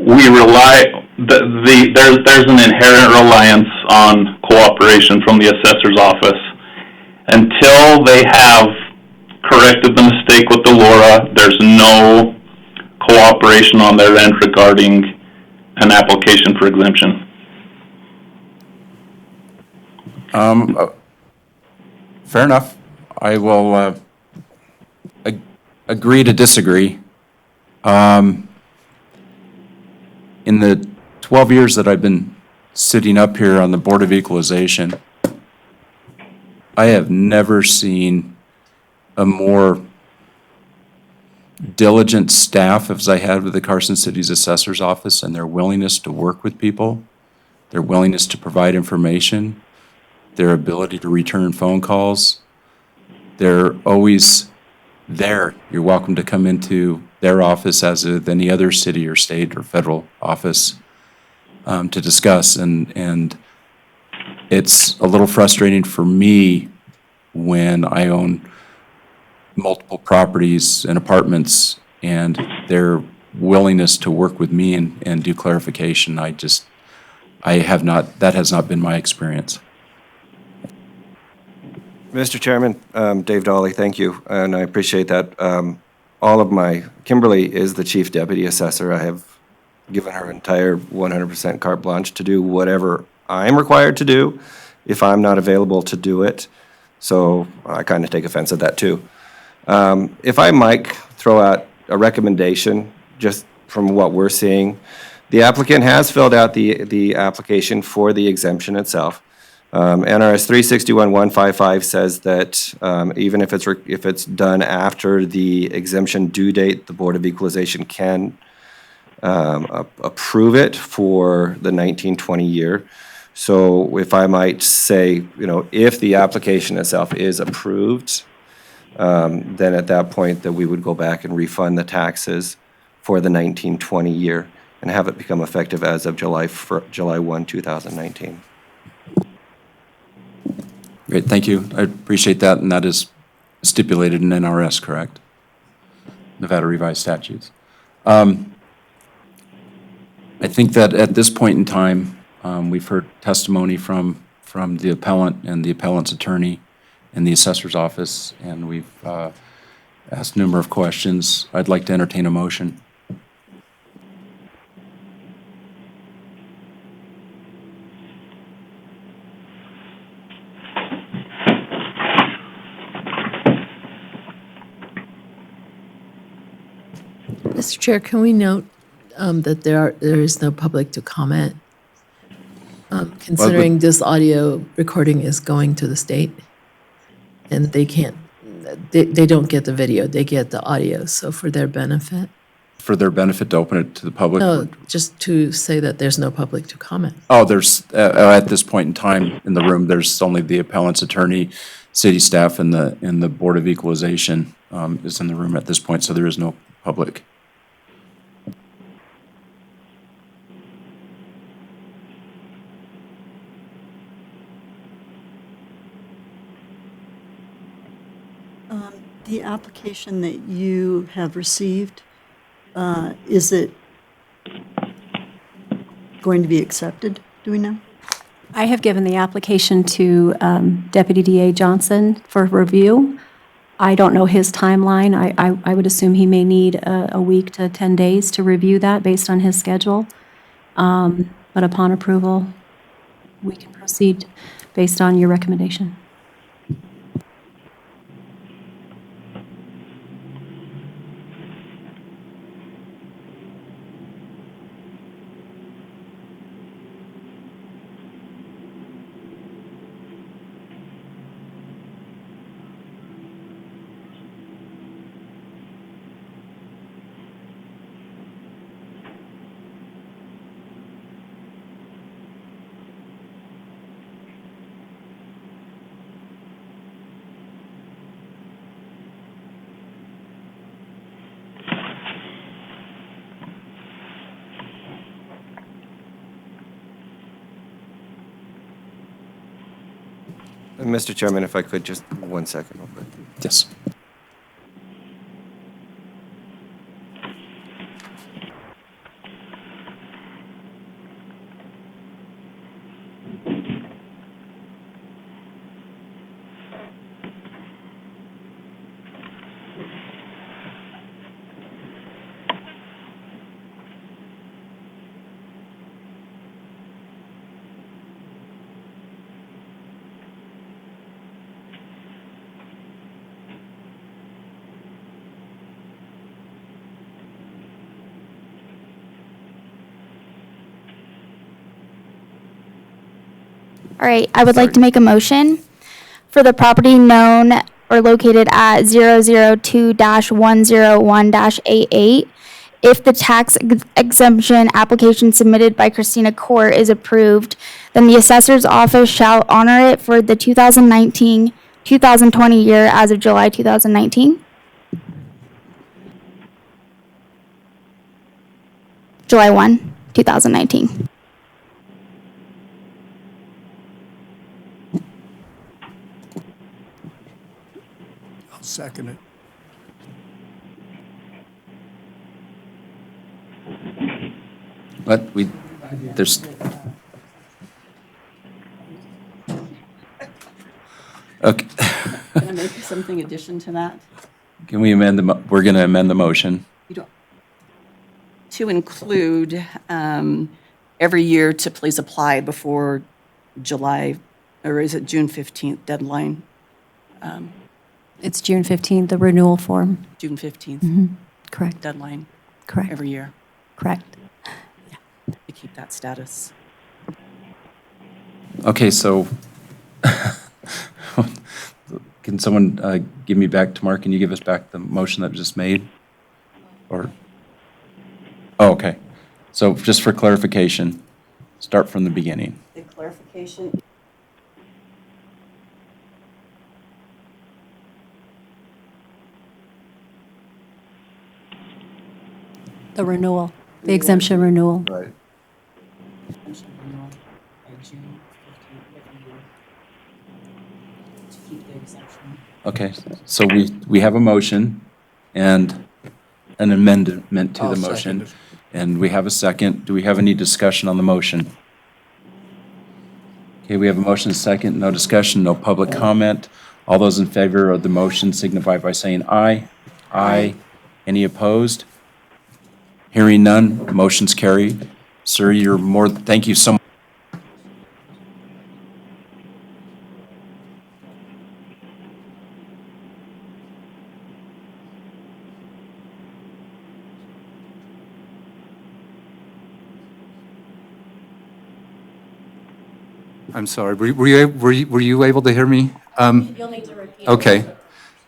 We rely, there's an inherent reliance on cooperation from the assessor's office. Until they have corrected the mistake with the LoRa, there's no cooperation on their end regarding an application for exemption. Fair enough. I will agree to disagree. In the 12 years that I've been sitting up here on the Board of Equalization, I have never seen a more diligent staff as I had with the Carson City's Assessor's Office, and their willingness to work with people, their willingness to provide information, their ability to return phone calls. They're always there. You're welcome to come into their office as with any other city or state or federal office to discuss. And it's a little frustrating for me when I own multiple properties and apartments and their willingness to work with me and do clarification. That has not been my experience. Mr. Chairman, Dave Dolly, thank you, and I appreciate that. Kimberly is the chief deputy assessor. I have given her entire 100% carte blanche to do whatever I'm required to do, if I'm not available to do it. So I kind of take offense at that too. If I might throw out a recommendation, just from what we're seeing, the applicant has filled out the application for the exemption itself. NRS 361-155 says that even if it's done after the exemption due date, the Board of Equalization can approve it for the 1920 year. So if I might say, if the application itself is approved, then at that point that we would go back and refund the taxes for the 1920 year and have it become effective as of July 1, 2019. Great, thank you. I appreciate that, and that is stipulated in NRS, correct? Nevada Revised Statutes. I think that at this point in time, we've heard testimony from the appellant and the appellant's attorney and the assessor's office, and we've asked a number of questions. I'd like to entertain a motion. Mr. Chair, can we note that there is no public to comment, considering this audio recording is going to the state? And they don't get the video, they get the audio, so for their benefit? For their benefit to open it to the public? No, just to say that there's no public to comment. Oh, there's, at this point in time in the room, there's only the appellant's attorney, city staff, and the Board of Equalization is in the room at this point, so there is no public. The application that you have received, is it going to be accepted? Do we know? I have given the application to Deputy DA Johnson for review. I don't know his timeline. I would assume he may need a week to 10 days to review that based on his schedule. But upon approval, we can proceed based on your recommendation. Mr. Chairman, if I could, just 1 second real quick. Yes. All right, I would like to make a motion for the property known or located at 002-101-88. If the tax exemption application submitted by Christina Court is approved, then the assessor's office shall honor it for the 2019-2020 year as of July 2019. July 1, 2019. I'll second it. But there's. Okay. Can I make something addition to that? Can we amend we're going to amend the motion. To include every year to please apply before July or is it June 15th deadline? It's June 15th, the renewal form. June 15th Correct, deadline correct, every year correct. to keep that status. Okay, so can someone give me back, Tamar, can you give us back the motion that was just made? Or, oh, okay. So just for clarification, start from the beginning. The clarification. The renewal, the exemption renewal. Right. Okay, so we have a motion and an amendment to I'll the second motion. it. And we have a second. Do we have any discussion on the motion? Okay, we have a motion and a second, no discussion, no public comment. All those in favor of the motion signify by saying aye. Aye. Any opposed? Hearing none, motion's carried. Sir, you're more, thank you so much. I'm sorry, were you able to hear me? You'll need to repeat. Okay.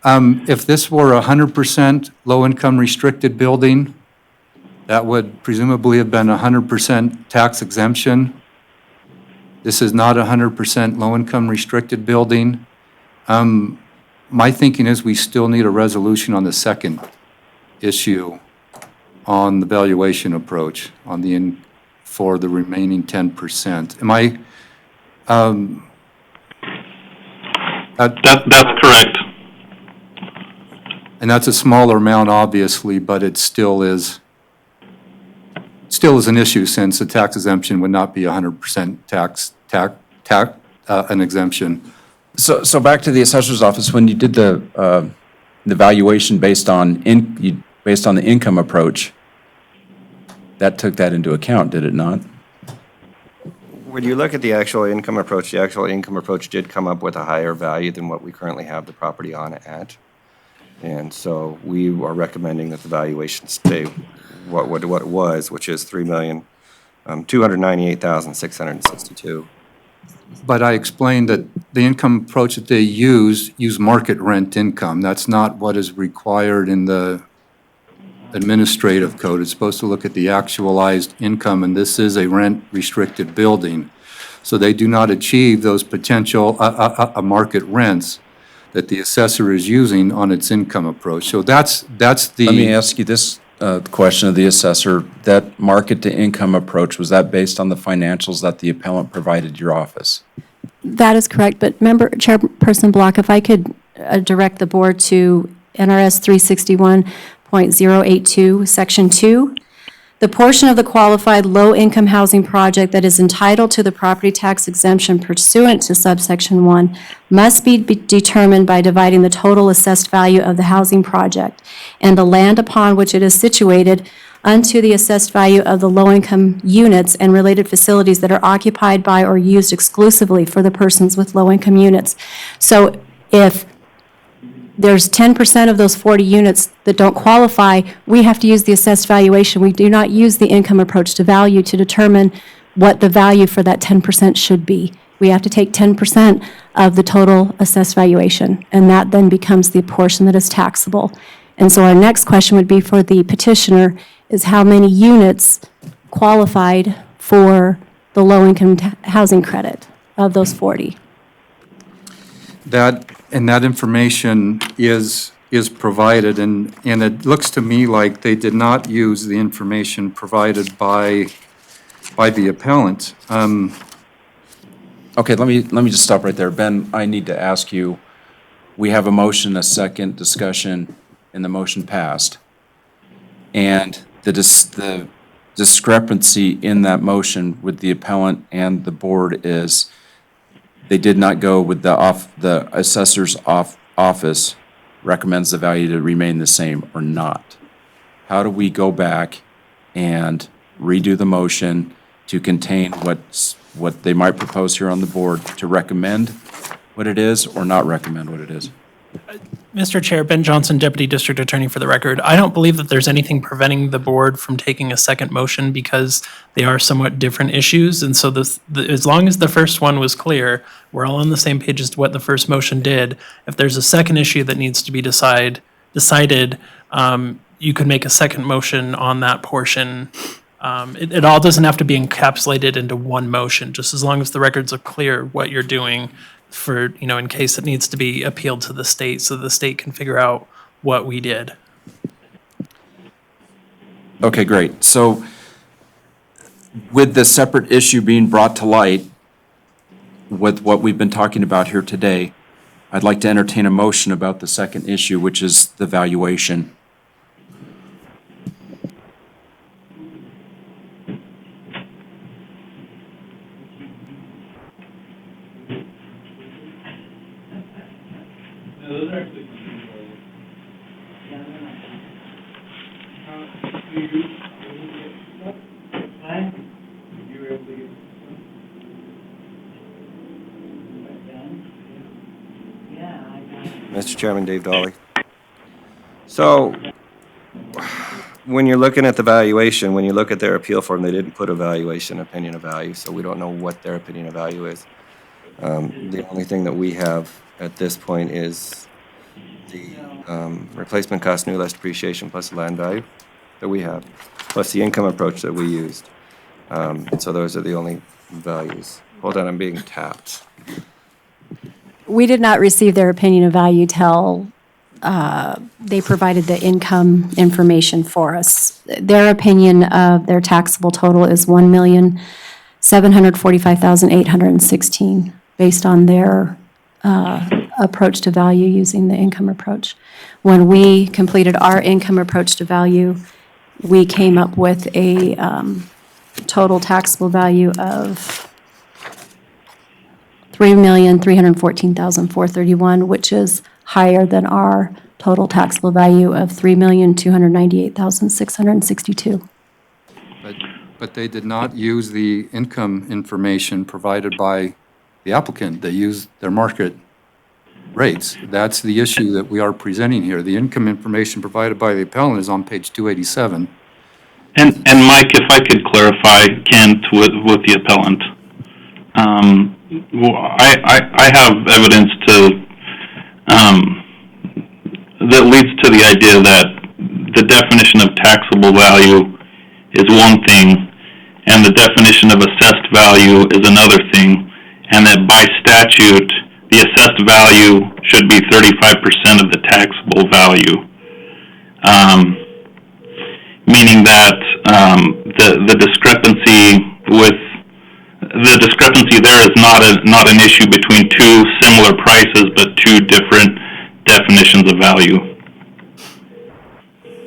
If this were a 100% low-income restricted building, that would presumably have been 100% tax exemption. This is not a 100% low-income restricted building. My thinking is we still need a resolution on the second issue on the valuation approach on the, for the remaining 10%. Am I, That's correct. and that's a smaller amount, obviously, but it still is an issue since the tax exemption would not be 100% an exemption. So back to the assessor's office, when you did the valuation based on the income approach, that took that into account, did it not? When you look at the actual income approach did come up with a higher value than what we currently have the property on at. And so we are recommending that the valuation stay what it was, which is $3,298,662. But I explained that the income approach that they use market rent income. That's not what is required in the administrative code. It's supposed to look at the actualized income, and this is a rent-restricted building. So they do not achieve those potential market rents that the assessor is using on its income approach. So that's the... Let me ask you this question of the assessor. That market-to-income approach, was that based on the financials that the appellant provided your office? That is correct, but member, Chairperson Block, if I could direct the board to NRS 361.082, Section 2. The portion of the qualified low-income housing project that is entitled to the property tax exemption pursuant to subsection 1 must be determined by dividing the total assessed value of the housing project and the land upon which it is situated unto the assessed value of the low-income units and related facilities that are occupied by or used exclusively for the persons with low-income units. So if there's 10% of those 40 units that don't qualify, we have to use the assessed valuation. We do not use the income approach to value to determine what the value for that 10% should be. We have to take 10% of the total assessed valuation, and that then becomes the portion that is taxable. And so our next question would be for the petitioner is how many units qualified for the low-income housing credit of those 40? That information is provided, and it looks to me like they did not use the information provided by the appellant. Okay, let me just stop right there. Ben, I need to ask you, we have a motion, a second discussion, and the motion passed. And the discrepancy in that motion with the appellant and the board is they did not go with the assessor's office recommends the value to remain the same or not. How do we go back and redo the motion to contain what what they might propose here on the board to recommend what it is or not recommend what it is. Mr. Chair, Ben Johnson, Deputy District Attorney for the record. I don't believe that there's anything preventing the board from taking a second motion because they are somewhat different issues. And so as long as the first one was clear, we're all on the same page as to what the first motion did. If there's a second issue that needs to be decided, you could make a second motion on that portion. It all doesn't have to be encapsulated into one motion, just as long as the records are clear what you're doing for, in case it needs to be appealed to the state so the state can figure out what we did. Okay, great. So with the separate issue being brought to light with what we've been talking about here today, I'd like to entertain a motion about the second issue, which is the valuation. Mr. Chairman, Dave Dolly. So, when you're looking at the valuation, when you look at their appeal form, they didn't put a valuation, opinion of value, so we don't know what their opinion of value is. The only thing that we have at this point is the replacement cost, new less depreciation, plus the land value that we have, plus the income approach that we used. So those are the only values. Hold on, I'm being tapped. We did not receive their opinion of value till they provided the income information for us. Their opinion of their taxable total is $1,745,816, based on their approach to value using the income approach. When we completed our income approach to value, we came up with a total taxable value of $3,314,431, which is higher than our total taxable value of $3,298,662. But they did not use the income information provided by the applicant. They used their market rates. That's the issue that we are presenting here. The income information provided by the appellant is on page 287. And Mike, if I could clarify, Kent, with the appellant. I have evidence that leads to the idea that the definition of taxable value is one thing, and the definition of assessed value is another thing, and that by statute, the assessed value should be 35% of the taxable value. Meaning that the discrepancy there is not an issue between two similar prices, but two different definitions of value.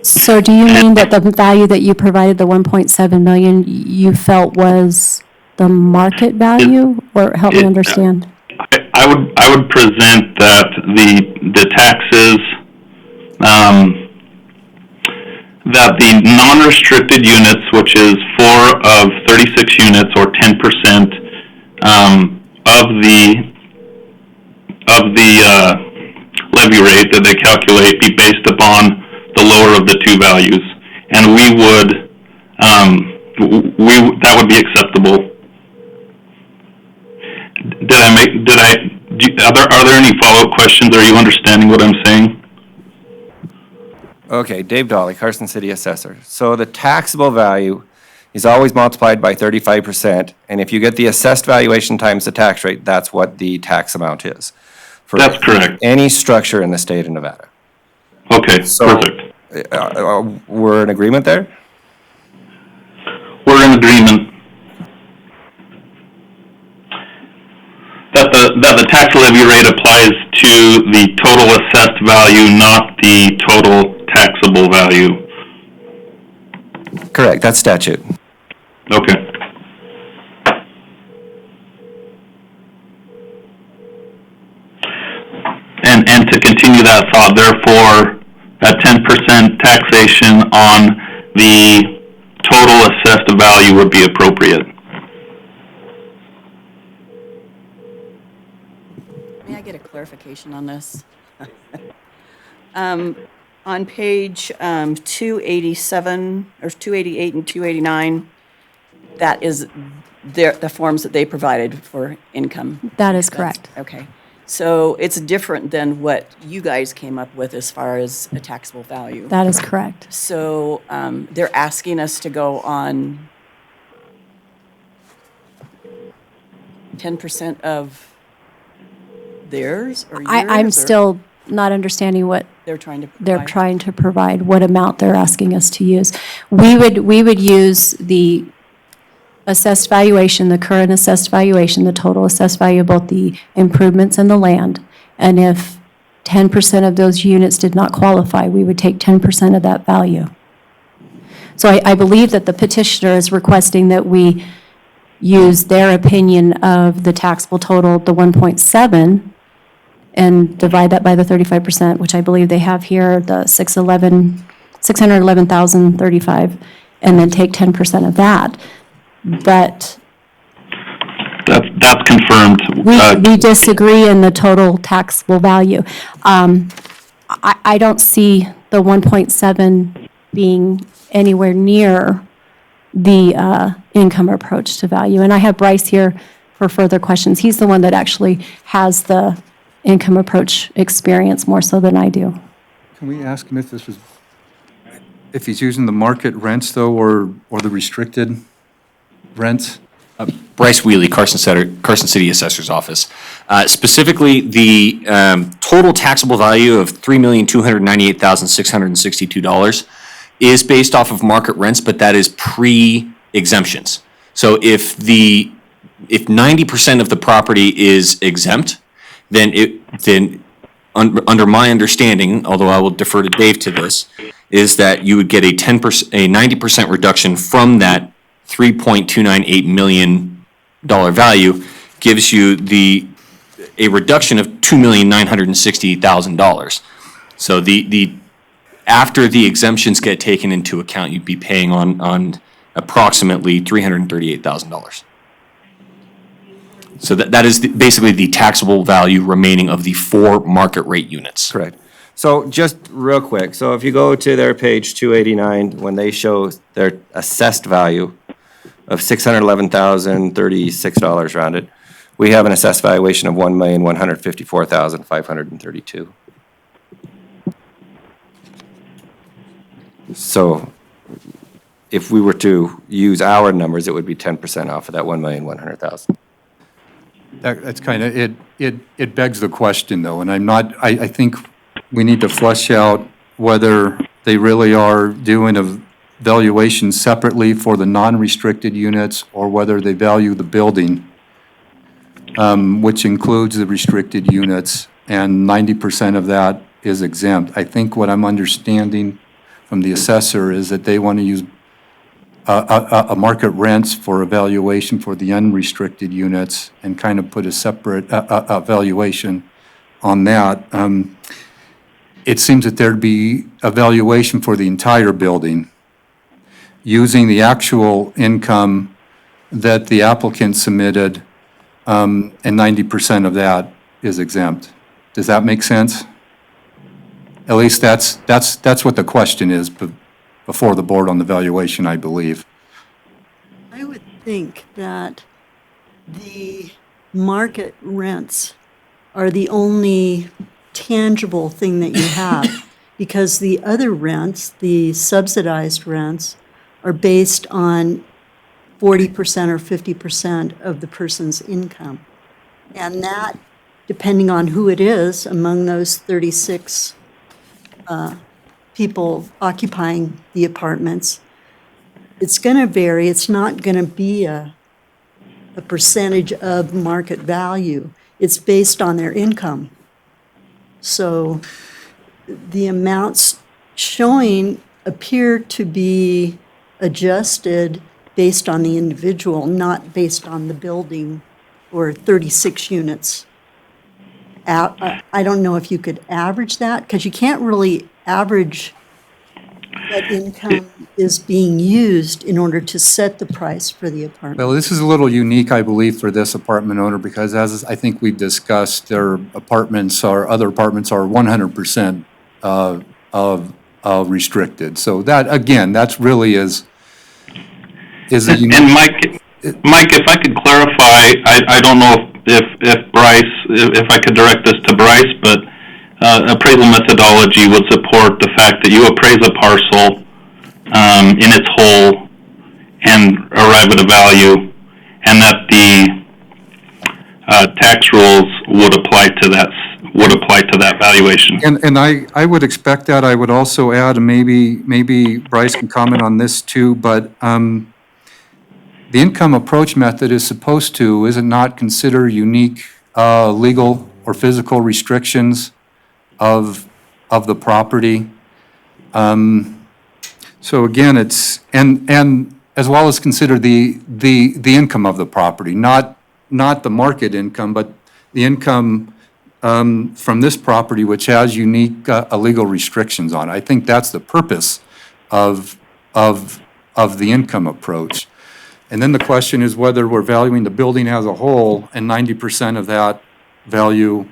So do you mean that the value that you provided, the 1.7 million, you felt was the market value, or help me understand? I would present that the taxes, that the non-restricted units, which is 4 of 36 units or 10% of the levy rate that they calculate, be based upon the lower of the two values, and that would be acceptable. Are there any follow-up questions? Are you understanding what I'm saying? Okay, Dave Dolly, Carson City Assessor. So the taxable value is always multiplied by 35%, and if you get the assessed valuation times the tax rate, that's what the tax amount is. That's correct. Any structure in the state of Nevada. Okay, So, perfect. We're in agreement there? We're in agreement that the tax levy rate applies to the total assessed value, not the total taxable value. Correct, that's statute. Okay. And to continue that thought, therefore, that 10% taxation on the total assessed value would be appropriate. May I get a clarification on this? On page 287, or 288 and 289, that is the forms that they provided for income. That is expense. correct. Okay. So it's different than what you guys came up with as far as a taxable value. That is correct. So they're asking us to go on 10% of theirs or yours? I'm or still not understanding what They're trying to they're provide? trying to provide, what amount they're asking us to use. We would use the assessed valuation, the current assessed valuation, the total assessed value of both the improvements and the land. And if 10% of those units did not qualify, we would take 10% of that value. So I believe that the petitioner is requesting that we use their opinion of the taxable total, the 1.7, and divide that by the 35%, which I believe they have here, the 611,035, and then take 10% of that. But That's confirmed. we disagree in the total taxable value. I don't see the 1.7 being anywhere near the income approach to value. And I have Bryce here for further questions. He's the one that actually has the income approach experience more so than I do. Can we ask him if if he's using the market rents though, or the restricted rents? Bryce Wheelie, Carson City Assessor's Office. Specifically, the total taxable value of $3,298,662 is based off of market rents, but that is pre-exemptions. So if 90% of the property is exempt, then under my understanding, although I will defer to Dave to this, is that you would get a 90% reduction from that $3.298 million value, gives you a reduction of $2,960,000. So after the exemptions get taken into account, you'd be paying on approximately $338,000. So that is basically the taxable value remaining of the 4 market rate units. Correct. So just real quick, so if you go to their page 289, when they show their assessed value of $611,036 rounded, we have an assessed valuation of $1,154,532. So if we were to use our numbers, it would be 10% off of that $1,100,000. That's kind of, it begs the question though, and I think we need to flesh out whether they really are doing a valuation separately for the non-restricted units or whether they value the building, which includes the restricted units, and 90% of that is exempt. I think what I'm understanding from the assessor is that they want to use a market rents for evaluation for the unrestricted units and kind of put a separate valuation on that. It seems that there'd be a valuation for the entire building using the actual income that the applicant submitted, and 90% of that is exempt. Does that make sense? At least that's what the question is before the board on the valuation, I believe. I would think that the market rents are the only tangible thing that you have, because the other rents, the subsidized rents, are based on 40% or 50% of the person's income. And that, depending on who it is, among those 36 people occupying the apartments, it's going to vary. It's not going to be a percentage of market value. It's based on their income. So the amounts showing appear to be adjusted based on the individual, not based on the building or 36 units. I don't know if you could average that, because you can't really average What income is being used in order to set the price for the apartment? Well, this is a little unique, I believe, for this apartment owner because as I think we've discussed, their apartments or other apartments are 100% restricted. So that, again, that's really is a unique. And Mike, if I could clarify, I don't know if Bryce, if I could direct this to Bryce, but appraisal methodology would support the fact that you appraise a parcel in its whole and arrive at a value, and that the tax rules would apply to that valuation. And I would expect that. I would also add, and maybe Bryce can comment on this too, but the income approach method is supposed to, is it not, consider unique legal or physical restrictions of the property? So again, it's, and as well as consider the income of the property, not the market income, but the income from this property, which has unique legal restrictions on it. I think that's the purpose of the income approach. And then the question is whether we're valuing the building as a whole and 90% of that value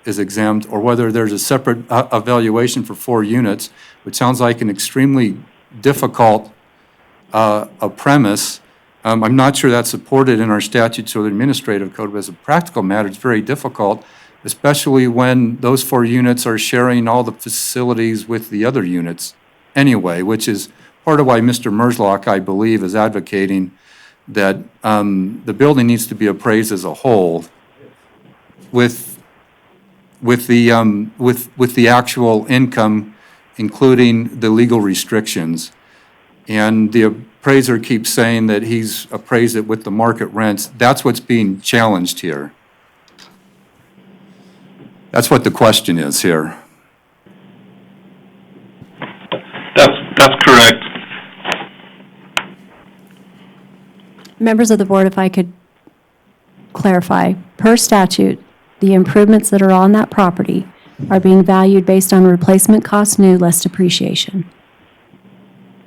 is exempt, or whether there's a separate evaluation for 4 units, which sounds like an extremely difficult a premise. I'm not sure that's supported in our statutes or the administrative code, but as a practical matter, it's very difficult, especially when those 4 units are sharing all the facilities with the other units anyway, which is part of why Mr. Merzlock, I believe, is advocating that the building needs to be appraised as a whole with the actual income, including the legal restrictions. And the appraiser keeps saying that he's appraised it with the market rents. That's what's being challenged here. That's what the question is here. That's correct. Members of the board, if I could clarify, per statute, the improvements that are on that property are being valued based on replacement cost new less depreciation.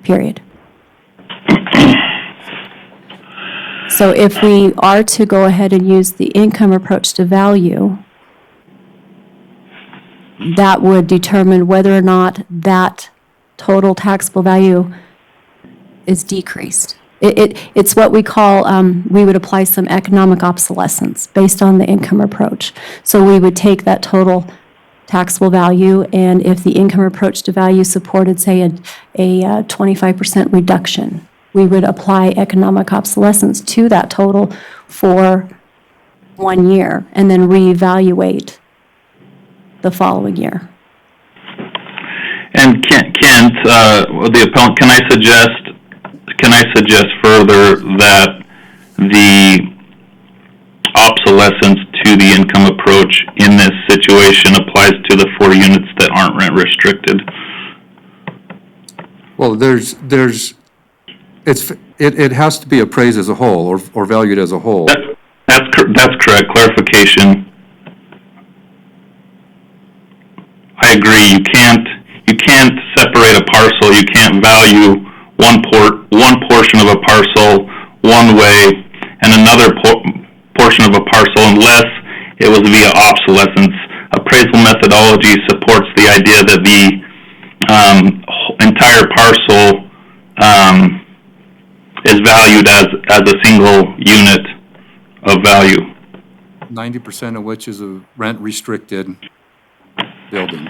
Period. So if we are to go ahead and use the income approach to value, that would determine whether or not that total taxable value is decreased. It's what we call, we would apply some economic obsolescence based on the income approach. So we would take that total taxable value, and if the income approach to value supported, say, a 25% reduction, we would apply economic obsolescence to that total for 1 year and then reevaluate the following year. And Kent, the appellant, can I suggest further that the obsolescence to the income approach in this situation applies to the 4 units that aren't rent restricted? Well, it has to be appraised as a whole or valued as a whole. That's correct. Clarification. I agree. You can't separate a parcel. You can't value one portion of a parcel one way and another portion of a parcel unless it was via obsolescence. Appraisal methodology supports the idea that the entire parcel is valued as a single unit of value. 90% of which is a rent-restricted building.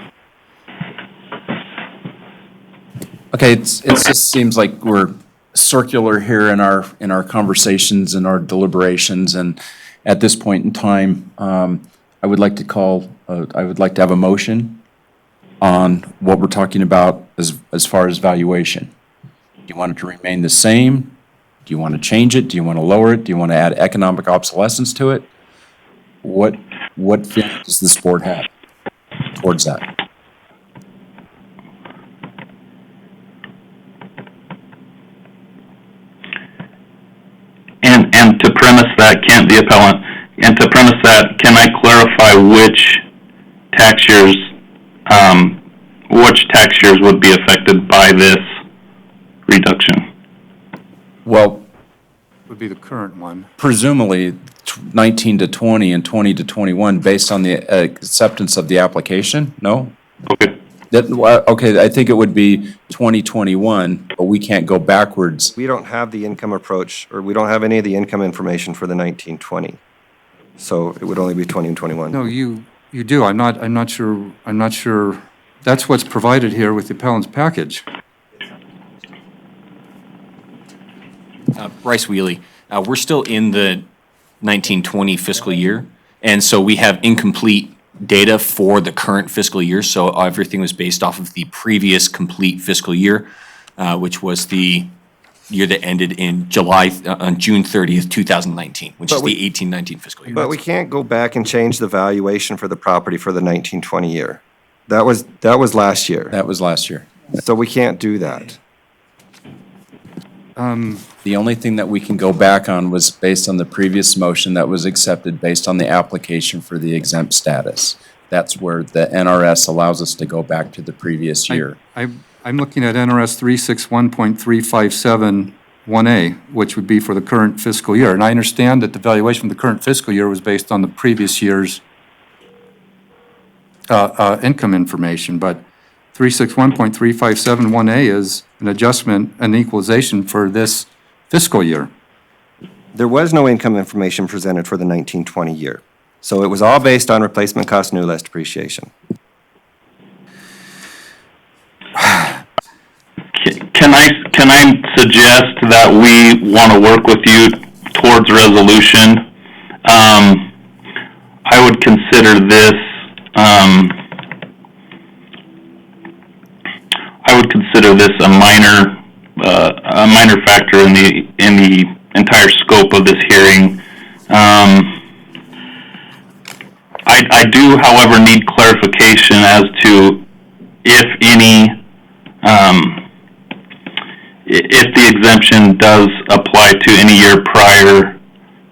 Okay, it just seems like we're circular here in our conversations and our deliberations, and at this point in time, I would like to have a motion on what we're talking about as far as valuation. Do you want it to remain the same? Do you want to change it? Do you want to lower it? Do you want to add economic obsolescence to it? What feeling does this board have towards that? And to premise that, Kent, the appellant, and to premise that, can I clarify which tax years would be affected by this reduction? Well, Would be the current one. presumably 19 to 20 and 20 to 21 based on the acceptance of the application? No? Okay. Okay, I think it would be 2021, but we can't go backwards. We don't have the income approach, or we don't have any of the income information for the 1920. So it would only be 20 and 21. No, you do. I'm not sure. That's what's provided here with the appellant's package. Bryce Wheelie, we're still in the 1920 fiscal year, and so we have incomplete data for the current fiscal year, so everything was based off of the previous complete fiscal year, which was the year that ended in on June 30th, 2019, which is the 18-19 fiscal year. But we can't go back and change the valuation for the property for the 1920 year. That was last year. That was last year. So we can't do that. The only thing that we can go back on was based on the previous motion that was accepted based on the application for the exempt status. That's where the NRS allows us to go back to the previous year. I'm looking at NRS 361.357-1A, which would be for the current fiscal year. And I understand that the valuation of the current fiscal year was based on the previous year's income information, but 361.357-1A is an adjustment, an equalization for this fiscal year. There was no income information presented for the 1920 year. So it was all based on replacement cost new less depreciation. Can I suggest that we want to work with you towards resolution? I would consider this a minor factor in the entire scope of this hearing. I do, however, need clarification as to if the exemption does apply to any year prior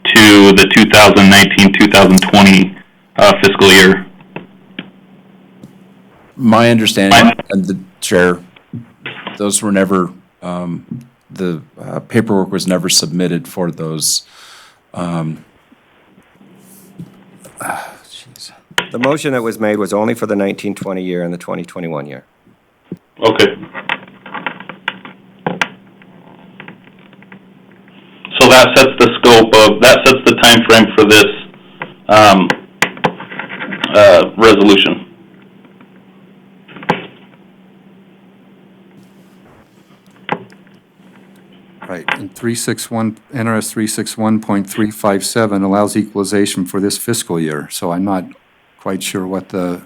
to the 2019-2020 fiscal year. My understanding, and the chair, those were never, the paperwork was never submitted for those. The motion that was made was only for the 1920 year and the 2021 year. Okay. So that sets the scope of, that sets the time frame for this resolution. Right, and NRS 361.357 allows equalization for this fiscal year, so I'm not quite sure what the.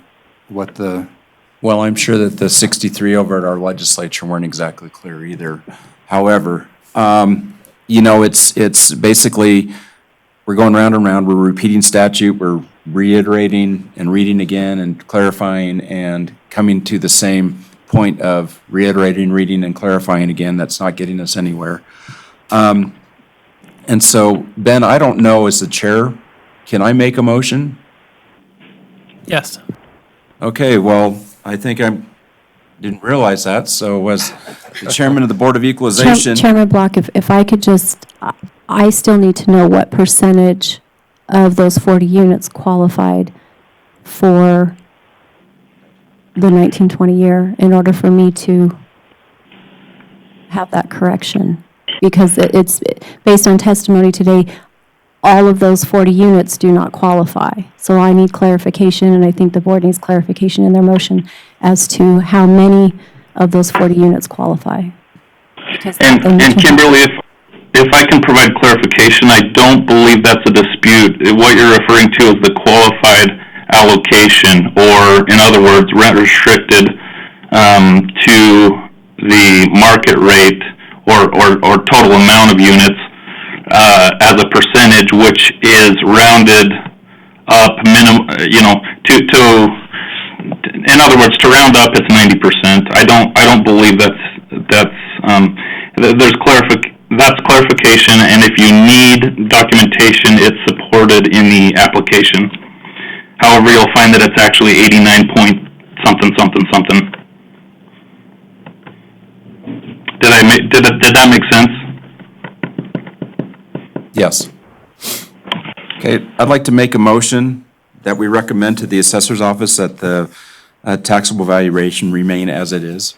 Well, I'm sure that the 63 over at our legislature weren't exactly clear either. However, it's basically, we're going round and round, we're repeating statute, we're reiterating and reading again and clarifying and coming to the same point of reiterating, reading, and clarifying again. That's not getting us anywhere. And so, Ben, I don't know, as the chair, can I make a motion? Yes. Okay, well, I think didn't realize that, so as the chairman of the Board of Equalization. Chairman Block, if I could just, I still need to know what percentage of those 40 units qualified for the 1920 year in order for me to have that correction. Because it's based on testimony today, all of those 40 units do not qualify. So I need clarification, and I think the board needs clarification in their motion as to how many of those 40 units qualify. And Kimberly, if I can provide clarification, I don't believe that's a dispute. What you're referring to is the qualified allocation, or in other words, rent restricted to the market rate or total amount of units as a percentage, which is rounded up in other words, to round up, it's 90%. I don't believe that's clarification, and if you need documentation, it's supported in the application. However, you'll find that it's actually 89 point something. Did that make sense? Yes. Okay, I'd like to make a motion that we recommend to the assessor's office that the taxable valuation remain as it is.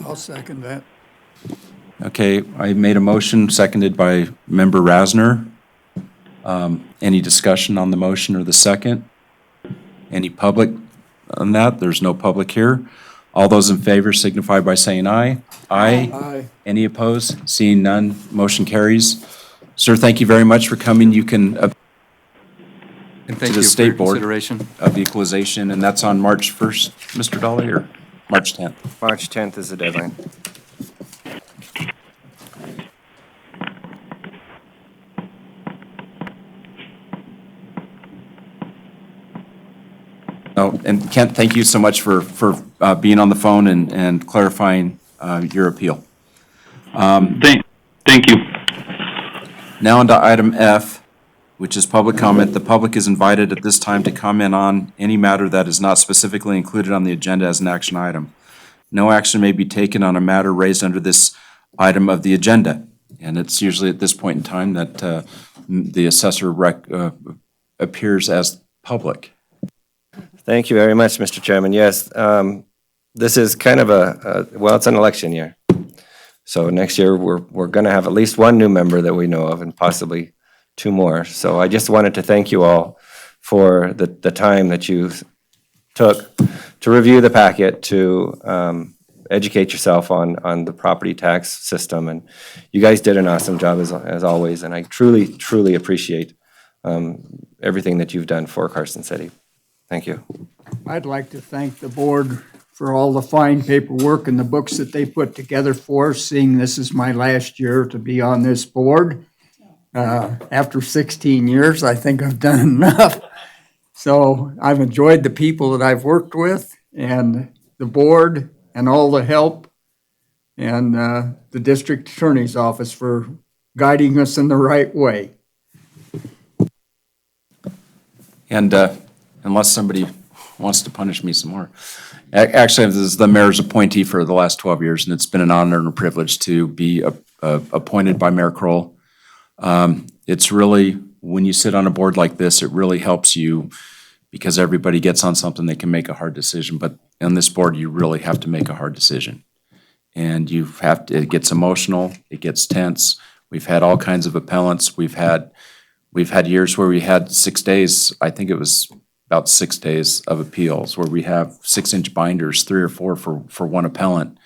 I'll second that. Okay, I made a motion, seconded by Member Rasner. Any discussion on the motion or the second? Any public on that? There's no public here. All those in favor signify by saying aye. Aye. Aye. Any opposed? Seeing none, motion carries. Sir, thank you very much for coming. You can And thank the you for State your Board. consideration. of Equalization, and that's on March 1st, Mr. Dolly, or March 10th? March 10th is the deadline. Oh, and Kent, thank you so much for being on the phone and clarifying your appeal. Thank you. Now on to item F, which is public comment. The public is invited at this time to comment on any matter that is not specifically included on the agenda as an action item. No action may be taken on a matter raised under this item of the agenda. And it's usually at this point in time that the assessor appears as public. Thank you very much, Mr. Chairman. Yes, this is kind of well, it's an election year. So next year, we're going to have at least one new member that we know of and possibly two more. So I just wanted to thank you all for the time that you took to review the packet, to educate yourself on the property tax system. And you guys did an awesome job as always. And I truly, truly appreciate everything that you've done for Carson City. Thank you. I'd like to thank the board for all the fine paperwork and the books that they put together for us, seeing this is my last year to be on this board. After 16 years, I think I've done enough. So I've enjoyed the people that I've worked with and the board and all the help, and the district attorney's office for guiding us in the right way. And unless somebody wants to punish me some more. Actually, this is the mayor's appointee for the last 12 years, and it's been an honor and a privilege to be appointed by Mayor Kroll. It's really, when you sit on a board like this, it really helps you because everybody gets on something, they can make a hard decision. But on this board, you really have to make a hard decision. And it gets emotional, it gets tense. We've had all kinds of appellants. We've had years where we had 6 days, I think it was about 6 days of appeals, where we have 6-inch binders, 3 or 4 for one appellant.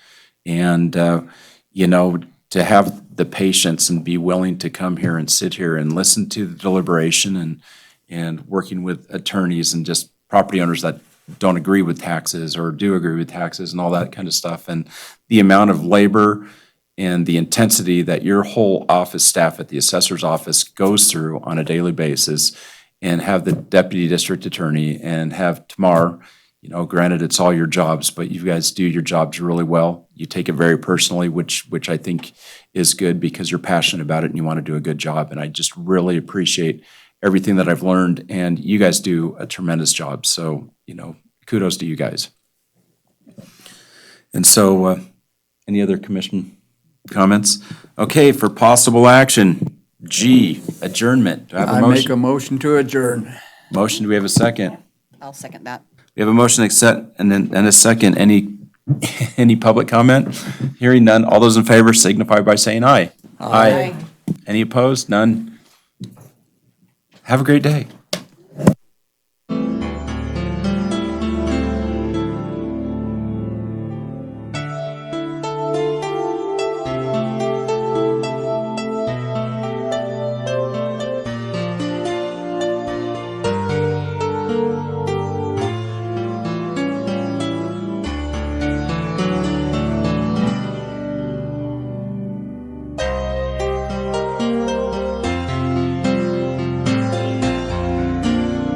And, to have the patience and be willing to come here and sit here and listen to the deliberation and working with attorneys and just property owners that don't agree with taxes or do agree with taxes and all that kind of stuff. And the amount of labor and the intensity that your whole office staff at the assessor's office goes through on a daily basis, and have the deputy district attorney and have Tamar, granted it's all your jobs, but you guys do your jobs really well. You take it very personally, which I think is good because you're passionate about it and you want to do a good job. And I just really appreciate everything that I've learned, and you guys do a tremendous job. So, kudos to you guys. And so, any other commission comments? Okay, for possible action, G, adjournment. Do I have a I motion? make a motion to adjourn. Motion, do we have a second? I'll second that. We have a motion and a second. Any public comment? Hearing none. All those in favor signify by saying aye. Aye. Any opposed? None. Have a great day.